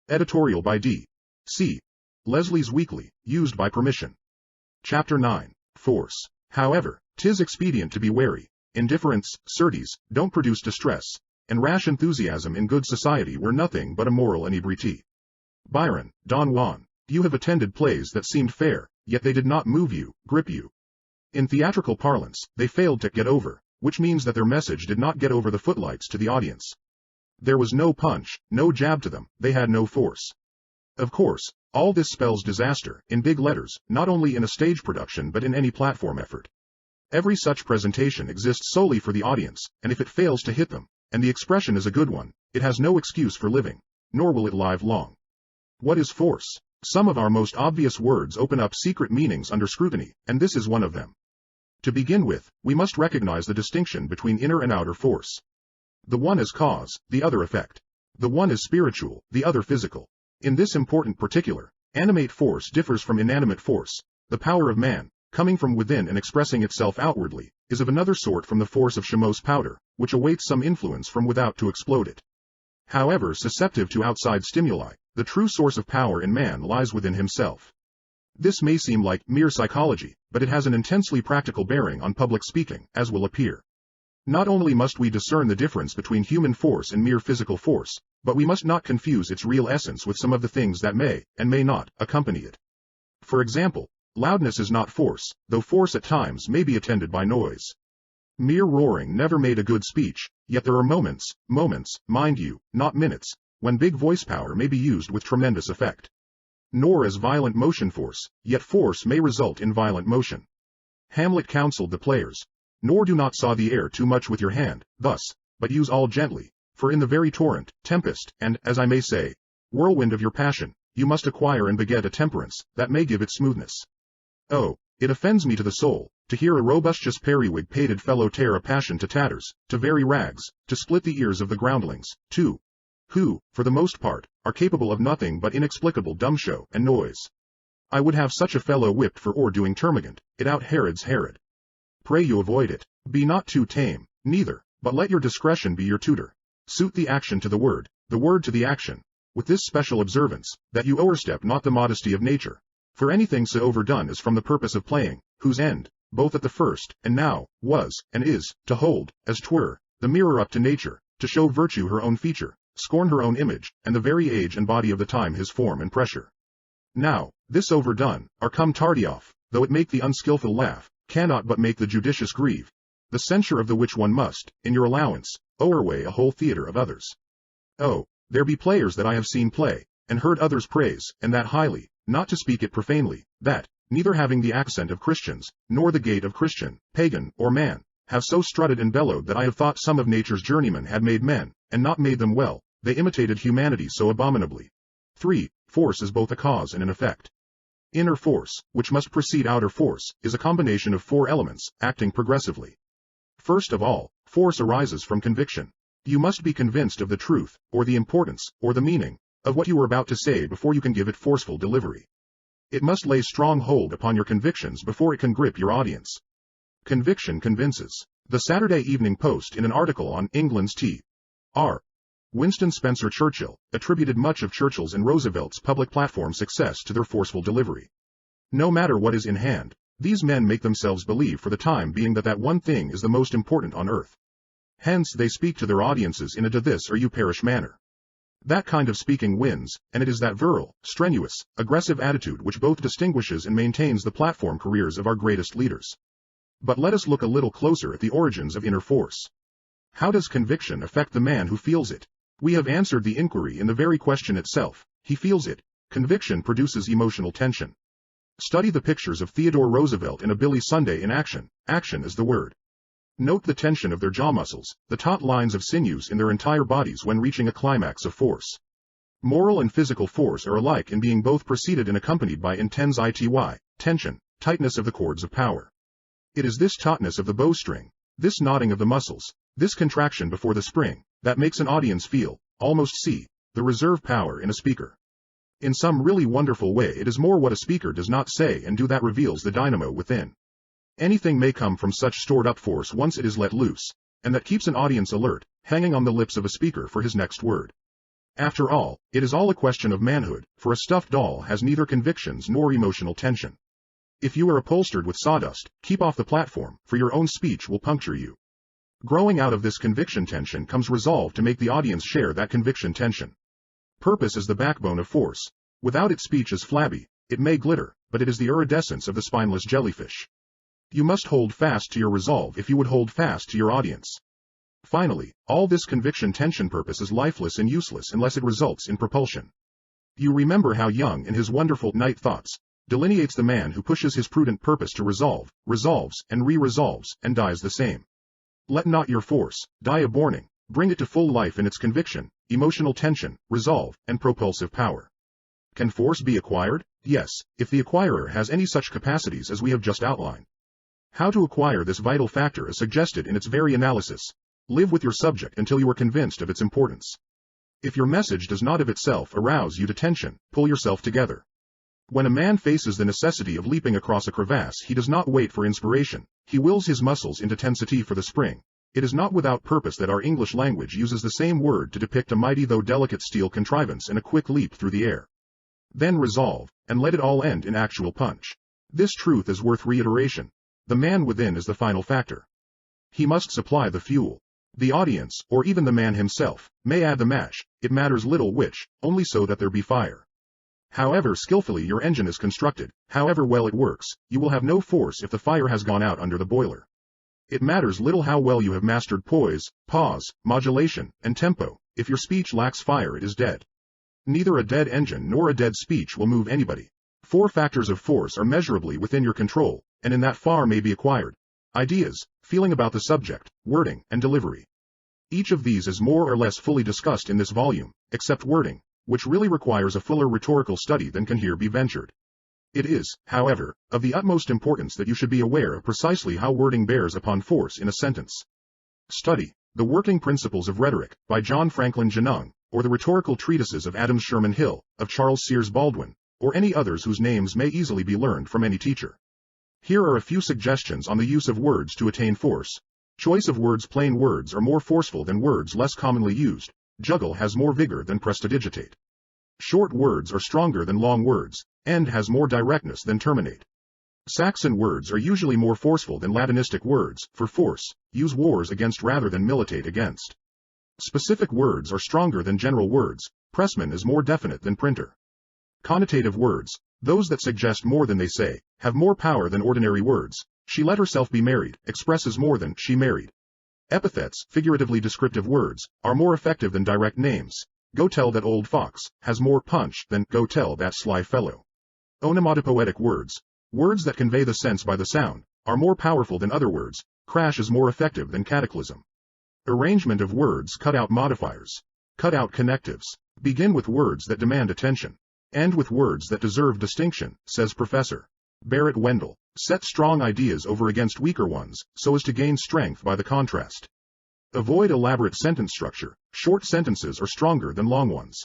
Editorial by D. C. Leslie's Weekly, used by permission. Chapter 9. Force. However, 'tis expedient to be wary. Indifference, certes, don't produce distress, and rash enthusiasm in good society were nothing but a moral inebriety. Byron, Don Juan. You have attended plays that seemed fair, yet they did not move you, grip you. In theatrical parlance, they failed to get over, which means that their message did not get over the footlights to the audience. There was no punch, no jab to them, they had no force. Of course, all this spells disaster, in big letters, not only in a stage production but in any platform effort. Every such presentation exists solely for the audience, and if it fails to hit them, and the expression is a good one, it has no excuse for living, nor will it live long. What is force? Some of our most obvious words open up secret meanings under scrutiny, and this is one of them. To begin with, we must recognize the distinction between inner and outer force. The one is cause, the other effect. The one is spiritual, the other physical. In this important particular, animate force differs from inanimate force. The power of man, coming from within and expressing itself outwardly, is of another sort from the force of Chameau's powder, which awaits some influence from without to explode it. However susceptive to outside stimuli, the true source of power in man lies within himself. This may seem like mere psychology, but it has an intensely practical bearing on public speaking, as will appear. Not only must we discern the difference between human force and mere physical force, but we must not confuse its real essence with some of the things that may, and may not, accompany it. For example, loudness is not force, though force at times may be attended by noise. Mere roaring never made a good speech, yet there are moments, mind you, not minutes, when big voice power may be used with tremendous effect. Nor is violent motion force, yet force may result in violent motion. Hamlet counseled the players, "Nor do not saw the air too much with your hand, thus, but use all gently, for in the very torrent, tempest, and, as I may say, whirlwind of your passion, you must acquire and beget a temperance, that may give it smoothness." Oh, it offends me to the soul, to hear a robustious periwig pated fellow tear a passion to tatters, to very rags, to split the ears of the groundlings, too, who, for the most part, are capable of nothing but inexplicable dumb show and noise. I would have such a fellow whipped for o'erdoing termagant, it out Herod's Herod. Pray you avoid it. Be not too tame, neither, but let your discretion be your tutor. Suit the action to the word to the action, with this special observance, that you overstep not the modesty of nature. For anything so overdone is from the purpose of playing, whose end, both at the first, and now, was, and is, to hold, as 'twere, the mirror up to nature, to show virtue her own feature, scorn her own image, and the very age and body of the time his form and pressure. Now, this overdone, are come tardy off, though it make the unskilful laugh, cannot but make the judicious grieve, the censure of the which one must, in your allowance, o'erweigh a whole theatre of others. Oh, there be players that I have seen play, and heard others praise, and that highly, not to speak it profanely, that, neither having the accent of Christians, nor the gait of Christian, pagan, or man, have so strutted and bellowed that I have thought some of nature's journeymen had made men, and not made them well, they imitated humanity so abominably. 3. Force is both a cause and an effect. Inner force, which must precede outer force, is a combination of 4 elements, acting progressively. First of all, force arises from conviction. You must be convinced of the truth, or the importance, or the meaning, of what you are about to say before you can give it forceful delivery. It must lay strong hold upon your convictions before it can grip your audience. Conviction convinces. The Saturday Evening Post, in an article on England's T.R. Winston Spencer Churchill, attributed much of Churchill's and Roosevelt's public platform success to their forceful delivery. No matter what is in hand, these men make themselves believe for the time being that one thing is the most important on earth. Hence they speak to their audiences in a "do this or you perish" manner. That kind of speaking wins, and it is that virile, strenuous, aggressive attitude which both distinguishes and maintains the platform careers of our greatest leaders. But let us look a little closer at the origins of inner force. How does conviction affect the man who feels it? We have answered the inquiry in the very question itself. He feels it. Conviction produces emotional tension. Study the pictures of Theodore Roosevelt and a Billy Sunday in action. Action is the word. Note the tension of their jaw muscles, the taut lines of sinews in their entire bodies when reaching a climax of force. Moral and physical force are alike in being both preceded and accompanied by intense tension, tightness of the cords of power. It is this tautness of the bowstring, this knotting of the muscles, this contraction before the spring, that makes an audience feel, almost see, the reserve power in a speaker. In some really wonderful way it is more what a speaker does not say and do that reveals the dynamo within. Anything may come from such stored-up force once it is let loose, and that keeps an audience alert, hanging on the lips of a speaker for his next word. After all, it is all a question of manhood, for a stuffed doll has neither convictions nor emotional tension. If you are upholstered with sawdust, keep off the platform, for your own speech will puncture you. Growing out of this conviction tension comes resolve to make the audience share that conviction tension. Purpose is the backbone of force. Without it speech is flabby, it may glitter, but it is the iridescence of the spineless jellyfish. You must hold fast to your resolve if you would hold fast to your audience. Finally, all this conviction tension purpose is lifeless and useless unless it results in propulsion. You remember how Young in his wonderful Night Thoughts delineates the man who pushes his prudent purpose to resolve, resolves, and re-resolves, and dies the same. Let not your force die a-borning, bring it to full life in its conviction, emotional tension, resolve, and propulsive power. Can force be acquired? Yes, if the acquirer has any such capacities as we have just outlined. How to acquire this vital factor is suggested in its very analysis. Live with your subject until you are convinced of its importance. If your message does not of itself arouse you to tension, pull yourself together. When a man faces the necessity of leaping across a crevasse, he does not wait for inspiration, he wills his muscles into tensity for the spring. It is not without purpose that our English language uses the same word to depict a mighty though delicate steel contrivance and a quick leap through the air. Then resolve, and let it all end in actual punch. This truth is worth reiteration. The man within is the final factor. He must supply the fuel. The audience, or even the man himself, may add the match, it matters little which, only so that there be fire. However skillfully your engine is constructed, however well it works, you will have no force if the fire has gone out under the boiler. It matters little how well you have mastered poise, pause, modulation, and tempo, if your speech lacks fire it is dead. Neither a dead engine nor a dead speech will move anybody. 4 factors of force are measurably within your control, and in that far may be acquired. Ideas, feeling about the subject, wording, and delivery. Each of these is more or less fully discussed in this volume, except wording, which really requires a fuller rhetorical study than can here be ventured. It is, however, of the utmost importance that you should be aware of precisely how wording bears upon force in a sentence. Study The Working Principles of Rhetoric, by John Franklin Genung, or the rhetorical treatises of Adams Sherman Hill, of Charles Sears Baldwin, or any others whose names may easily be learned from any teacher. Here are a few suggestions on the use of words to attain force. Choice of words. Plain words are more forceful than words less commonly used. Juggle has more vigor than prestidigitate. Short words are stronger than long words. End has more directness than terminate. Saxon words are usually more forceful than Latinistic words. For force, use wars against rather than militate against. Specific words are stronger than general words. Pressman is more definite than printer. Connotative words, those that suggest more than they say, have more power than ordinary words. She let herself be married expresses more than she married. Epithets, figuratively descriptive words, are more effective than direct names. Go tell that old fox has more punch than go tell that sly fellow. Onomatopoetic words, words that convey the sense by the sound, are more powerful than other words. Crash is more effective than cataclysm. Arrangement of words. Cut out modifiers. Cut out connectives. Begin with words that demand attention. End with words that deserve distinction, says Professor Barrett Wendell. Set strong ideas over against weaker ones, so as to gain strength by the contrast. Avoid elaborate sentence structure. Short sentences are stronger than long ones.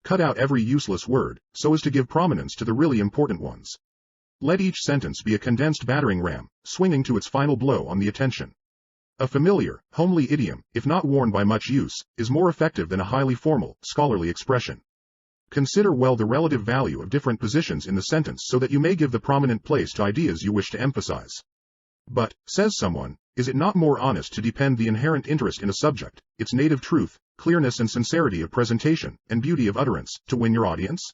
Cut out every useless word, so as to give prominence to the really important ones. Let each sentence be a condensed battering ram, swinging to its final blow on the attention. A familiar, homely idiom, if not worn by much use, is more effective than a highly formal, scholarly expression. Consider well the relative value of different positions in the sentence so that you may give the prominent place to ideas you wish to emphasize. But, says someone, is it not more honest to depend the inherent interest in a subject, its native truth, clearness and sincerity of presentation, and beauty of utterance, to win your audience?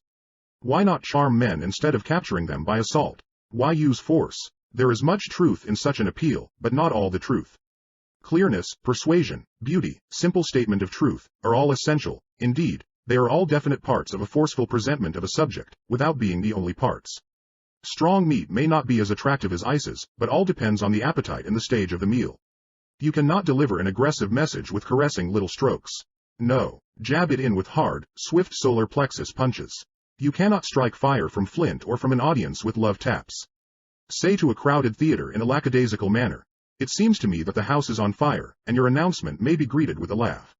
Why not charm men instead of capturing them by assault? Why use force? There is much truth in such an appeal, but not all the truth. Clearness, persuasion, beauty, simple statement of truth, are all essential. Indeed, they are all definite parts of a forceful presentment of a subject, without being the only parts. Strong meat may not be as attractive as ices, but all depends on the appetite and the stage of the meal. You cannot deliver an aggressive message with caressing little strokes. No, jab it in with hard, swift solar plexus punches. You cannot strike fire from flint or from an audience with love taps. Say to a crowded theater in a lackadaisical manner, "It seems to me that the house is on fire," and your announcement may be greeted with a laugh.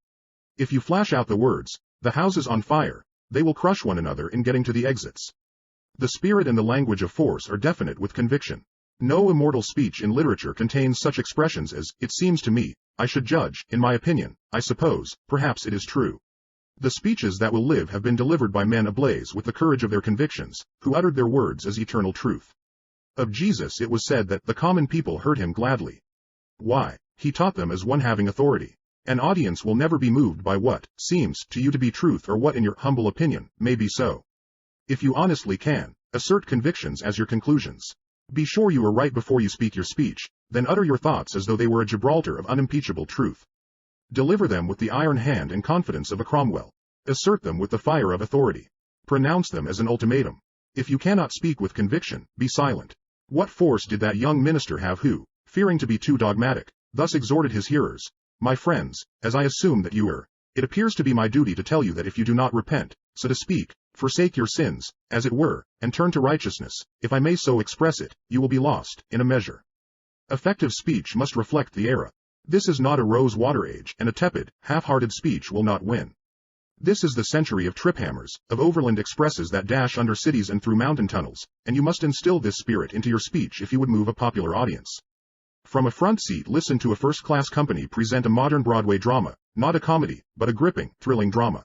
If you flash out the words, "The house is on fire," they will crush one another in getting to the exits. The spirit and the language of force are definite with conviction. No immortal speech in literature contains such expressions as, "It seems to me," "I should judge," "In my opinion," "I suppose," "Perhaps it is true." The speeches that will live have been delivered by men ablaze with the courage of their convictions, who uttered their words as eternal truth. Of Jesus it was said that the common people heard him gladly. Why? He taught them as one having authority. An audience will never be moved by what seems to you to be truth or what in your humble opinion may be so. If you honestly can, assert convictions as your conclusions. Be sure you are right before you speak your speech, then utter your thoughts as though they were a Gibraltar of unimpeachable truth. Deliver them with the iron hand and confidence of a Cromwell. Assert them with the fire of authority. Pronounce them as an ultimatum. If you cannot speak with conviction, be silent. What force did that young minister have who, fearing to be too dogmatic, thus exhorted his hearers? "My friends, as I assume that you are, it appears to be my duty to tell you that if you do not repent, so to speak, forsake your sins, as it were, and turn to righteousness, if I may so express it, you will be lost, in a measure." Effective speech must reflect the era. This is not a rose-water age, and a tepid, half-hearted speech will not win. This is the century of triphammers, of overland expresses that dash under cities and through mountain tunnels, and you must instill this spirit into your speech if you would move a popular audience. From a front seat listen to a first-class company present a modern Broadway drama, not a comedy, but a gripping, thrilling drama.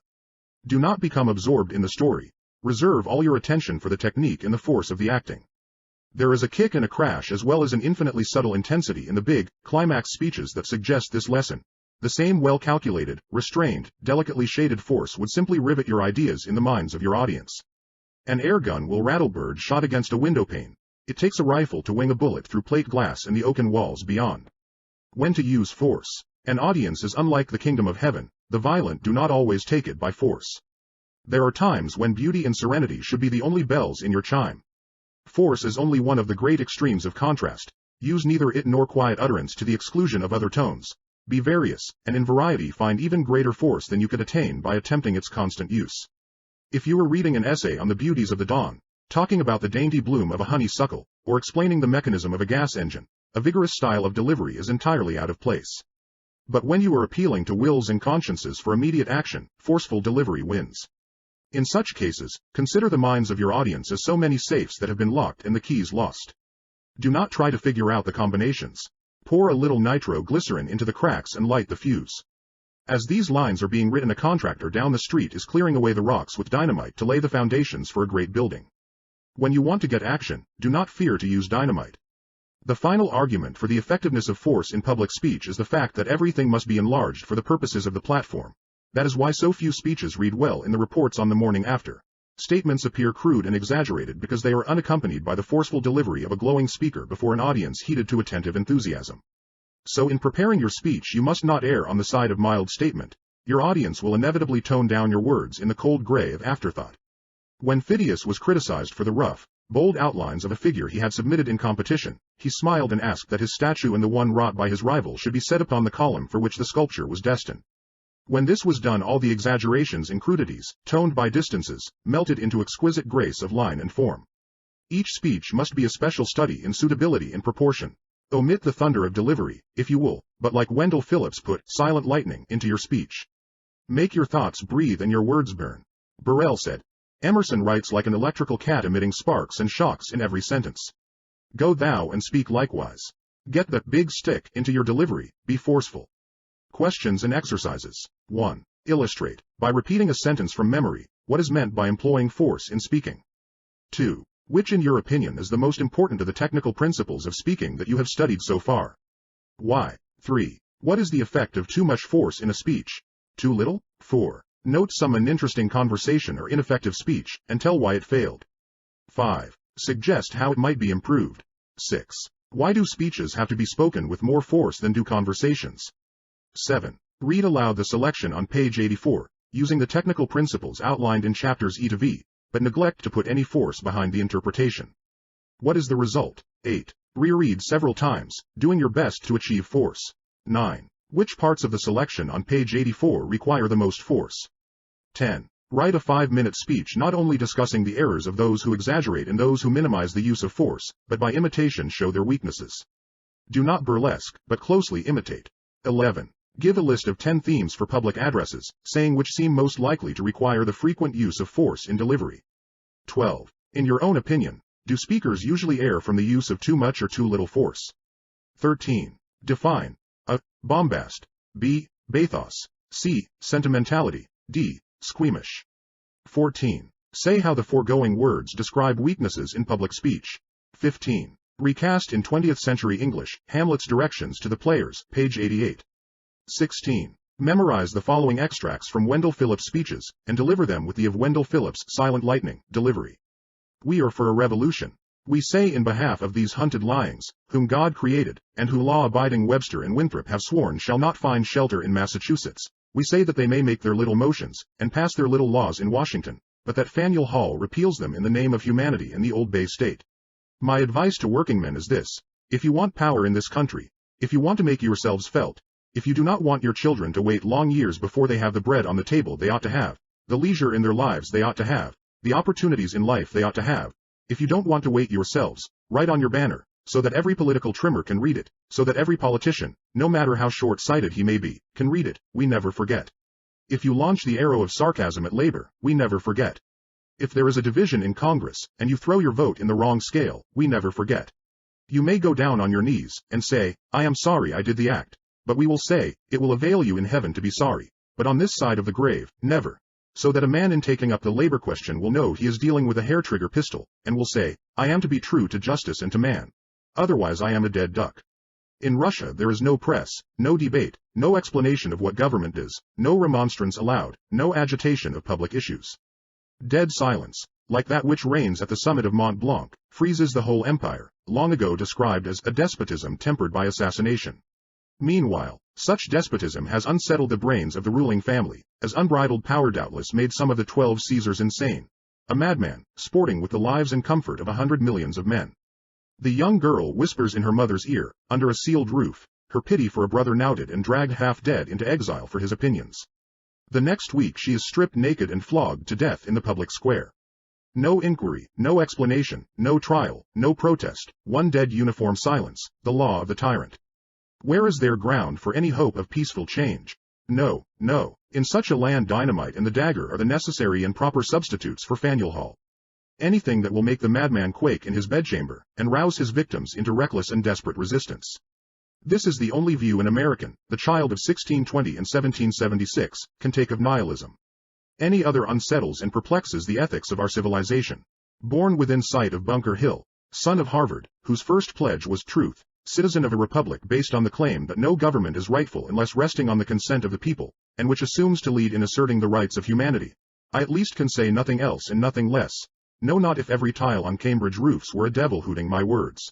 Do not become absorbed in the story. Reserve all your attention for the technique and the force of the acting. There is a kick and a crash as well as an infinitely subtle intensity in the big, climax speeches that suggest this lesson. The same well-calculated, restrained, delicately shaded force would simply rivet your ideas in the minds of your audience. An air gun will rattle bird shot against a window pane. It takes a rifle to wing a bullet through plate glass and the oaken walls beyond. When to use force. An audience is unlike the kingdom of heaven. The violent do not always take it by force. There are times when beauty and serenity should be the only bells in your chime. Force is only one of the great extremes of contrast. Use neither it nor quiet utterance to the exclusion of other tones. Be various, and in variety find even greater force than you could attain by attempting its constant use. If you were reading an essay on the beauties of the dawn, talking about the dainty bloom of a honeysuckle, or explaining the mechanism of a gas engine, a vigorous style of delivery is entirely out of place. But when you are appealing to wills and consciences for immediate action, forceful delivery wins. In such cases, consider the minds of your audience as so many safes that have been locked and the keys lost. Do not try to figure out the combinations. Pour a little nitroglycerin into the cracks and light the fuse. As these lines are being written, a contractor down the street is clearing away the rocks with dynamite to lay the foundations for a great building. When you want to get action, do not fear to use dynamite. The final argument for the effectiveness of force in public speech is the fact that everything must be enlarged for the purposes of the platform. That is why so few speeches read well in the reports on the morning after. Statements appear crude and exaggerated because they are unaccompanied by the forceful delivery of a glowing speaker before an audience heated to attentive enthusiasm. So in preparing your speech you must not err on the side of mild statement. Your audience will inevitably tone down your words in the cold gray of afterthought. When Phidias was criticized for the rough, bold outlines of a figure he had submitted in competition, he smiled and asked that his statue and the one wrought by his rival should be set upon the column for which the sculpture was destined. When this was done, all the exaggerations and crudities, toned by distances, melted into exquisite grace of line and form. Each speech must be a special study in suitability and proportion. Omit the thunder of delivery, if you will, but like Wendell Phillips put silent lightning into your speech. Make your thoughts breathe and your words burn. Burrell said. Emerson writes like an electrical cat emitting sparks and shocks in every sentence. Go thou and speak likewise. Get that big stick into your delivery, be forceful. Questions and exercises. 1. Illustrate, by repeating a sentence from memory, what is meant by employing force in speaking. 2. Which in your opinion is the most important of the technical principles of speaking that you have studied so far? Why? 3. What is the effect of too much force in a speech? Too little? 4. Note some uninteresting conversation or ineffective speech, and tell why it failed. 5. Suggest how it might be improved. 6. Why do speeches have to be spoken with more force than do conversations? 7. Read aloud the selection on page 84, using the technical principles outlined in chapters E to V, but neglect to put any force behind the interpretation. What is the result? 8. Reread several times, doing your best to achieve force. 9. Which parts of the selection on page 84 require the most force? 10. Write a 5-minute speech not only discussing the errors of those who exaggerate and those who minimize the use of force, but by imitation show their weaknesses. Do not burlesque, but closely imitate. 11. Give a list of 10 themes for public addresses, saying which seem most likely to require the frequent use of force in delivery. 12. In your own opinion, do speakers usually err from the use of too much or too little force? 13. Define a. Bombast, b. Bathos, c. Sentimentality, d. Squeamish. 14. Say how the foregoing words describe weaknesses in public speech. 15. Recast in 20th century English, Hamlet's directions to the players, page 88. 16. Memorize the following extracts from Wendell Phillips' speeches, and deliver them with the of Wendell Phillips' silent lightning delivery. We are for a revolution. We say in behalf of these hunted lyings, whom God created, and who law-abiding Webster and Winthrop have sworn shall not find shelter in Massachusetts, we say that they may make their little motions, and pass their little laws in Washington, but that Faneuil Hall repeals them in the name of humanity in the Old Bay State. My advice to workingmen is this: if you want power in this country, if you want to make yourselves felt, if you do not want your children to wait long years before they have the bread on the table they ought to have, the leisure in their lives they ought to have, the opportunities in life they ought to have, if you don't want to wait yourselves, write on your banner, so that every political trimmer can read it, so that every politician, no matter how short-sighted he may be, can read it, we never forget. If you launch the arrow of sarcasm at labor, we never forget. If there is a division in Congress, and you throw your vote in the wrong scale, we never forget. You may go down on your knees, and say, I am sorry I did the act, but we will say, it will avail you in heaven to be sorry, but on this side of the grave, never. So that a man in taking up the labor question will know he is dealing with a hair-trigger pistol, and will say, I am to be true to justice and to man. Otherwise I am a dead duck. In Russia there is no press, no debate, no explanation of what government is, no remonstrance allowed, no agitation of public issues. Dead silence, like that which reigns at the summit of Mont Blanc, freezes the whole empire, long ago described as a despotism tempered by assassination. Meanwhile, such despotism has unsettled the brains of the ruling family, as unbridled power doubtless made some of the 12 Caesars insane. A madman, sporting with the lives and comfort of 100 millions of men. The young girl whispers in her mother's ear, under a sealed roof, her pity for a brother knouted and dragged half dead into exile for his opinions. The next week she is stripped naked and flogged to death in the public square. No inquiry, no explanation, no trial, no protest, one dead uniform silence, the law of the tyrant. Where is there ground for any hope of peaceful change? No, no. In such a land dynamite and the dagger are the necessary and proper substitutes for Faneuil Hall. Anything that will make the madman quake in his bedchamber, and rouse his victims into reckless and desperate resistance. This is the only view an American, the child of 1620 and 1776, can take of nihilism. Any other unsettles and perplexes the ethics of our civilization. Born within sight of Bunker Hill, son of Harvard, whose first pledge was truth, citizen of a republic based on the claim that no government is rightful unless resting on the consent of the people, and which assumes to lead in asserting the rights of humanity, I at least can say nothing else and nothing less. No, not if every tile on Cambridge roofs were a devil hooting my words.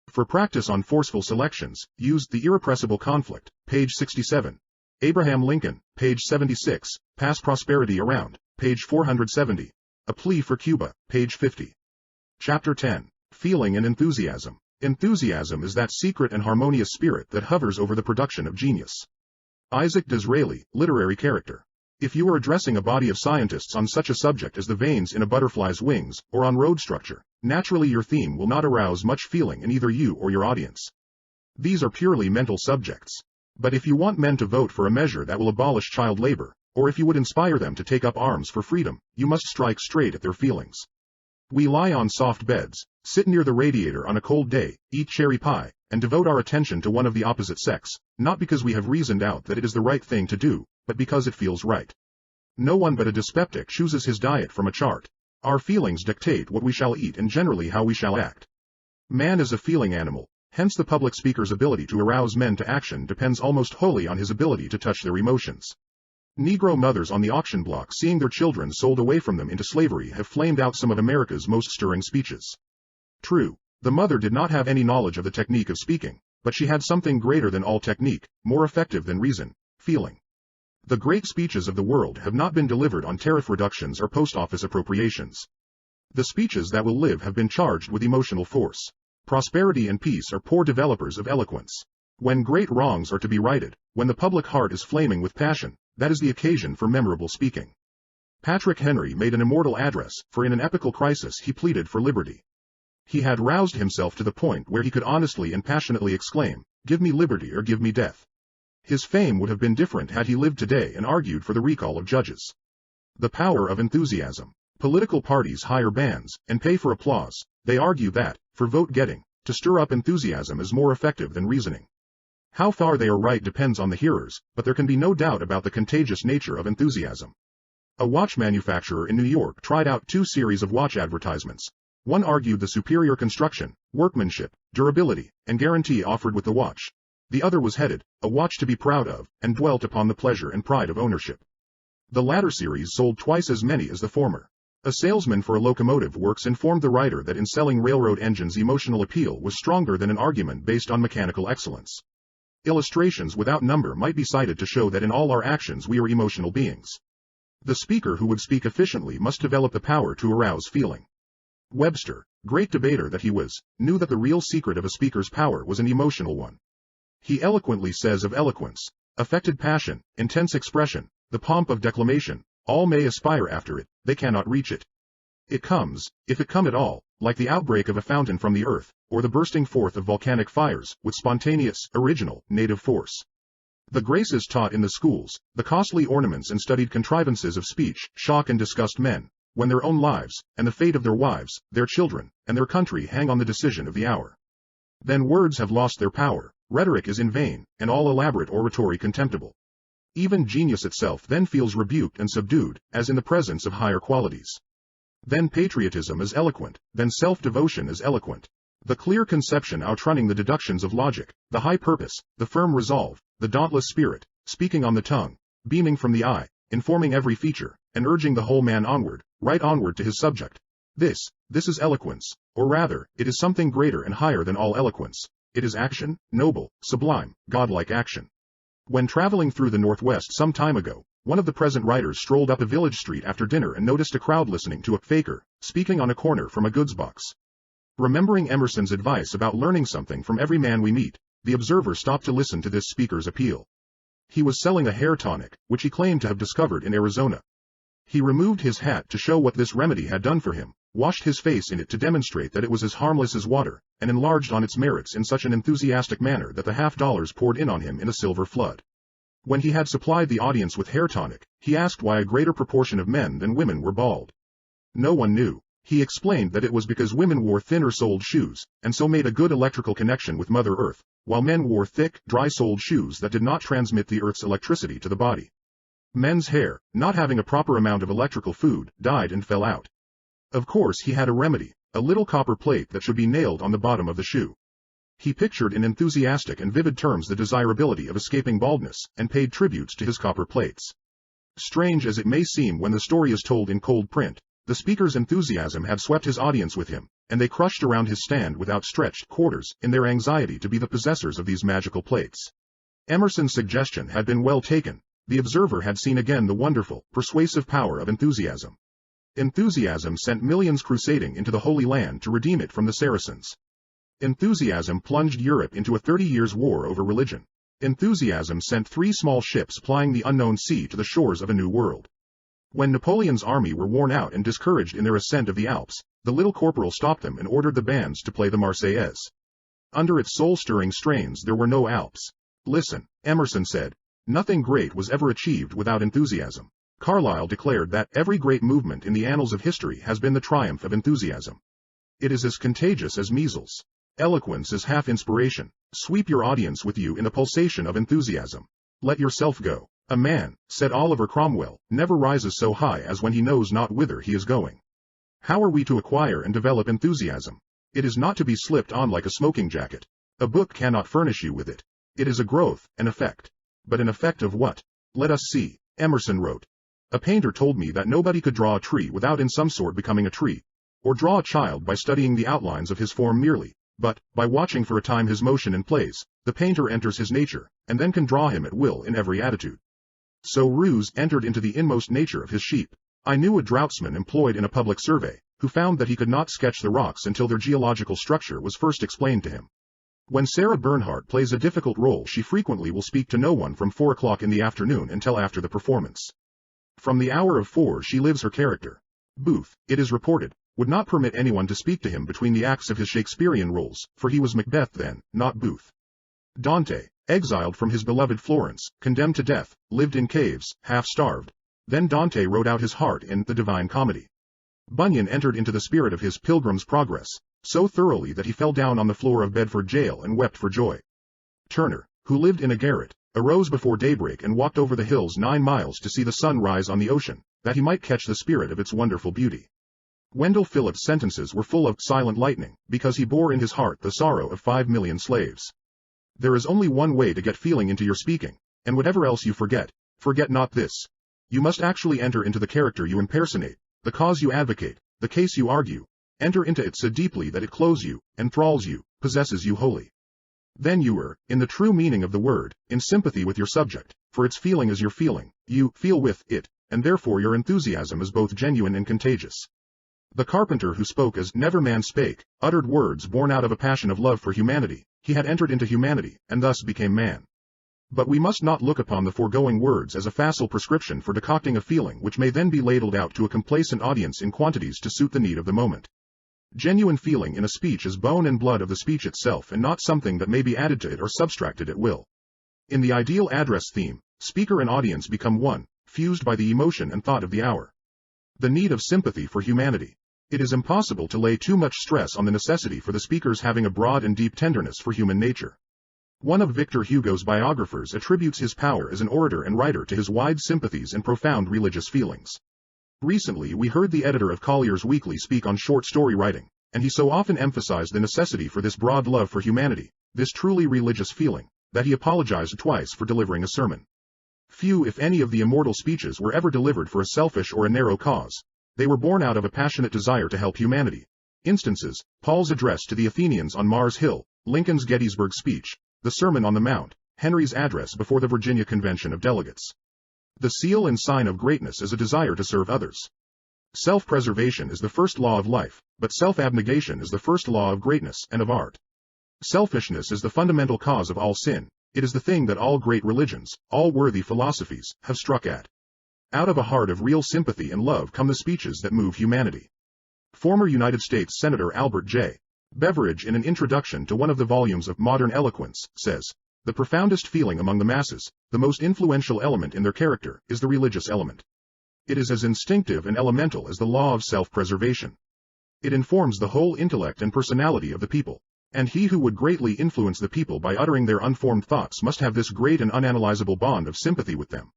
For practice on forceful selections, use The Irrepressible Conflict, page 67. Abraham Lincoln, page 76, Pass Prosperity Around, page 470. A Plea for Cuba, page 50. Chapter 10. Feeling and Enthusiasm. Enthusiasm is that secret and harmonious spirit that hovers over the production of genius. Isaac Disraeli, literary character. If you are addressing a body of scientists on such a subject as the veins in a butterfly's wings, or on road structure, naturally your theme will not arouse much feeling in either you or your audience. These are purely mental subjects. But if you want men to vote for a measure that will abolish child labor, or if you would inspire them to take up arms for freedom, you must strike straight at their feelings. We lie on soft beds, sit near the radiator on a cold day, eat cherry pie, and devote our attention to one of the opposite sex, not because we have reasoned out that it is the right thing to do, but because it feels right. No one but a dyspeptic chooses his diet from a chart. Our feelings dictate what we shall eat and generally how we shall act. Man is a feeling animal, hence the public speaker's ability to arouse men to action depends almost wholly on his ability to touch their emotions. Negro mothers on the auction block seeing their children sold away from them into slavery have flamed out some of America's most stirring speeches. True, the mother did not have any knowledge of the technique of speaking, but she had something greater than all technique, more effective than reason, feeling. The great speeches of the world have not been delivered on tariff reductions or post office appropriations. The speeches that will live have been charged with emotional force. Prosperity and peace are poor developers of eloquence. When great wrongs are to be righted, when the public heart is flaming with passion, that is the occasion for memorable speaking. Patrick Henry made an immortal address, for in an epical crisis he pleaded for liberty. He had roused himself to the point where he could honestly and passionately exclaim, "Give me liberty or give me death." His fame would have been different had he lived today and argued for the recall of judges. The power of enthusiasm. Political parties hire bands and pay for applause. They argue that, for vote-getting, to stir up enthusiasm is more effective than reasoning. How far they are right depends on the hearers, but there can be no doubt about the contagious nature of enthusiasm. A watch manufacturer in New York tried out 2 series of watch advertisements. One argued the superior construction, workmanship, durability, and guarantee offered with the watch. The other was headed, "A watch to be proud of," and dwelt upon the pleasure and pride of ownership. The latter series sold twice as many as the former. A salesman for a locomotive works informed the writer that in selling railroad engines emotional appeal was stronger than an argument based on mechanical excellence. Illustrations without number might be cited to show that in all our actions we are emotional beings. The speaker who would speak efficiently must develop the power to arouse feeling. Webster, great debater that he was, knew that the real secret of a speaker's power was an emotional one. He eloquently says of eloquence, affected passion, intense expression, the pomp of declamation, all may aspire after it, they cannot reach it. It comes, if it come at all, like the outbreak of a fountain from the earth, or the bursting forth of volcanic fires, with spontaneous, original, native force. The graces taught in the schools, the costly ornaments and studied contrivances of speech, shock and disgust men, when their own lives, and the fate of their wives, their children, and their country hang on the decision of the hour. Then words have lost their power, rhetoric is in vain, and all elaborate oratory contemptible. Even genius itself then feels rebuked and subdued, as in the presence of higher qualities. Then patriotism is eloquent, then self-devotion is eloquent. The clear conception outrunning the deductions of logic, the high purpose, the firm resolve, the dauntless spirit, speaking on the tongue, beaming from the eye, informing every feature, and urging the whole man onward, right onward to his subject. This is eloquence, or rather, it is something greater and higher than all eloquence. It is action, noble, sublime, godlike action. When traveling through the Northwest some time ago, one of the present writers strolled up a village street after dinner and noticed a crowd listening to a faker, speaking on a corner from a goods box. Remembering Emerson's advice about learning something from every man we meet, the observer stopped to listen to this speaker's appeal. He was selling a hair tonic, which he claimed to have discovered in Arizona. He removed his hat to show what this remedy had done for him, washed his face in it to demonstrate that it was as harmless as water, and enlarged on its merits in such an enthusiastic manner that the $50 poured in on him in a silver flood. When he had supplied the audience with hair tonic, he asked why a greater proportion of men than women were bald. No one knew. He explained that it was because women wore thinner-soled shoes, and so made a good electrical connection with Mother Earth, while men wore thick, dry-soled shoes that did not transmit the Earth's electricity to the body. Men's hair, not having a proper amount of electrical food, died and fell out. Of course he had a remedy, a little copper plate that should be nailed on the bottom of the shoe. He pictured in enthusiastic and vivid terms the desirability of escaping baldness, and paid tributes to his copper plates. Strange as it may seem when the story is told in cold print, the speaker's enthusiasm had swept his audience with him, and they crushed around his stand with outstretched quarters, in their anxiety to be the possessors of these magical plates. Emerson's suggestion had been well taken. The observer had seen again the wonderful, persuasive power of enthusiasm. Enthusiasm sent millions crusading into the Holy Land to redeem it from the Saracens. Enthusiasm plunged Europe into a 30 years' war over religion. Enthusiasm sent 3 small ships plying the unknown sea to the shores of a new world. When Napoleon's army were worn out and discouraged in their ascent of the Alps, the little corporal stopped them and ordered the bands to play the Marseillaise. Under its soul-stirring strains there were no Alps. Listen, Emerson said. Nothing great was ever achieved without enthusiasm. Carlyle declared that every great movement in the annals of history has been the triumph of enthusiasm. It is as contagious as measles. Eloquence is half inspiration. Sweep your audience with you in the pulsation of enthusiasm. Let yourself go. A man, said Oliver Cromwell, never rises so high as when he knows not whither he is going. How are we to acquire and develop enthusiasm? It is not to be slipped on like a smoking jacket. A book cannot furnish you with it. It is a growth, an effect. But an effect of what? Let us see. Emerson wrote. A painter told me that nobody could draw a tree without in some sort becoming a tree, or draw a child by studying the outlines of his form merely, but, by watching for a time his motion and plays, the painter enters his nature, and then can draw him at will in every attitude. So Rouse entered into the inmost nature of his sheep. I knew a draughtsman employed in a public survey, who found that he could not sketch the rocks until their geological structure was first explained to him. When Sarah Bernhardt plays a difficult role, she frequently will speak to no one from 4 o'clock in the afternoon until after the performance. From the hour of 4 she lives her character. Booth, it is reported, would not permit anyone to speak to him between the acts of his Shakespearean roles, for he was Macbeth then, not Booth. Dante, exiled from his beloved Florence, condemned to death, lived in caves, half-starved. Then Dante wrote out his heart in The Divine Comedy. Bunyan entered into the spirit of his Pilgrim's Progress so thoroughly that he fell down on the floor of Bedford jail and wept for joy. Turner, who lived in a garret, arose before daybreak and walked over the hills 9 miles to see the sun rise on the ocean, that he might catch the spirit of its wonderful beauty. Wendell Phillips' sentences were full of silent lightning, because he bore in his heart the sorrow of 5 million slaves. There is only one way to get feeling into your speaking, and whatever else you forget not this. You must actually enter into the character you impersonate, the cause you advocate, the case you argue. Enter into it so deeply that it clothes you, enthralls you, possesses you wholly. Then you are, in the true meaning of the word, in sympathy with your subject, for its feeling is your feeling, you feel with it, and therefore your enthusiasm is both genuine and contagious. The carpenter who spoke as never man spake, uttered words born out of a passion of love for humanity. He had entered into humanity, and thus became man. But we must not look upon the foregoing words as a facile prescription for decocting a feeling which may then be ladled out to a complacent audience in quantities to suit the need of the moment. Genuine feeling in a speech is bone and blood of the speech itself and not something that may be added to it or subtracted at will. In the ideal address theme, speaker and audience become one, fused by the emotion and thought of the hour. The need of sympathy for humanity. It is impossible to lay too much stress on the necessity for the speaker's having a broad and deep tenderness for human nature. One of Victor Hugo's biographers attributes his power as an orator and writer to his wide sympathies and profound religious feelings. Recently we heard the editor of Collier's Weekly speak on short story writing, and he so often emphasized the necessity for this broad love for humanity, this truly religious feeling, that he apologized twice for delivering a sermon. Few if any of the immortal speeches were ever delivered for a selfish or a narrow cause. They were born out of a passionate desire to help humanity. Instances: Paul's address to the Athenians on Mars Hill, Lincoln's Gettysburg speech, the Sermon on the Mount, Henry's address before the Virginia Convention of Delegates. The seal and sign of greatness is a desire to serve others. Self-preservation is the first law of life, but self-abnegation is the first law of greatness and of art. Selfishness is the fundamental cause of all sin. It is the thing that all great religions, all worthy philosophies, have struck at. Out of a heart of real sympathy and love come the speeches that move humanity. Former United States Senator Albert J. Beveridge, in an introduction to one of the volumes of Modern Eloquence, says, "The profoundest feeling among the masses, the most influential element in their character, is the religious element. It is as instinctive and elemental as the law of self-preservation. It informs the whole intellect and personality of the people, and he who would greatly influence the people by uttering their unformed thoughts must have this great and unanalyzable bond of sympathy with them."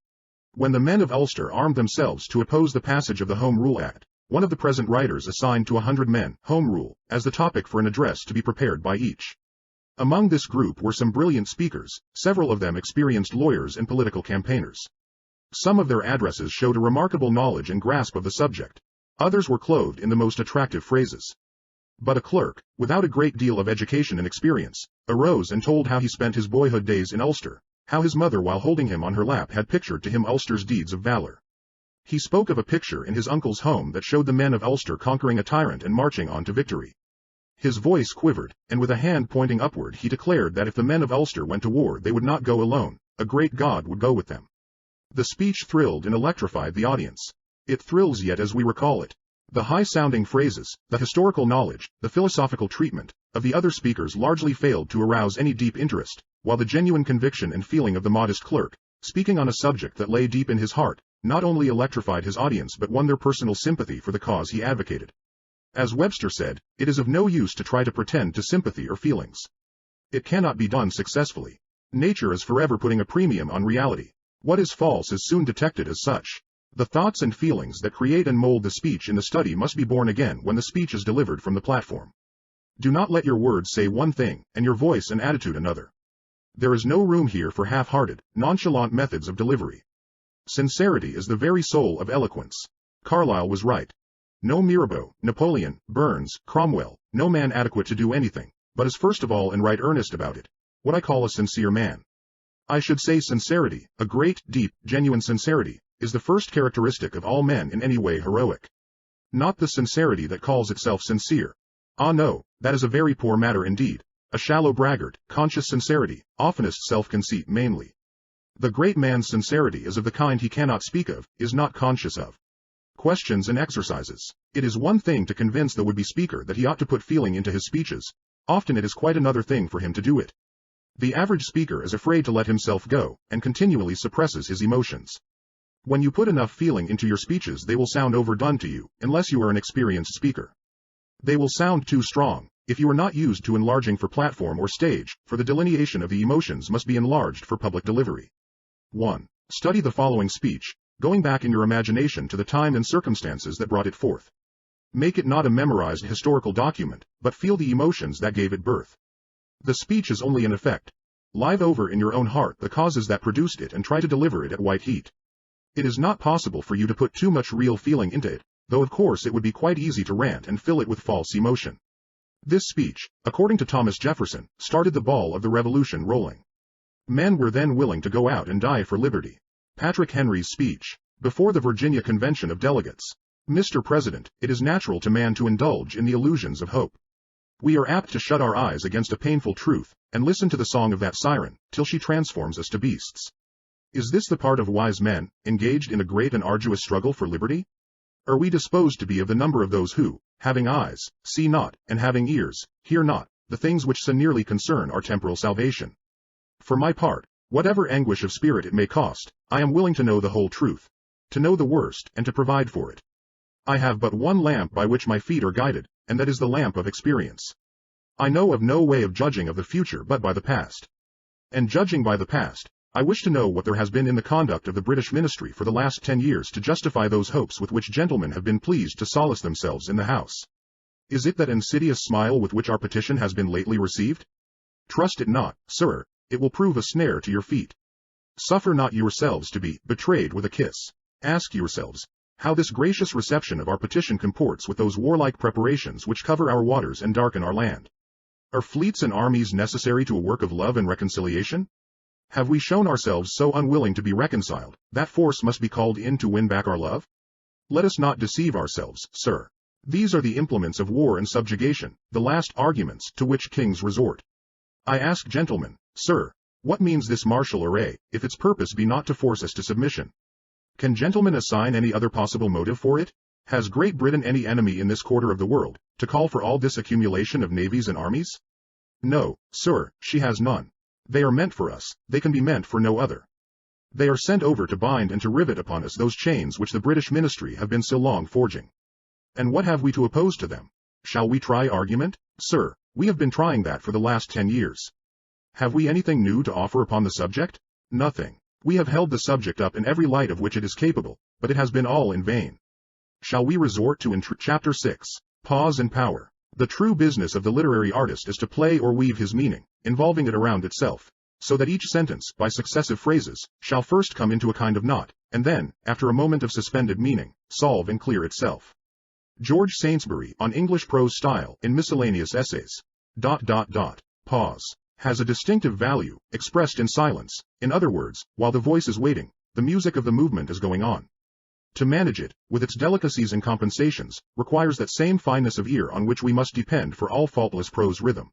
When the men of Ulster armed themselves to oppose the passage of the Home Rule Act, one of the present writers assigned to 100 men Home Rule as the topic for an address to be prepared by each. Among this group were some brilliant speakers, several of them experienced lawyers and political campaigners. Some of their addresses showed a remarkable knowledge and grasp of the subject. Others were clothed in the most attractive phrases. But a clerk, without a great deal of education and experience, arose and told how he spent his boyhood days in Ulster, how his mother while holding him on her lap had pictured to him Ulster's deeds of valor. He spoke of a picture in his uncle's home that showed the men of Ulster conquering a tyrant and marching on to victory. His voice quivered, and with a hand pointing upward he declared that if the men of Ulster went to war they would not go alone, a great God would go with them. The speech thrilled and electrified the audience. It thrills yet as we recall it. The high-sounding phrases, the historical knowledge, the philosophical treatment, of the other speakers largely failed to arouse any deep interest, while the genuine conviction and feeling of the modest clerk, speaking on a subject that lay deep in his heart, not only electrified his audience but won their personal sympathy for the cause he advocated. As Webster said, it is of no use to try to pretend to sympathy or feelings. It cannot be done successfully. Nature is forever putting a premium on reality. What is false is soon detected as such. The thoughts and feelings that create and mold the speech in the study must be born again when the speech is delivered from the platform. Do not let your words say one thing, and your voice and attitude another. There is no room here for half-hearted, nonchalant methods of delivery. Sincerity is the very soul of eloquence. Carlyle was right. No Mirabeau, Napoleon, Burns, Cromwell, no man adequate to do anything, but is first of all in right earnest about it. What I call a sincere man. I should say sincerity, a great, deep, genuine sincerity, is the first characteristic of all men in any way heroic. Not the sincerity that calls itself sincere. Ah no, that is a very poor matter indeed. A shallow braggart, conscious sincerity, oftenest self-conceit mainly. The great man's sincerity is of the kind he cannot speak of, is not conscious of. Questions and exercises. It is one thing to convince the would-be speaker that he ought to put feeling into his speeches. Often it is quite another thing for him to do it. The average speaker is afraid to let himself go, and continually suppresses his emotions. When you put enough feeling into your speeches, they will sound overdone to you, unless you are an experienced speaker. They will sound too strong, if you are not used to enlarging for platform or stage, for the delineation of the emotions must be enlarged for public delivery. 1. Study the following speech, going back in your imagination to the time and circumstances that brought it forth. Make it not a memorized historical document, but feel the emotions that gave it birth. The speech is only an effect. Live over in your own heart the causes that produced it and try to deliver it at white heat. It is not possible for you to put too much real feeling into it, though of course it would be quite easy to rant and fill it with false emotion. This speech, according to Thomas Jefferson, started the ball of the revolution rolling. Men were then willing to go out and die for liberty. Patrick Henry's speech, before the Virginia Convention of Delegates. Mr. President, it is natural to man to indulge in the illusions of hope. We are apt to shut our eyes against a painful truth, and listen to the song of that siren, till she transforms us to beasts. Is this the part of wise men, engaged in a great and arduous struggle for liberty? Are we disposed to be of the number of those who, having eyes, see not, and having ears, hear not, the things which so nearly concern our temporal salvation? For my part, whatever anguish of spirit it may cost, I am willing to know the whole truth, to know the worst, and to provide for it. I have but one lamp by which my feet are guided, and that is the lamp of experience. I know of no way of judging of the future but by the past. And judging by the past, I wish to know what there has been in the conduct of the British ministry for the last 10 years to justify those hopes with which gentlemen have been pleased to solace themselves in the House. Is it that insidious smile with which our petition has been lately received? Trust it not, sir, it will prove a snare to your feet. Suffer not yourselves to be betrayed with a kiss. Ask yourselves, how this gracious reception of our petition comports with those warlike preparations which cover our waters and darken our land. Are fleets and armies necessary to a work of love and reconciliation? Have we shown ourselves so unwilling to be reconciled, that force must be called in to win back our love? Let us not deceive ourselves, sir. These are the implements of war and subjugation, the last arguments to which kings resort. I ask gentlemen, sir, what means this martial array, if its purpose be not to force us to submission? Can gentlemen assign any other possible motive for it? Has Great Britain any enemy in this quarter of the world, to call for all this accumulation of navies and armies? No, sir, she has none. They are meant for us, they can be meant for no other. They are sent over to bind and to rivet upon us those chains which the British ministry have been so long forging. And what have we to oppose to them? Shall we try argument? Sir, we have been trying that for the last 10 years. Have we anything new to offer upon the subject? Nothing. We have held the subject up in every light of which it is capable, but it has been all in vain. Shall we resort to Chapter 6, Pause and Power. The true business of the literary artist is to play or weave his meaning, involving it around itself, so that each sentence, by successive phrases, shall first come into a kind of knot, and then, after a moment of suspended meaning, solve and clear itself. George Saintsbury, on English Prose Style, in Miscellaneous Essays. Pause. Has a distinctive value, expressed in silence. In other words, while the voice is waiting, the music of the movement is going on. To manage it, with its delicacies and compensations, requires that same fineness of ear on which we must depend for all faultless prose rhythm.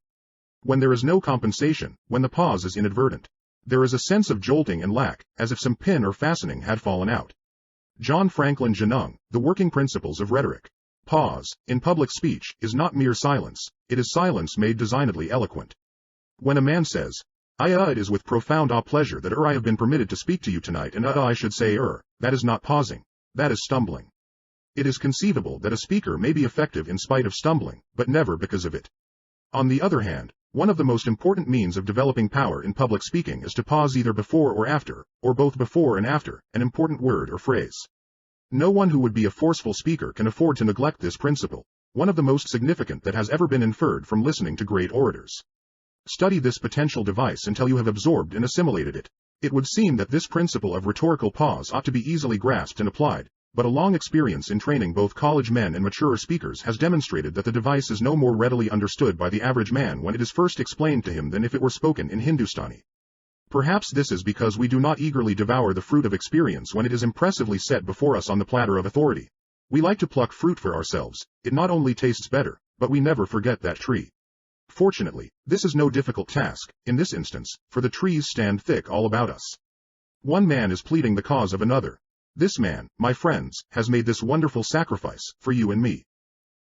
When there is no compensation, when the pause is inadvertent, there is a sense of jolting and lack, as if some pin or fastening had fallen out. John Franklin Genung, The Working Principles of Rhetoric. Pause, in public speech, is not mere silence, it is silence made designedly eloquent. When a man says, it is with profound pleasure that I have been permitted to speak to you tonight, and I should say that is not pausing, that is stumbling. It is conceivable that a speaker may be effective in spite of stumbling, but never because of it. On the other hand, one of the most important means of developing power in public speaking is to pause either before or after, or both before and after, an important word or phrase. No one who would be a forceful speaker can afford to neglect this principle, one of the most significant that has ever been inferred from listening to great orators. Study this potential device until you have absorbed and assimilated it. It would seem that this principle of rhetorical pause ought to be easily grasped and applied, but a long experience in training both college men and maturer speakers has demonstrated that the device is no more readily understood by the average man when it is first explained to him than if it were spoken in Hindustani. Perhaps this is because we do not eagerly devour the fruit of experience when it is impressively set before us on the platter of authority. We like to pluck fruit for ourselves. It not only tastes better, but we never forget that tree. Fortunately, this is no difficult task, in this instance, for the trees stand thick all about us. One man is pleading the cause of another. This man, my friends, has made this wonderful sacrifice, for you and me.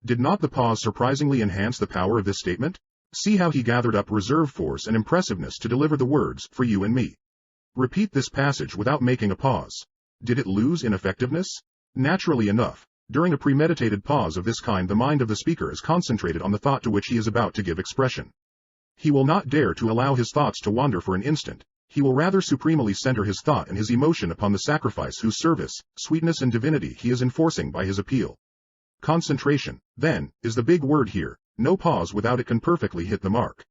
Did not the pause surprisingly enhance the power of this statement? See how he gathered up reserve force and impressiveness to deliver the words, for you and me. Repeat this passage without making a pause. Did it lose in effectiveness? Naturally enough, during a premeditated pause of this kind the mind of the speaker is concentrated on the thought to which he is about to give expression. He will not dare to allow his thoughts to wander for an instant. He will rather supremely center his thought and his emotion upon the sacrifice whose service, sweetness and divinity he is enforcing by his appeal. Concentration, then, is the big word here. No pause without it can perfectly hit the mark.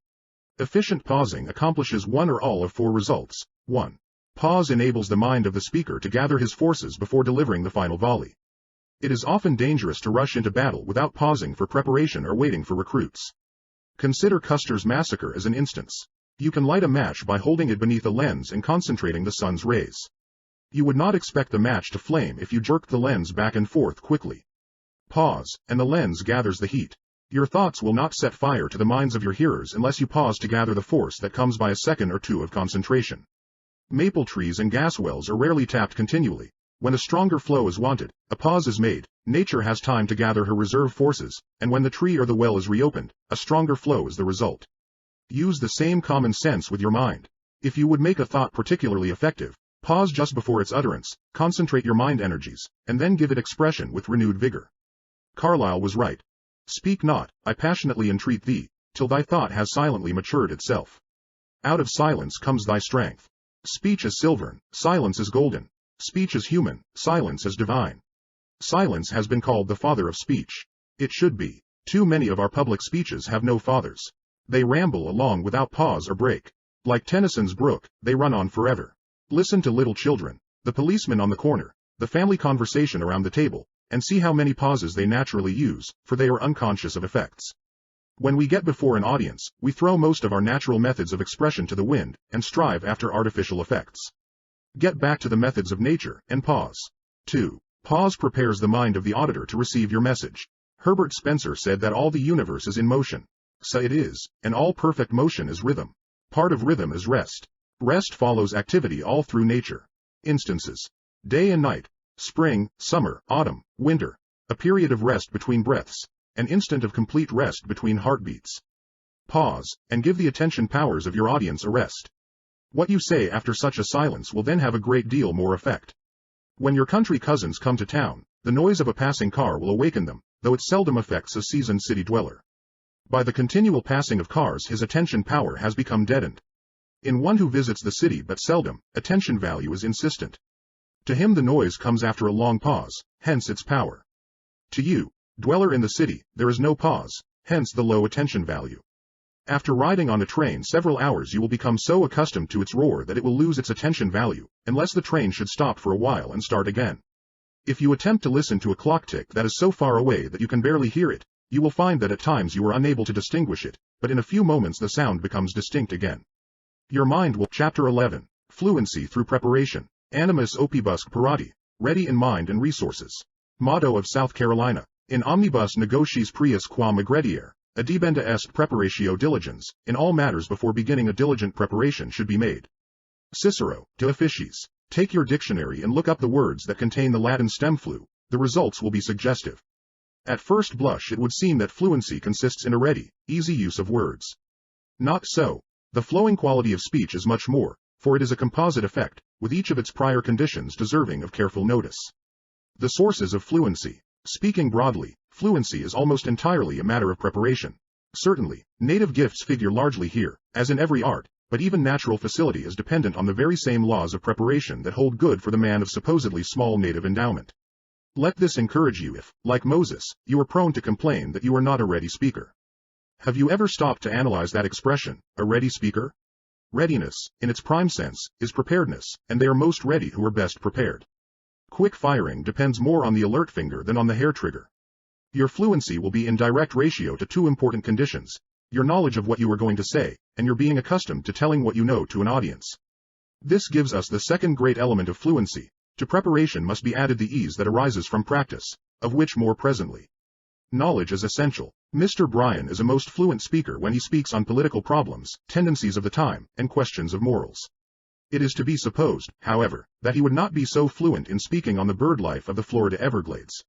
Efficient pausing accomplishes one or all of four results. 1. Pause enables the mind of the speaker to gather his forces before delivering the final volley. It is often dangerous to rush into battle without pausing for preparation or waiting for recruits. Consider Custer's massacre as an instance. You can light a match by holding it beneath a lens and concentrating the sun's rays. You would not expect the match to flame if you jerked the lens back and forth quickly. Pause, and the lens gathers the heat. Your thoughts will not set fire to the minds of your hearers unless you pause to gather the force that comes by a second or two of concentration. Maple trees and gas wells are rarely tapped continually. When a stronger flow is wanted, a pause is made, nature has time to gather her reserve forces, and when the tree or the well is reopened, a stronger flow is the result. Use the same common sense with your mind. If you would make a thought particularly effective, pause just before its utterance, concentrate your mind energies, and then give it expression with renewed vigor. Carlyle was right. Speak not, I passionately entreat thee, till thy thought has silently matured itself. Out of silence comes thy strength. Speech is silvern, silence is golden. Speech is human, silence is divine. Silence has been called the father of speech. It should be. Too many of our public speeches have no fathers. They ramble along without pause or break. Like Tennyson's brook, they run on forever. Listen to little children, the policeman on the corner, the family conversation around the table, and see how many pauses they naturally use, for they are unconscious of effects. When we get before an audience, we throw most of our natural methods of expression to the wind, and strive after artificial effects. Get back to the methods of nature, and pause. 2. Pause prepares the mind of the auditor to receive your message. Herbert Spencer said that all the universe is in motion. So it is, and all perfect motion is rhythm. Part of rhythm is rest. Rest follows activity all through nature. Instances: day and night, spring, summer, autumn, winter, a period of rest between breaths, an instant of complete rest between heartbeats. Pause, and give the attention powers of your audience a rest. What you say after such a silence will then have a great deal more effect. When your country cousins come to town, the noise of a passing car will awaken them, though it seldom affects a seasoned city dweller. By the continual passing of cars his attention power has become deadened. In one who visits the city but seldom, attention value is insistent. To him the noise comes after a long pause, hence its power. To you, dweller in the city, there is no pause, hence the low attention value. After riding on a train several hours you will become so accustomed to its roar that it will lose its attention value, unless the train should stop for a while and start again. If you attempt to listen to a clock tick that is so far away that you can barely hear it, you will find that at times you are unable to distinguish it, but in a few moments the sound becomes distinct again. Your mind will. Chapter 11. Fluency through preparation. Animus opibusque parati. Ready in mind and resources. Motto of South Carolina. In omnibus negotiis prius quam agrediare. Adibenda est preparatio diligens. In all matters before beginning a diligent preparation should be made. Cicero, De Officiis. Take your dictionary and look up the words that contain the Latin stem flu. The results will be suggestive. At first blush it would seem that fluency consists in a ready, easy use of words. Not so. The flowing quality of speech is much more, for it is a composite effect, with each of its prior conditions deserving of careful notice. The sources of fluency. Speaking broadly, fluency is almost entirely a matter of preparation. Certainly, native gifts figure largely here, as in every art, but even natural facility is dependent on the very same laws of preparation that hold good for the man of supposedly small native endowment. Let this encourage you if, like Moses, you are prone to complain that you are not a ready speaker. Have you ever stopped to analyze that expression, a ready speaker? Readiness, in its prime sense, is preparedness, and they are most ready who are best prepared. Quick firing depends more on the alert finger than on the hair trigger. Your fluency will be in direct ratio to two important conditions: your knowledge of what you are going to say, and your being accustomed to telling what you know to an audience. This gives us the second great element of fluency. To preparation must be added the ease that arises from practice, of which more presently. Knowledge is essential. Mr. Bryan is a most fluent speaker when he speaks on political problems, tendencies of the time, and questions of morals. It is to be supposed, however, that he would not be so fluent in speaking on the bird life of the Florida Everglades.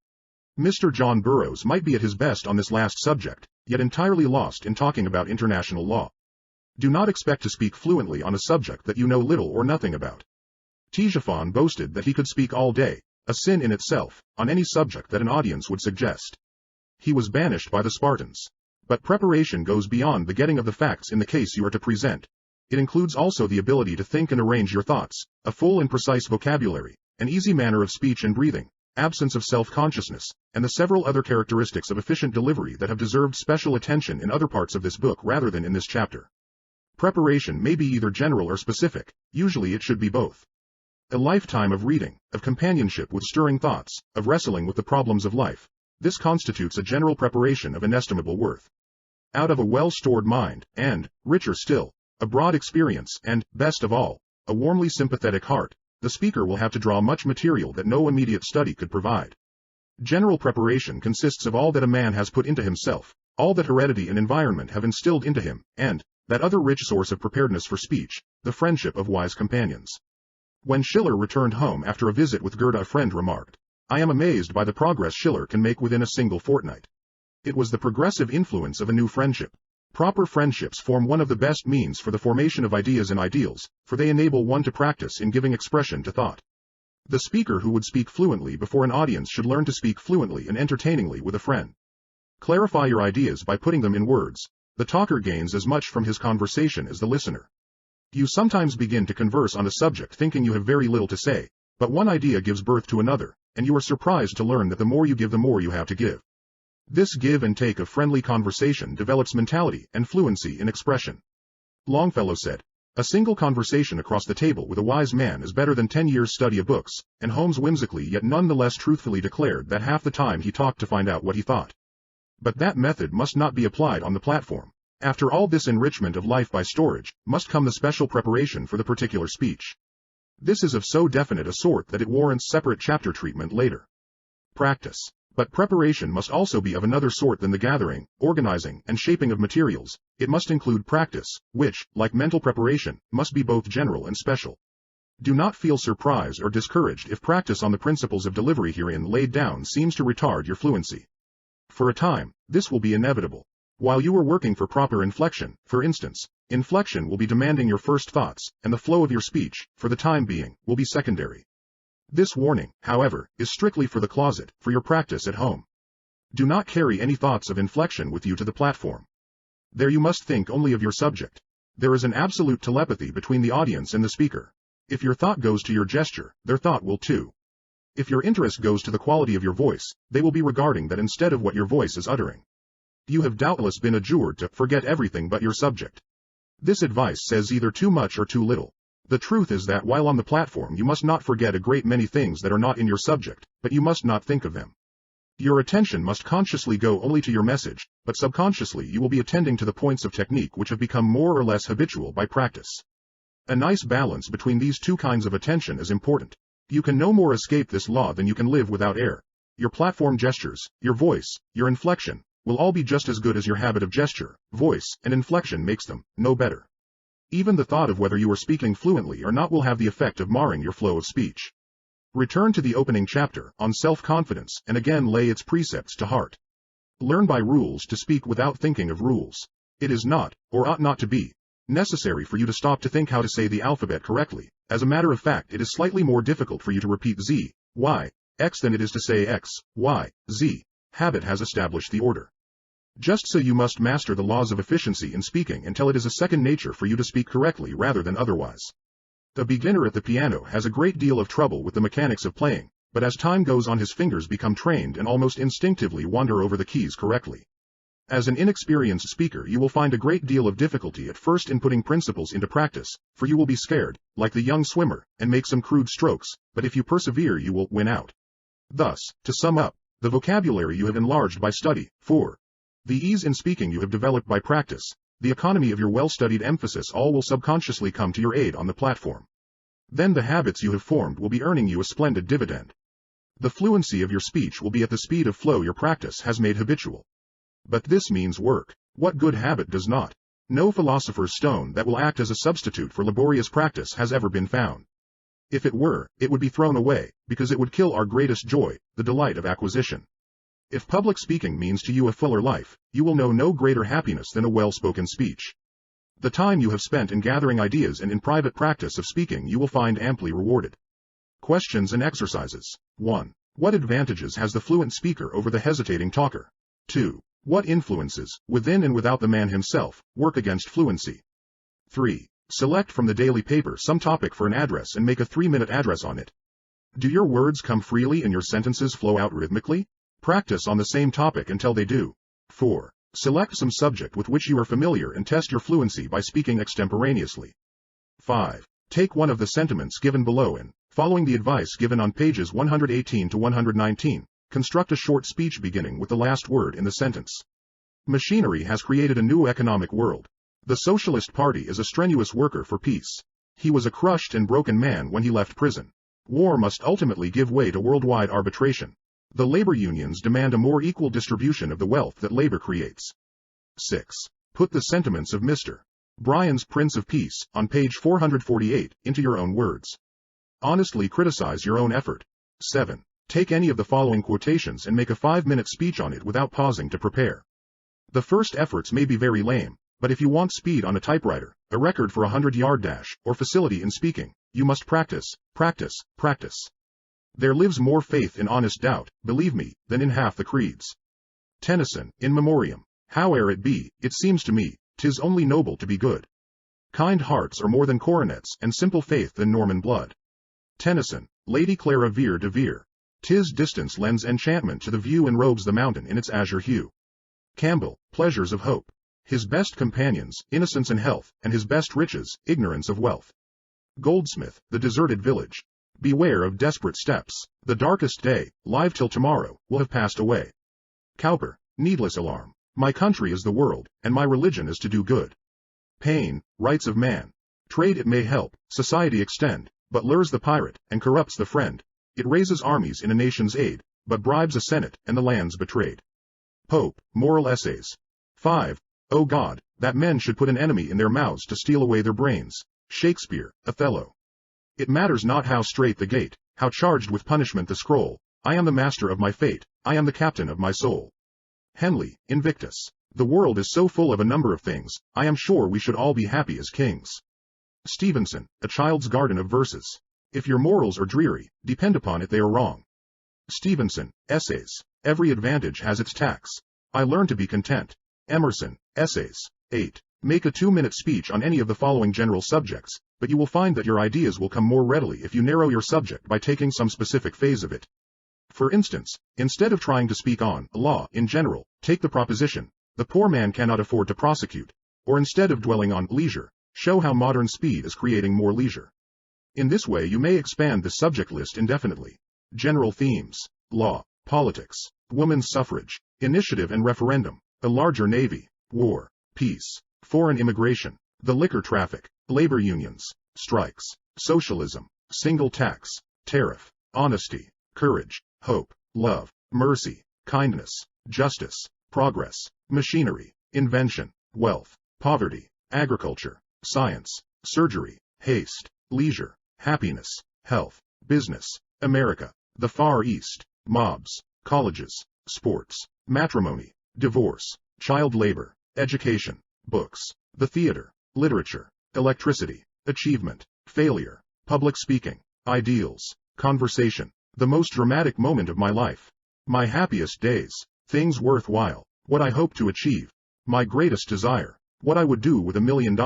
Mr. John Burroughs might be at his best on this last subject, yet entirely lost in talking about international law. Do not expect to speak fluently on a subject that you know little or nothing about. Ctesiphon boasted that he could speak all day, a sin in itself, on any subject that an audience would suggest. He was banished by the Spartans. But preparation goes beyond the getting of the facts in the case you are to present. It includes also the ability to think and arrange your thoughts, a full and precise vocabulary, an easy manner of speech and breathing, absence of self-consciousness, and the several other characteristics of efficient delivery that have deserved special attention in other parts of this book rather than in this chapter. Preparation may be either general or specific, usually it should be both. A lifetime of reading, of companionship with stirring thoughts, of wrestling with the problems of life. This constitutes a general preparation of inestimable worth. Out of a well-stored mind, and, richer still, a broad experience, and, best of all, a warmly sympathetic heart, the speaker will have to draw much material that no immediate study could provide. General preparation consists of all that a man has put into himself, all that heredity and environment have instilled into him, and, that other rich source of preparedness for speech, the friendship of wise companions. When Schiller returned home after a visit with Goethe, a friend remarked, "I am amazed by the progress Schiller can make within a single fortnight." It was the progressive influence of a new friendship. Proper friendships form one of the best means for the formation of ideas and ideals, for they enable one to practice in giving expression to thought. The speaker who would speak fluently before an audience should learn to speak fluently and entertainingly with a friend. Clarify your ideas by putting them in words. The talker gains as much from his conversation as the listener. You sometimes begin to converse on a subject thinking you have very little to say, but one idea gives birth to another, and you are surprised to learn that the more you give the more you have to give. This give and take of friendly conversation develops mentality and fluency in expression. Longfellow said, "A single conversation across the table with a wise man is better than 10 years' study of books," and Holmes whimsically yet none the less truthfully declared that half the time he talked to find out what he thought. But that method must not be applied on the platform. After all this enrichment of life by storage, must come the special preparation for the particular speech. This is of so definite a sort that it warrants separate chapter treatment later. Practice. But preparation must also be of another sort than the gathering, organizing, and shaping of materials. It must include practice, which, like mental preparation, must be both general and special. Do not feel surprised or discouraged if practice on the principles of delivery herein laid down seems to retard your fluency. For a time, this will be inevitable. While you are working for proper inflection, for instance, inflection will be demanding your first thoughts, and the flow of your speech, for the time being, will be secondary. This warning, however, is strictly for the closet, for your practice at home. Do not carry any thoughts of inflection with you to the platform. There you must think only of your subject. There is an absolute telepathy between the audience and the speaker. If your thought goes to your gesture, their thought will too. If your interest goes to the quality of your voice, they will be regarding that instead of what your voice is uttering. You have doubtless been adjured to forget everything but your subject. This advice says either too much or too little. The truth is that while on the platform you must not forget a great many things that are not in your subject, but you must not think of them. Your attention must consciously go only to your message, but subconsciously you will be attending to the points of technique which have become more or less habitual by practice. A nice balance between these two kinds of attention is important. You can no more escape this law than you can live without air. Your platform gestures, your voice, your inflection, will all be just as good as your habit of gesture, voice, and inflection makes them, no better. Even the thought of whether you are speaking fluently or not will have the effect of marring your flow of speech. Return to the opening chapter, on self-confidence, and again lay its precepts to heart. Learn by rules to speak without thinking of rules. It is not, or ought not to be, necessary for you to stop to think how to say the alphabet correctly. As a matter of fact, it is slightly more difficult for you to repeat Z, Y, X than it is to say X, Y, Z. Habit has established the order. Just so you must master the laws of efficiency in speaking until it is a second nature for you to speak correctly rather than otherwise. A beginner at the piano has a great deal of trouble with the mechanics of playing, but as time goes on his fingers become trained and almost instinctively wander over the keys correctly. As an inexperienced speaker you will find a great deal of difficulty at first in putting principles into practice, for you will be scared, like the young swimmer, and make some crude strokes, but if you persevere you will win out. Thus, to sum up, the vocabulary you have enlarged by study, 4. The ease in speaking you have developed by practice, the economy of your well-studied emphasis all will subconsciously come to your aid on the platform. Then the habits you have formed will be earning you a splendid dividend. The fluency of your speech will be at the speed of flow your practice has made habitual. But this means work. What good habit does not? No philosopher's stone that will act as a substitute for laborious practice has ever been found. If it were, it would be thrown away, because it would kill our greatest joy, the delight of acquisition. If public speaking means to you a fuller life, you will know no greater happiness than a well-spoken speech. The time you have spent in gathering ideas and in private practice of speaking you will find amply rewarded. Questions and exercises. 1. What advantages has the fluent speaker over the hesitating talker? 2. What influences, within and without the man himself, work against fluency? 3. Select from the daily paper some topic for an address and make a 3-minute address on it. Do your words come freely and your sentences flow out rhythmically? Practice on the same topic until they do. 4. Select some subject with which you are familiar and test your fluency by speaking extemporaneously. 5. Take one of the sentiments given below and, following the advice given on pages 118 to 119, construct a short speech beginning with the last word in the sentence. Machinery has created a new economic world. The Socialist Party is a strenuous worker for peace. He was a crushed and broken man when he left prison. War must ultimately give way to worldwide arbitration. The labor unions demand a more equal distribution of the wealth that labor creates. 6. Put the sentiments of Mr. Bryan's Prince of Peace, on page 448, into your own words. Honestly criticize your own effort. 7. Take any of the following quotations and make a 5-minute speech on it without pausing to prepare. The first efforts may be very lame, but if you want speed on a typewriter, a record for a 100-yard dash, or facility in speaking, you must practice, practice, practice. There lives more faith in honest doubt, believe me, than in half the creeds. Tennyson, in memoriam. Howe'er it be, it seems to me, 'tis only noble to be good. Kind hearts are more than coronets, and simple faith than Norman blood. Tennyson, Lady Clara Vere de Vere. 'Tis distance lends enchantment to the view and robes the mountain in its azure hue. Campbell, Pleasures of Hope. His best companions, innocence and health, and his best riches, ignorance of wealth. Goldsmith, The Deserted Village. Beware of desperate steps. The darkest day, live till tomorrow, will have passed away. Cowper, Needless Alarm. My country is the world, and my religion is to do good. Paine, Rights of Man. Trade it may help, society extend, but lures the pirate, and corrupts the friend. It raises armies in a nation's aid, but bribes a senate, and the land's betrayed. Pope, Moral Essays. 5. O God, that men should put an enemy in their mouths to steal away their brains. Shakespeare, Othello. It matters not how strait the gate, how charged with punishment the scroll, I am the master of my fate, I am the captain of my soul. Henley, Invictus. The world is so full of a number of things, I am sure we should all be happy as kings. Stevenson, A Child's Garden of Verses. If your morals are dreary, depend upon it they are wrong. Stevenson, Essays. Every advantage has its tax. I learn to be content. Emerson, Essays. 8. Make a 2-minute speech on any of the following general subjects, but you will find that your ideas will come more readily if you narrow your subject by taking some specific phase of it. For instance, instead of trying to speak on law in general, take the proposition, the poor man cannot afford to prosecute, or instead of dwelling on leisure, show how modern speed is creating more leisure. In this way you may expand the subject list indefinitely. General themes: law, politics, women's suffrage, initiative and referendum, a larger navy, war, peace, foreign immigration, the liquor traffic, labor unions, strikes, socialism, single tax, tariff, honesty, courage, hope, love, mercy, kindness, justice, progress, machinery, invention, wealth, poverty, agriculture, science, surgery, haste, leisure, happiness, health, business, America, the Far East, mobs, colleges, sports, matrimony, divorce, child labor, education, books, the theater, literature, electricity, achievement, failure, public speaking, ideals, conversation, the most dramatic moment of my life, my happiest days, things worthwhile, what I hope to achieve, my greatest desire, what I would do with $1 million.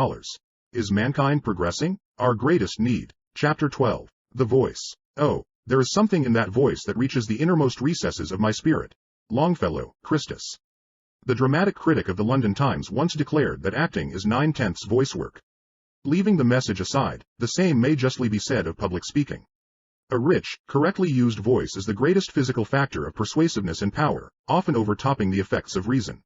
Is mankind progressing? Our greatest need. Chapter 12. The Voice. Oh, there is something in that voice that reaches the innermost recesses of my spirit. Longfellow, Christus. The dramatic critic of the London Times once declared that acting is 9/10 voice work. Leaving the message aside, the same may justly be said of public speaking. A rich, correctly used voice is the greatest physical factor of persuasiveness and power, often overtopping the effects of reason.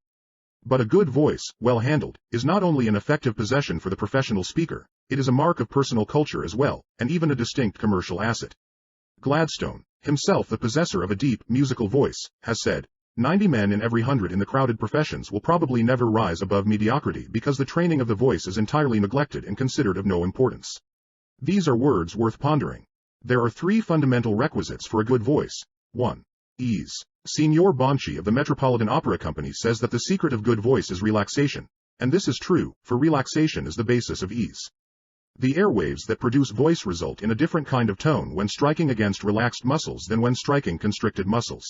But a good voice, well handled, is not only an effective possession for the professional speaker, it is a mark of personal culture as well, and even a distinct commercial asset. Gladstone, himself the possessor of a deep, musical voice, has said, 90 men in every 100 in the crowded professions will probably never rise above mediocrity because the training of the voice is entirely neglected and considered of no importance. These are words worth pondering. There are 3 fundamental requisites for a good voice. 1. Ease. Signor Bonci of the Metropolitan Opera Company says that the secret of good voice is relaxation, and this is true, for relaxation is the basis of ease. The airwaves that produce voice result in a different kind of tone when striking against relaxed muscles than when striking constricted muscles.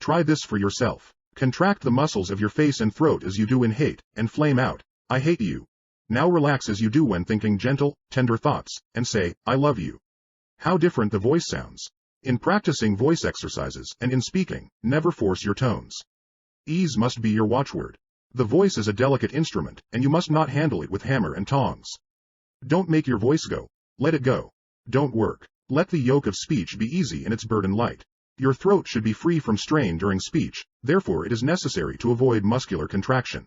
Try this for yourself. Contract the muscles of your face and throat as you do in hate, and flame out, I hate you. Now relax as you do when thinking gentle, tender thoughts, and say, I love you. How different the voice sounds. In practicing voice exercises and in speaking, never force your tones. Ease must be your watchword. The voice is a delicate instrument, and you must not handle it with hammer and tongs. Don't make your voice go. Let it go. Don't work. Let the yoke of speech be easy and its burden light. Your throat should be free from strain during speech, therefore it is necessary to avoid muscular contraction.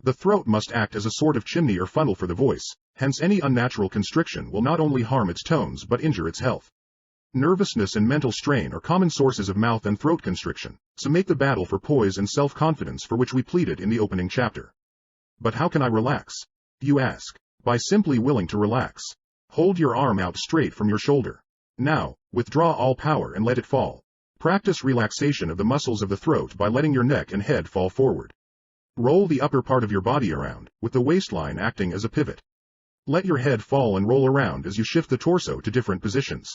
The throat must act as a sort of chimney or funnel for the voice, hence any unnatural constriction will not only harm its tones but injure its health. Nervousness and mental strain are common sources of mouth and throat constriction, so make the battle for poise and self-confidence for which we pleaded in the opening chapter. But how can I relax? You ask. By simply willing to relax. Hold your arm out straight from your shoulder. Now, withdraw all power and let it fall. Practice relaxation of the muscles of the throat by letting your neck and head fall forward. Roll the upper part of your body around, with the waistline acting as a pivot. Let your head fall and roll around as you shift the torso to different positions.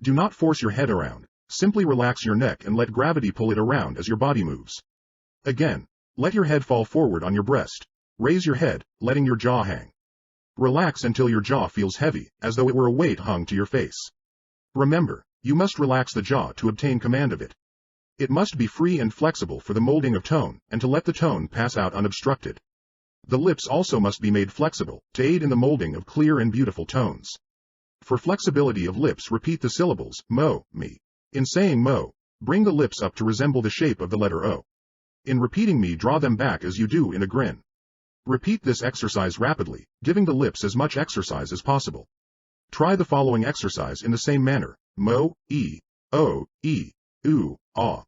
Do not force your head around, simply relax your neck and let gravity pull it around as your body moves. Again, let your head fall forward on your breast. Raise your head, letting your jaw hang. Relax until your jaw feels heavy, as though it were a weight hung to your face. Remember, you must relax the jaw to obtain command of it. It must be free and flexible for the molding of tone, and to let the tone pass out unobstructed. The lips also must be made flexible, to aid in the molding of clear and beautiful tones. For flexibility of lips, repeat the syllables, mo, me. In saying mo, bring the lips up to resemble the shape of the letter O. In repeating me, draw them back as you do in a grin. Repeat this exercise rapidly, giving the lips as much exercise as possible. Try the following exercise in the same manner, mo, e, o, e, u, ah.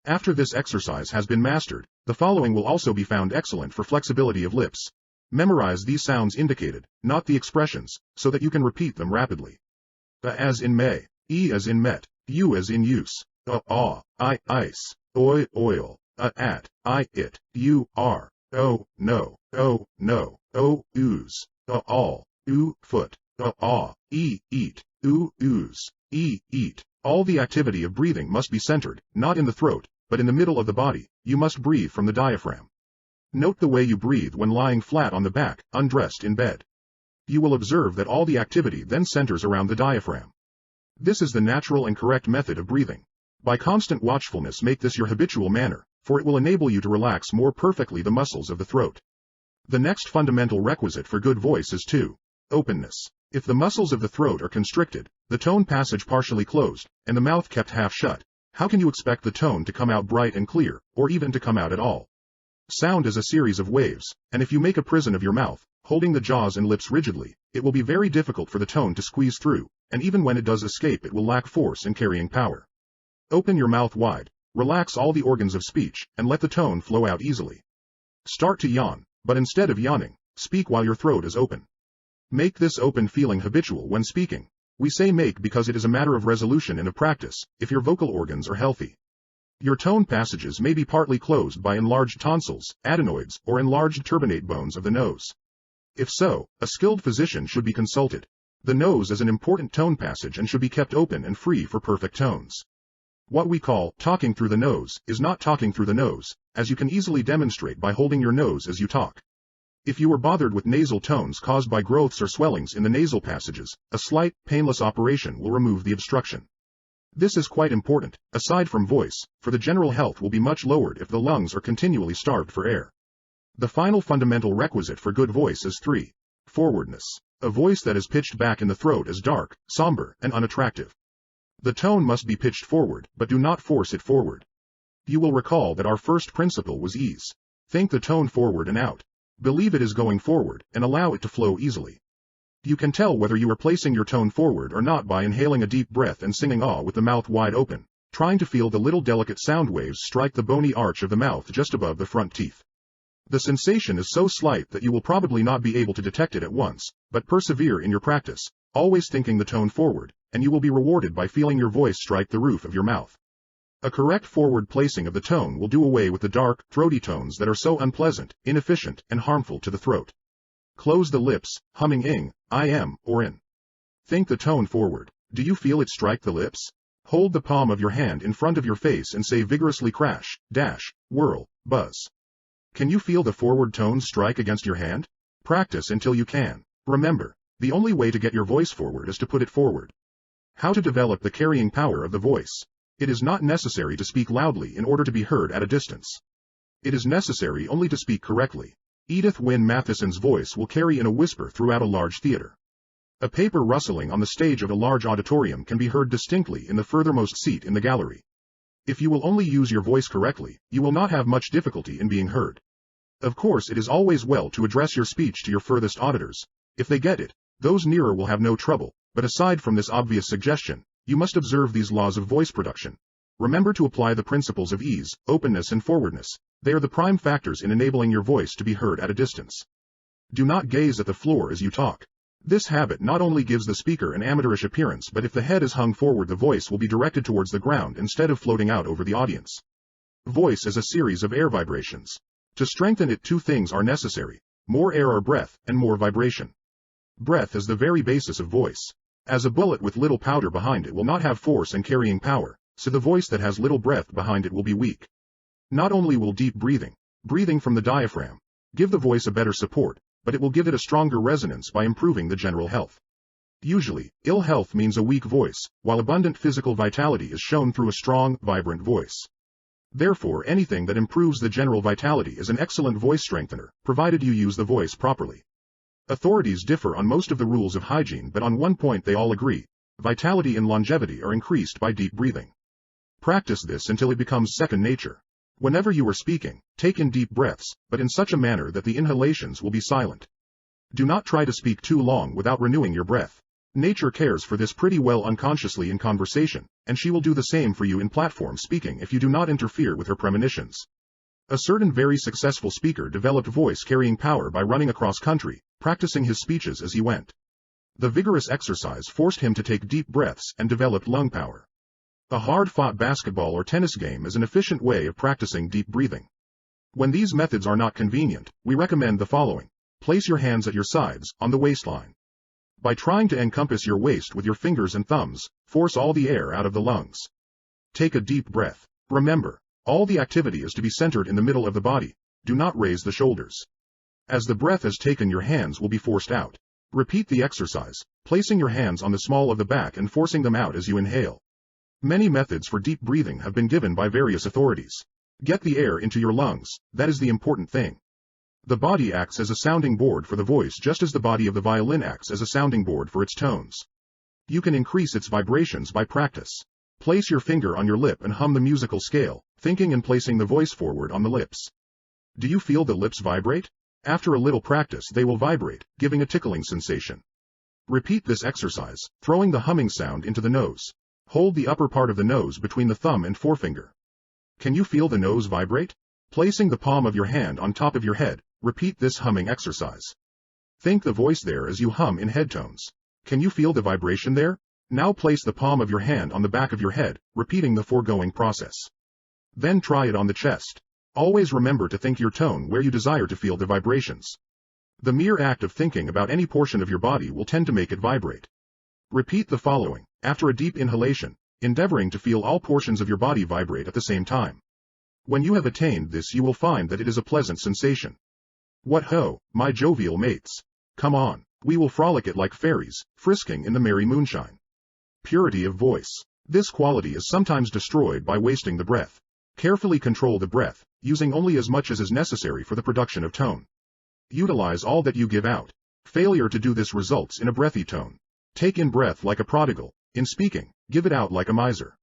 After this exercise has been mastered, the following will also be found excellent for flexibility of lips. Memorize these sounds indicated, not the expressions, so that you can repeat them rapidly. A as in may, e as in met, u as in use, ah, I ice, oi oil, at, I it, you are, oh no, o ooze, all, foot, e eat, ooze, eat. All the activity of breathing must be centered, not in the throat, but in the middle of the body. You must breathe from the diaphragm. Note the way you breathe when lying flat on the back, undressed in bed. You will observe that all the activity then centers around the diaphragm. This is the natural and correct method of breathing. By constant watchfulness, make this your habitual manner, for it will enable you to relax more perfectly the muscles of the throat. The next fundamental requisite for good voice is 2. Openness. If the muscles of the throat are constricted, the tone passage partially closed, and the mouth kept half shut, how can you expect the tone to come out bright and clear, or even to come out at all? Sound is a series of waves, and if you make a prison of your mouth, holding the jaws and lips rigidly, it will be very difficult for the tone to squeeze through, and even when it does escape, it will lack force and carrying power. Open your mouth wide, relax all the organs of speech, and let the tone flow out easily. Start to yawn, but instead of yawning, speak while your throat is open. Make this open feeling habitual when speaking. We say make because it is a matter of resolution and of practice, if your vocal organs are healthy. Your tone passages may be partly closed by enlarged tonsils, adenoids, or enlarged turbinate bones of the nose. If so, a skilled physician should be consulted. The nose is an important tone passage and should be kept open and free for perfect tones. What we call talking through the nose is not talking through the nose, as you can easily demonstrate by holding your nose as you talk. If you are bothered with nasal tones caused by growths or swellings in the nasal passages, a slight, painless operation will remove the obstruction. This is quite important, aside from voice, for the general health will be much lowered if the lungs are continually starved for air. The final fundamental requisite for good voice is 3. Forwardness. A voice that is pitched back in the throat is dark, somber, and unattractive. The tone must be pitched forward, but do not force it forward. You will recall that our first principle was ease. Think the tone forward and out. Believe it is going forward, and allow it to flow easily. You can tell whether you are placing your tone forward or not by inhaling a deep breath and singing ah with the mouth wide open, trying to feel the little delicate sound waves strike the bony arch of the mouth just above the front teeth. The sensation is so slight that you will probably not be able to detect it at once, but persevere in your practice, always thinking the tone forward, and you will be rewarded by feeling your voice strike the roof of your mouth. A correct forward placing of the tone will do away with the dark, throaty tones that are so unpleasant, inefficient, and harmful to the throat. Close the lips, humming ing, I am, or in. Think the tone forward. Do you feel it strike the lips? Hold the palm of your hand in front of your face and say vigorously crash, dash, whirl, buzz. Can you feel the forward tone strike against your hand? Practice until you can. Remember, the only way to get your voice forward is to put it forward. How to develop the carrying power of the voice. It is not necessary to speak loudly in order to be heard at a distance. It is necessary only to speak correctly. Edith Wynne Matheson's voice will carry in a whisper throughout a large theater. A paper rustling on the stage of a large auditorium can be heard distinctly in the furthermost seat in the gallery. If you will only use your voice correctly, you will not have much difficulty in being heard. Of course, it is always well to address your speech to your furthest auditors. If they get it, those nearer will have no trouble, but aside from this obvious suggestion, you must observe these laws of voice production. Remember to apply the principles of ease, openness and forwardness. They are the prime factors in enabling your voice to be heard at a distance. Do not gaze at the floor as you talk. This habit not only gives the speaker an amateurish appearance, but if the head is hung forward, the voice will be directed towards the ground instead of floating out over the audience. Voice is a series of air vibrations. To strengthen it, two things are necessary: more air or breath, and more vibration. Breath is the very basis of voice. As a bullet with little powder behind it will not have force and carrying power, so the voice that has little breath behind it will be weak. Not only will deep breathing from the diaphragm, give the voice a better support, but it will give it a stronger resonance by improving the general health. Usually, ill health means a weak voice, while abundant physical vitality is shown through a strong, vibrant voice. Therefore, anything that improves the general vitality is an excellent voice strengthener, provided you use the voice properly. Authorities differ on most of the rules of hygiene, but on one point they all agree: vitality and longevity are increased by deep breathing. Practice this until it becomes second nature. Whenever you are speaking, take in deep breaths, but in such a manner that the inhalations will be silent. Do not try to speak too long without renewing your breath. Nature cares for this pretty well unconsciously in conversation, and she will do the same for you in platform speaking if you do not interfere with her premonitions. A certain very successful speaker developed voice carrying power by running across country, practicing his speeches as he went. The vigorous exercise forced him to take deep breaths and developed lung power. A hard-fought basketball or tennis game is an efficient way of practicing deep breathing. When these methods are not convenient, we recommend the following. Place your hands at your sides, on the waistline. By trying to encompass your waist with your fingers and thumbs, force all the air out of the lungs. Take a deep breath. Remember, all the activity is to be centered in the middle of the body. Do not raise the shoulders. As the breath is taken, your hands will be forced out. Repeat the exercise, placing your hands on the small of the back and forcing them out as you inhale. Many methods for deep breathing have been given by various authorities. Get the air into your lungs, that is the important thing. The body acts as a sounding board for the voice, just as the body of the violin acts as a sounding board for its tones. You can increase its vibrations by practice. Place your finger on your lip and hum the musical scale, thinking and placing the voice forward on the lips. Do you feel the lips vibrate? After a little practice they will vibrate, giving a tickling sensation. Repeat this exercise, throwing the humming sound into the nose. Hold the upper part of the nose between the thumb and forefinger. Can you feel the nose vibrate? Placing the palm of your hand on top of your head, repeat this humming exercise. Think the voice there as you hum in head tones. Can you feel the vibration there? Now place the palm of your hand on the back of your head, repeating the foregoing process. Then try it on the chest. Always remember to think your tone where you desire to feel the vibrations. The mere act of thinking about any portion of your body will tend to make it vibrate. Repeat the following, after a deep inhalation, endeavoring to feel all portions of your body vibrate at the same time. When you have attained this, you will find that it is a pleasant sensation. What ho, my jovial mates! Come on, we will frolic it like fairies, frisking in the merry moonshine. Purity of voice. This quality is sometimes destroyed by wasting the breath. Carefully control the breath, using only as much as is necessary for the production of tone. Utilize all that you give out. Failure to do this results in a breathy tone. Take in breath like a prodigal. In speaking, give it out like a miser.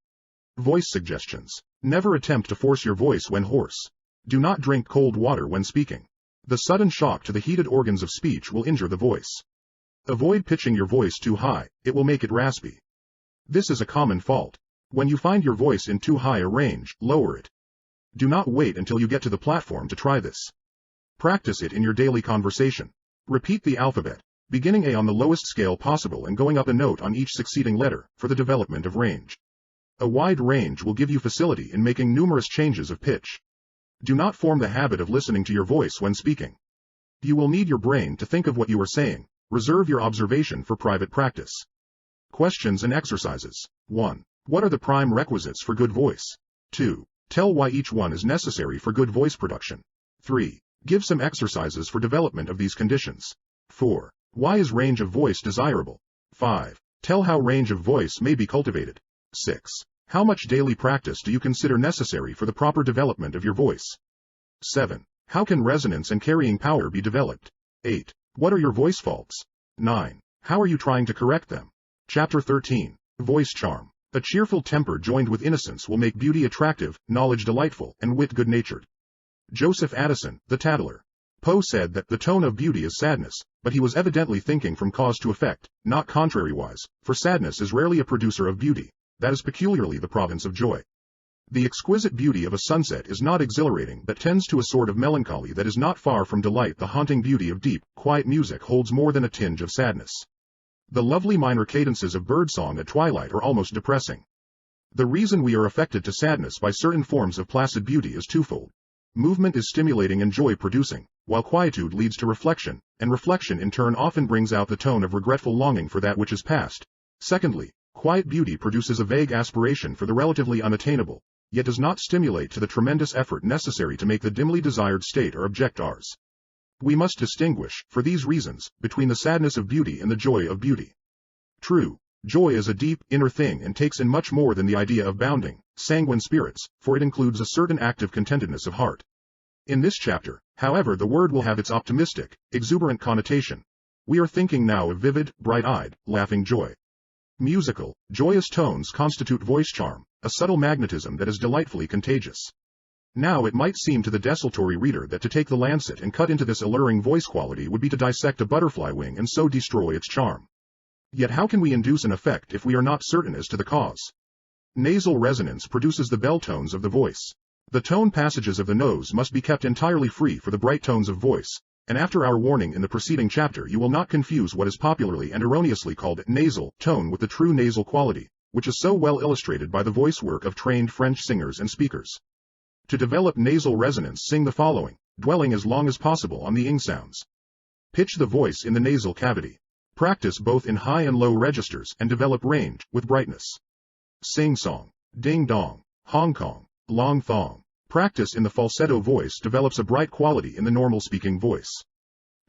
Voice suggestions. Never attempt to force your voice when hoarse. Do not drink cold water when speaking. The sudden shock to the heated organs of speech will injure the voice. Avoid pitching your voice too high, it will make it raspy. This is a common fault. When you find your voice in too high a range, lower it. Do not wait until you get to the platform to try this. Practice it in your daily conversation. Repeat the alphabet, beginning A on the lowest scale possible and going up a note on each succeeding letter, for the development of range. A wide range will give you facility in making numerous changes of pitch. Do not form the habit of listening to your voice when speaking. You will need your brain to think of what you are saying. Reserve your observation for private practice. Questions and exercises. 1. What are the prime requisites for good voice? 2. Tell why each one is necessary for good voice production. 3. Give some exercises for development of these conditions. 4. Why is range of voice desirable? 5. Tell how range of voice may be cultivated. 6. How much daily practice do you consider necessary for the proper development of your voice? 7. How can resonance and carrying power be developed? 8. What are your voice faults? 9. How are you trying to correct them? Chapter 13. Voice charm. A cheerful temper joined with innocence will make beauty attractive, knowledge delightful, and wit good-natured. Joseph Addison, the Tattler. Poe said that the tone of beauty is sadness, but he was evidently thinking from cause to effect, not contrariwise, for sadness is rarely a producer of beauty. That is peculiarly the province of joy. The exquisite beauty of a sunset is not exhilarating but tends to a sort of melancholy that is not far from delight. The haunting beauty of deep, quiet music holds more than a tinge of sadness. The lovely minor cadences of birdsong at twilight are almost depressing. The reason we are affected to sadness by certain forms of placid beauty is twofold. Movement is stimulating and joy-producing, while quietude leads to reflection, and reflection in turn often brings out the tone of regretful longing for that which is past. Secondly, quiet beauty produces a vague aspiration for the relatively unattainable, yet does not stimulate to the tremendous effort necessary to make the dimly desired state or object ours. We must distinguish, for these reasons, between the sadness of beauty and the joy of beauty. True, joy is a deep, inner thing and takes in much more than the idea of bounding, sanguine spirits, for it includes a certain active contentedness of heart. In this chapter, however, the word will have its optimistic, exuberant connotation. We are thinking now of vivid, bright-eyed, laughing joy. Musical, joyous tones constitute voice charm, a subtle magnetism that is delightfully contagious. Now it might seem to the desultory reader that to take the lancet and cut into this alluring voice quality would be to dissect a butterfly wing and so destroy its charm. Yet how can we induce an effect if we are not certain as to the cause? Nasal resonance produces the bell tones of the voice. The tone passages of the nose must be kept entirely free for the bright tones of voice, and after our warning in the preceding chapter you will not confuse what is popularly and erroneously called nasal tone with the true nasal quality, which is so well illustrated by the voice work of trained French singers and speakers. To develop nasal resonance, sing the following, dwelling as long as possible on the ing sounds. Pitch the voice in the nasal cavity. Practice both in high and low registers and develop range with brightness. Sing song, ding dong, Hong Kong, long thong. Practice in the falsetto voice develops a bright quality in the normal speaking voice.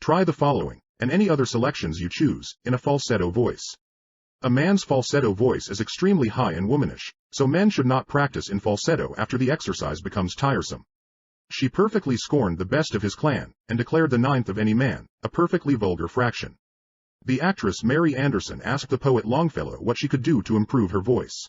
Try the following, and any other selections you choose, in a falsetto voice. A man's falsetto voice is extremely high and womanish, so men should not practice in falsetto after the exercise becomes tiresome. She perfectly scorned the best of his clan, and declared the ninth of any man, a perfectly vulgar fraction. The actress Mary Anderson asked the poet Longfellow what she could do to improve her voice.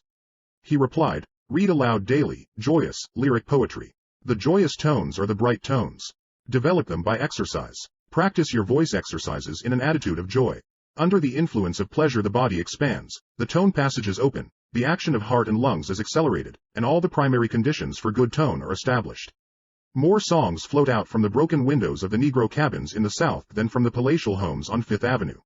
He replied, read aloud daily, joyous, lyric poetry. The joyous tones are the bright tones. Develop them by exercise. Practice your voice exercises in an attitude of joy. Under the influence of pleasure the body expands, the tone passages open, the action of heart and lungs is accelerated, and all the primary conditions for good tone are established. More songs float out from the broken windows of the Negro cabins in the South than from the palatial homes on Fifth Avenue.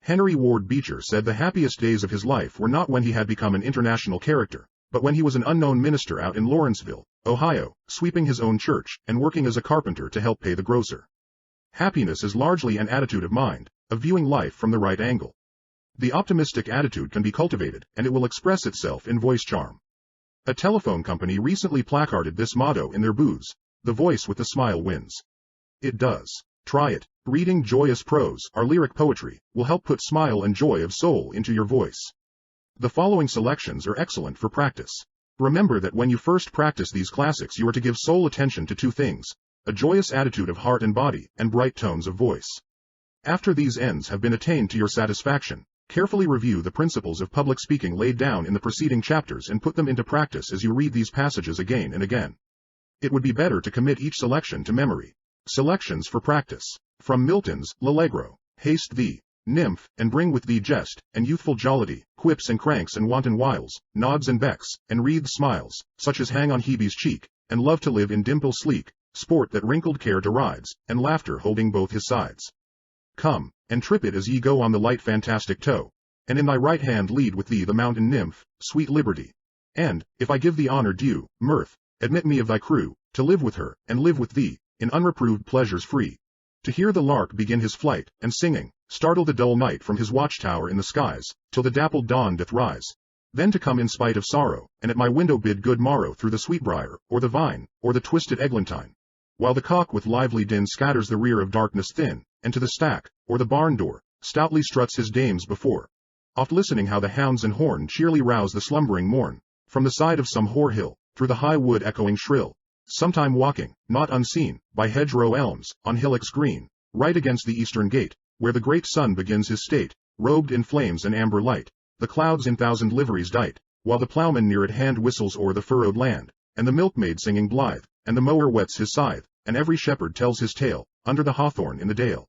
Henry Ward Beecher said the happiest days of his life were not when he had become an international character, but when he was an unknown minister out in Lawrenceville, Ohio, sweeping his own church, and working as a carpenter to help pay the grocer. Happiness is largely an attitude of mind, of viewing life from the right angle. The optimistic attitude can be cultivated, and it will express itself in voice charm. A telephone company recently placarded this motto in their booths, the voice with the smile wins. It does. Try it. Reading joyous prose, or lyric poetry, will help put smile and joy of soul into your voice. The following selections are excellent for practice. Remember that when you first practice these classics you are to give sole attention to two things, a joyous attitude of heart and body, and bright tones of voice. After these ends have been attained to your satisfaction, carefully review the principles of public speaking laid down in the preceding chapters and put them into practice as you read these passages again and again. It would be better to commit each selection to memory. Selections for practice. From Milton's L'Allegro. Haste thee, nymph, and bring with thee jest, and youthful jollity, quips and cranks and wanton wiles, nods and becks, and wreathed smiles, such as hang on Hebe's cheek, and love to live in dimple sleek, sport that wrinkled care derides, and laughter holding both his sides. Come, and trip it as ye go on the light fantastic toe, and in thy right hand lead with thee the mountain nymph, sweet liberty. And, if I give thee honor due, mirth, admit me of thy crew, to live with her, and live with thee, in unreproved pleasures free. To hear the lark begin his flight, and singing, startle the dull night from his watchtower in the skies, till the dappled dawn doth rise. Then to come in spite of sorrow, and at my window bid good morrow through the sweetbriar, or the vine, or the twisted eglantine. While the cock with lively din scatters the rear of darkness thin, and to the stack, or the barn door, stoutly struts his dames before. Oft listening how the hounds and horn cheerly rouse the slumbering morn, from the side of some hoar hill, through the high wood echoing shrill. Sometime walking, not unseen, by hedgerow elms, on hillocks green, right against the eastern gate, where the great sun begins his state, robed in flames and amber light, the clouds in thousand liveries dight, while the ploughman near at hand whistles o'er the furrowed land, and the milkmaid singing blithe, and the mower whets his scythe, and every shepherd tells his tale, under the hawthorn in the dale.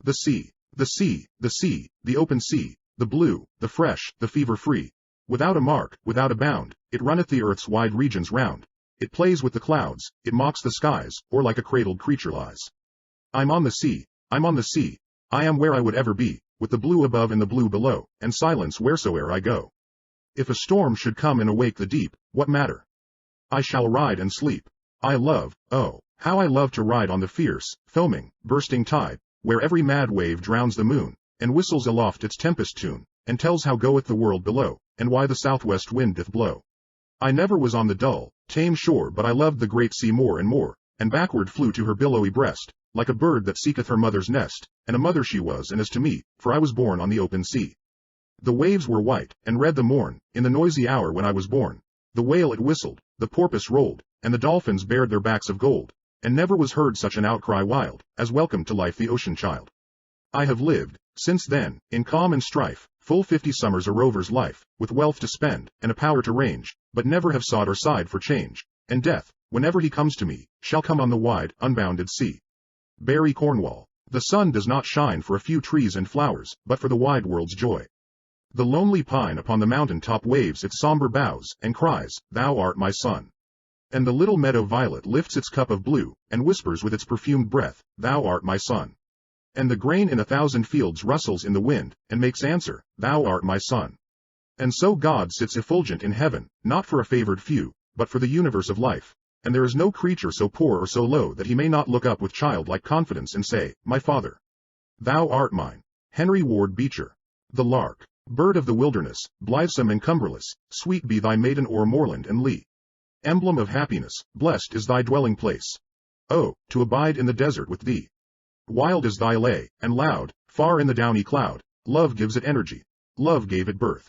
The sea, the sea, the sea, the open sea, the blue, the fresh, the fever-free. Without a mark, without a bound, it runneth the earth's wide regions round. It plays with the clouds, it mocks the skies, or like a cradled creature lies. I'm on the sea, I'm on the sea, I am where I would ever be, with the blue above and the blue below, and silence wheresoe'er I go. If a storm should come and awake the deep, what matter? I shall ride and sleep. I love, oh, how I love to ride on the fierce, foaming, bursting tide, where every mad wave drowns the moon, and whistles aloft its tempest tune, and tells how goeth the world below, and why the southwest wind doth blow. I never was on the dull, tame shore, but I loved the great sea more and more, and backward flew to her billowy breast, like a bird that seeketh her mother's nest, and a mother she was and is to me, for I was born on the open sea. The waves were white, and red the morn, in the noisy hour when I was born. The whale it whistled, the porpoise rolled, and the dolphins bared their backs of gold, and never was heard such an outcry wild, as welcome to life the ocean child. I have lived, since then, in calm and strife, full 50 summers a rover's life, with wealth to spend, and a power to range, but never have sought or sighed for change, and death, whenever he comes to me, shall come on the wide, unbounded sea. Barry Cornwall. The sun does not shine for a few trees and flowers, but for the wide world's joy. The lonely pine upon the mountain top waves its somber boughs, and cries, Thou art my son. And the little meadow violet lifts its cup of blue, and whispers with its perfumed breath, Thou art my son. And the grain in 1,000 fields rustles in the wind, and makes answer, Thou art my son. And so God sits effulgent in heaven, not for a favored few, but for the universe of life, and there is no creature so poor or so low that he may not look up with childlike confidence and say, My Father. Thou art mine. Henry Ward Beecher. The lark, bird of the wilderness, blithesome and cumberless, sweet be thy maiden o'er moorland and lea. Emblem of happiness, blessed is thy dwelling place. Oh, to abide in the desert with thee. Wild is thy lay, and loud, far in the downy cloud, love gives it energy, love gave it birth.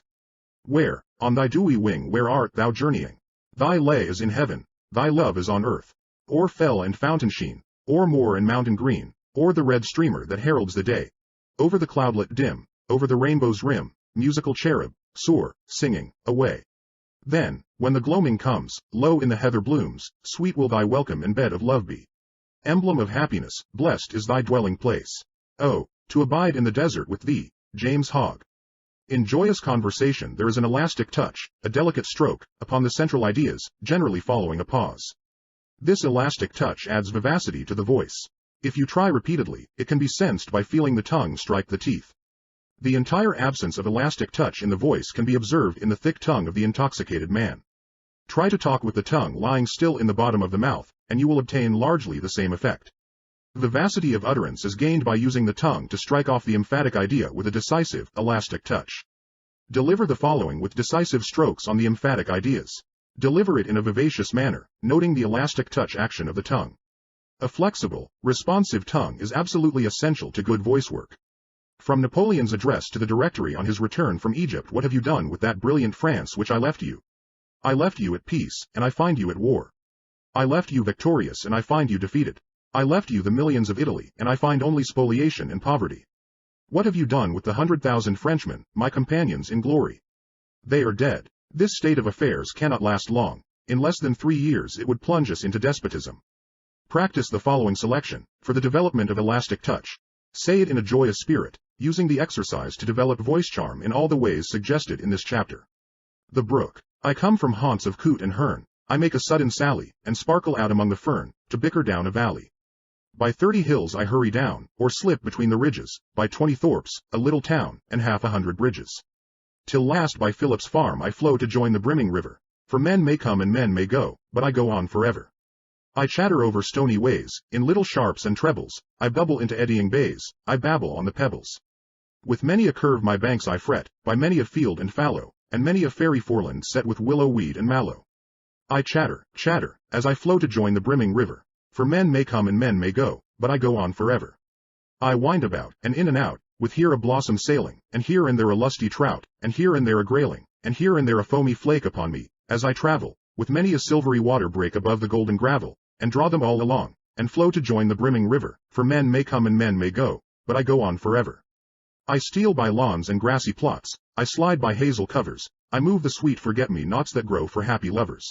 Where, on thy dewy wing where art thou journeying? Thy lay is in heaven, thy love is on earth. O'er fell and fountain sheen, o'er moor and mountain green, o'er the red streamer that heralds the day. Over the cloudlet dim, over the rainbow's rim, musical cherub, soar, singing, away. Then, when the gloaming comes, low in the heather blooms, sweet will thy welcome and bed of love be. Emblem of happiness, blessed is thy dwelling place. Oh, to abide in the desert with thee. James Hogg. In joyous conversation there is an elastic touch, a delicate stroke, upon the central ideas, generally following a pause. This elastic touch adds vivacity to the voice. If you try repeatedly, it can be sensed by feeling the tongue strike the teeth. The entire absence of elastic touch in the voice can be observed in the thick tongue of the intoxicated man. Try to talk with the tongue lying still in the bottom of the mouth, and you will obtain largely the same effect. Vivacity of utterance is gained by using the tongue to strike off the emphatic idea with a decisive, elastic touch. Deliver the following with decisive strokes on the emphatic ideas. Deliver it in a vivacious manner, noting the elastic touch action of the tongue. A flexible, responsive tongue is absolutely essential to good voice work. From Napoleon's address to the Directory on his return from Egypt, what have you done with that brilliant France which I left you? I left you at peace, and I find you at war. I left you victorious, and I find you defeated. I left you the millions of Italy, and I find only spoliation and poverty. What have you done with the 100,000 Frenchmen, my companions in glory? They are dead. This state of affairs cannot last long. In less than 3 years it would plunge us into despotism. Practice the following selection, for the development of elastic touch. Say it in a joyous spirit. using the exercise to develop voice charm in all the ways suggested in this chapter. The brook. I come from haunts of coot and hern, I make a sudden sally, and sparkle out among the fern, to bicker down a valley. By 30 hills I hurry down, or slip between the ridges, by 20 thorps, a little town, and half a hundred bridges. Till last by Philip's farm I flow to join the brimming river, for men may come and men may go, but I go on forever. I chatter over stony ways, in little sharps and trebles, I bubble into eddying bays, I babble on the pebbles. With many a curve my banks I fret, by many a field and fallow, and many a fairy foreland set with willow weed and mallow. I chatter, chatter, as I flow to join the brimming river, for men may come and men may go, but I go on forever. I wind about, and in and out, with here a blossom sailing, and here and there a lusty trout, and here and there a grayling, and here and there a foamy flake upon me, as I travel, with many a silvery water break above the golden gravel, and draw them all along, and flow to join the brimming river, for men may come and men may go, but I go on forever. I steal by lawns and grassy plots, I slide by hazel covers, I move the sweet forget-me-nots that grow for happy lovers.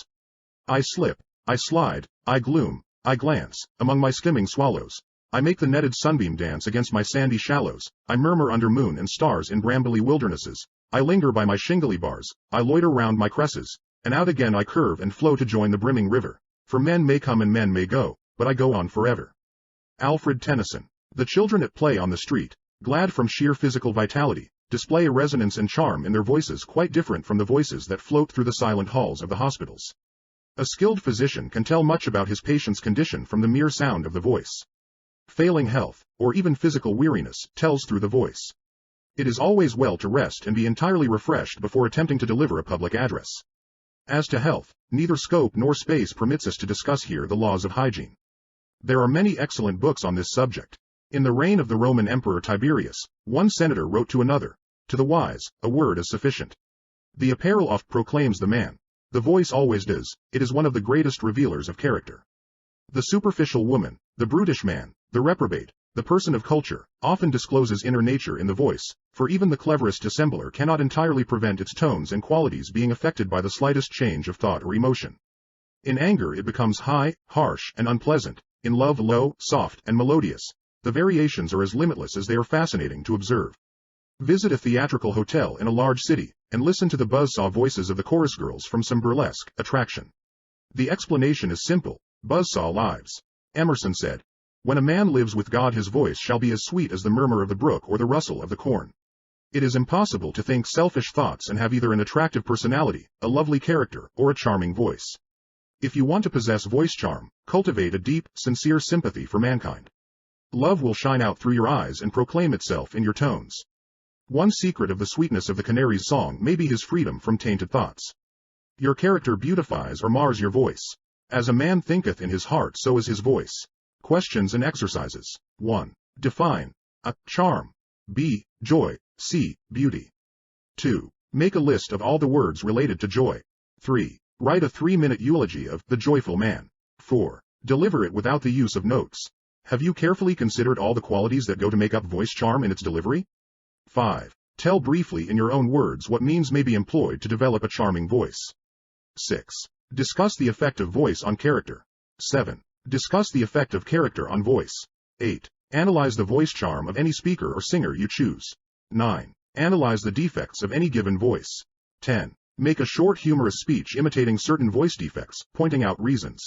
I slip, I slide, I gloom, I glance, among my skimming swallows, I make the netted sunbeam dance against my sandy shallows, I murmur under moon and stars in brambly wildernesses, I linger by my shingly bars, I loiter round my cresses, and out again I curve and flow to join the brimming river, for men may come and men may go, but I go on forever. Alfred Tennyson. The children at play on the street, glad from sheer physical vitality, display a resonance and charm in their voices quite different from the voices that float through the silent halls of the hospitals. A skilled physician can tell much about his patient's condition from the mere sound of the voice. Failing health, or even physical weariness, tells through the voice. It is always well to rest and be entirely refreshed before attempting to deliver a public address. As to health, neither scope nor space permits us to discuss here the laws of hygiene. There are many excellent books on this subject. In the reign of the Roman Emperor Tiberius, one senator wrote to another, "To the wise, a word is sufficient. The apparel oft proclaims the man. The voice always does, it is one of the greatest revealers of character." The superficial woman, the brutish man, the reprobate, the person of culture, often discloses inner nature in the voice, for even the cleverest dissembler cannot entirely prevent its tones and qualities being affected by the slightest change of thought or emotion. In anger it becomes high, harsh, and unpleasant, in love low, soft, and melodious. The variations are as limitless as they are fascinating to observe. Visit a theatrical hotel in a large city, and listen to the buzzsaw voices of the chorus girls from some burlesque attraction. The explanation is simple: buzzsaw lives. Emerson said, "When a man lives with God his voice shall be as sweet as the murmur of the brook or the rustle of the corn." It is impossible to think selfish thoughts and have either an attractive personality, a lovely character, or a charming voice. If you want to possess voice charm, cultivate a deep, sincere sympathy for mankind. Love will shine out through your eyes and proclaim itself in your tones. One secret of the sweetness of the canary's song may be his freedom from tainted thoughts. Your character beautifies or mars your voice. As a man thinketh in his heart, so is his voice. Questions and exercises. 1. Define a charm. B. Joy. C. Beauty. 2. Make a list of all the words related to joy. 3. Write a 3-minute eulogy of the joyful man. 4. Deliver it without the use of notes. Have you carefully considered all the qualities that go to make up voice charm in its delivery? 5. Tell briefly in your own words what means may be employed to develop a charming voice. 6. Discuss the effect of voice on character. 7. Discuss the effect of character on voice. 8. Analyze the voice charm of any speaker or singer you choose. 9. Analyze the defects of any given voice. 10. Make a short humorous speech imitating certain voice defects, pointing out reasons.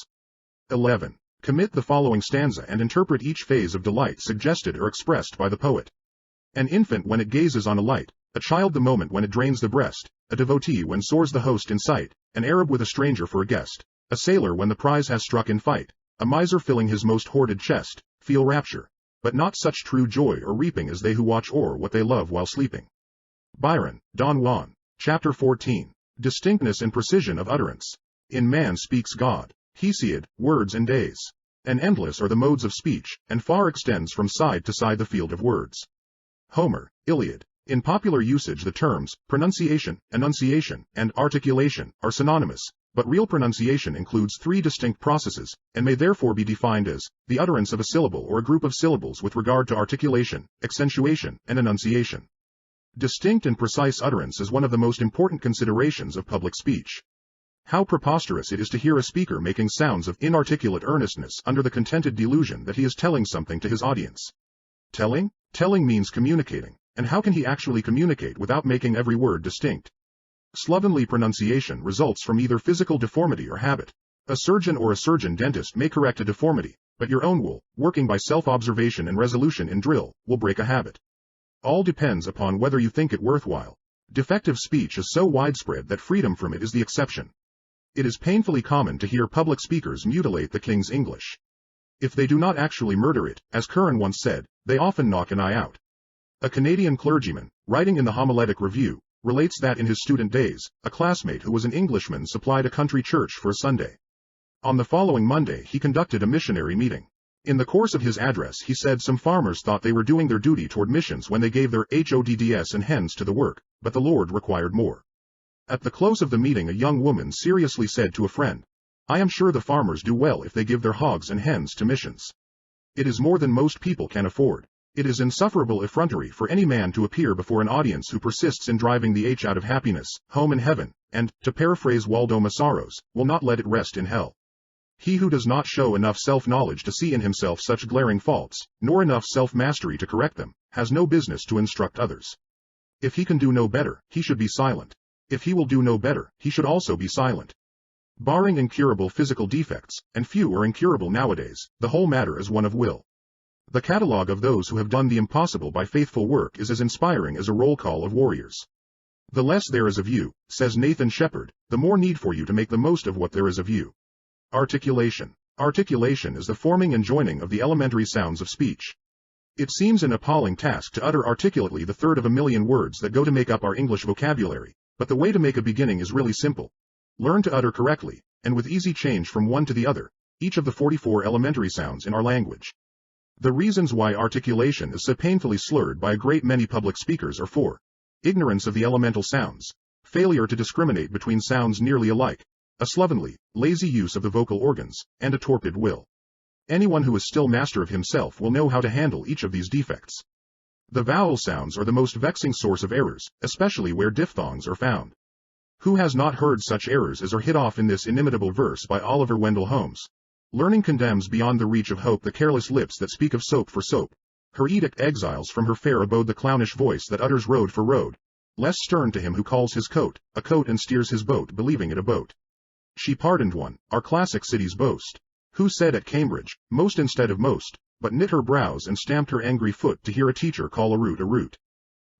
11. Commit the following stanza and interpret each phase of delight suggested or expressed by the poet. An infant when it gazes on a light, a child the moment when it drains the breast, a devotee when soars the host in sight, an Arab with a stranger for a guest, a sailor when the prize has struck in fight, a miser filling his most hoarded chest, feel rapture, but not such true joy or reaping as they who watch o'er what they love while sleeping. Byron, Don Juan, Chapter 14. Distinctness and precision of utterance. In man speaks God. Hesiod, words and days. And endless are the modes of speech, and far extends from side to side the field of words. Homer, Iliad. In popular usage the terms pronunciation, enunciation, and articulation are synonymous, but real pronunciation includes 3 distinct processes, and may therefore be defined as the utterance of a syllable or a group of syllables with regard to articulation, accentuation, and enunciation. Distinct and precise utterance is one of the most important considerations of public speech. How preposterous it is to hear a speaker making sounds of inarticulate earnestness under the contented delusion that he is telling something to his audience. Telling means communicating. and how can he actually communicate without making every word distinct? Slovenly pronunciation results from either physical deformity or habit. A surgeon or a surgeon-dentist may correct a deformity, but your own will, working by self-observation and resolution in drill, will break a habit. All depends upon whether you think it worthwhile. Defective speech is so widespread that freedom from it is the exception. It is painfully common to hear public speakers mutilate the King's English. If they do not actually murder it, as Curran once said, they often knock an eye out. A Canadian clergyman, writing in the Homiletic Review, relates that in his student days, a classmate who was an Englishman supplied a country church for a Sunday. On the following Monday he conducted a missionary meeting. In the course of his address he said some farmers thought they were doing their duty toward missions when they gave their HODDS and hens to the work, but the Lord required more. At the close of the meeting a young woman seriously said to a friend, "I am sure the farmers do well if they give their hogs and hens to missions. It is more than most people can afford. It is insufferable effrontery for any man to appear before an audience who persists in driving the H out of happiness, home and heaven, and, to paraphrase Waldo Masaros, will not let it rest in hell. He who does not show enough self-knowledge to see in himself such glaring faults, nor enough self-mastery to correct them, has no business to instruct others. If he can do no better, he should be silent. If he will do no better, he should also be silent." Barring incurable physical defects, and few are incurable nowadays, the whole matter is one of will. The catalogue of those who have done the impossible by faithful work is as inspiring as a roll call of warriors. "The less there is of you," says Nathan Shepard, "the more need for you to make the most of what there is of you." Articulation. Articulation is the forming and joining of the elementary sounds of speech. It seems an appalling task to utter articulately the third of a million words that go to make up our English vocabulary, but the way to make a beginning is really simple. Learn to utter correctly, and with easy change from one to the other, each of the 44 elementary sounds in our language. The reasons why articulation is so painfully slurred by a great many public speakers are 4. Ignorance of the elemental sounds, failure to discriminate between sounds nearly alike, a slovenly, lazy use of the vocal organs, and a torpid will. Anyone who is still master of himself will know how to handle each of these defects. The vowel sounds are the most vexing source of errors, especially where diphthongs are found. Who has not heard such errors as are hit off in this inimitable verse by Oliver Wendell Holmes? Learning condemns beyond the reach of hope the careless lips that speak of soap for soap. Her edict exiles from her fair abode the clownish voice that utters road for road. Less stern to him who calls his coat a coat and steers his boat believing it a boat. She pardoned one, our classic city's boast, who said at Cambridge, most instead of most, but knit her brows and stamped her angry foot to hear a teacher call a root a root.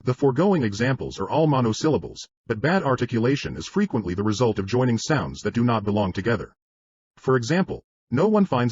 The foregoing examples are all monosyllables, but bad articulation is frequently the result of joining sounds that do not belong together. For example, no one finds it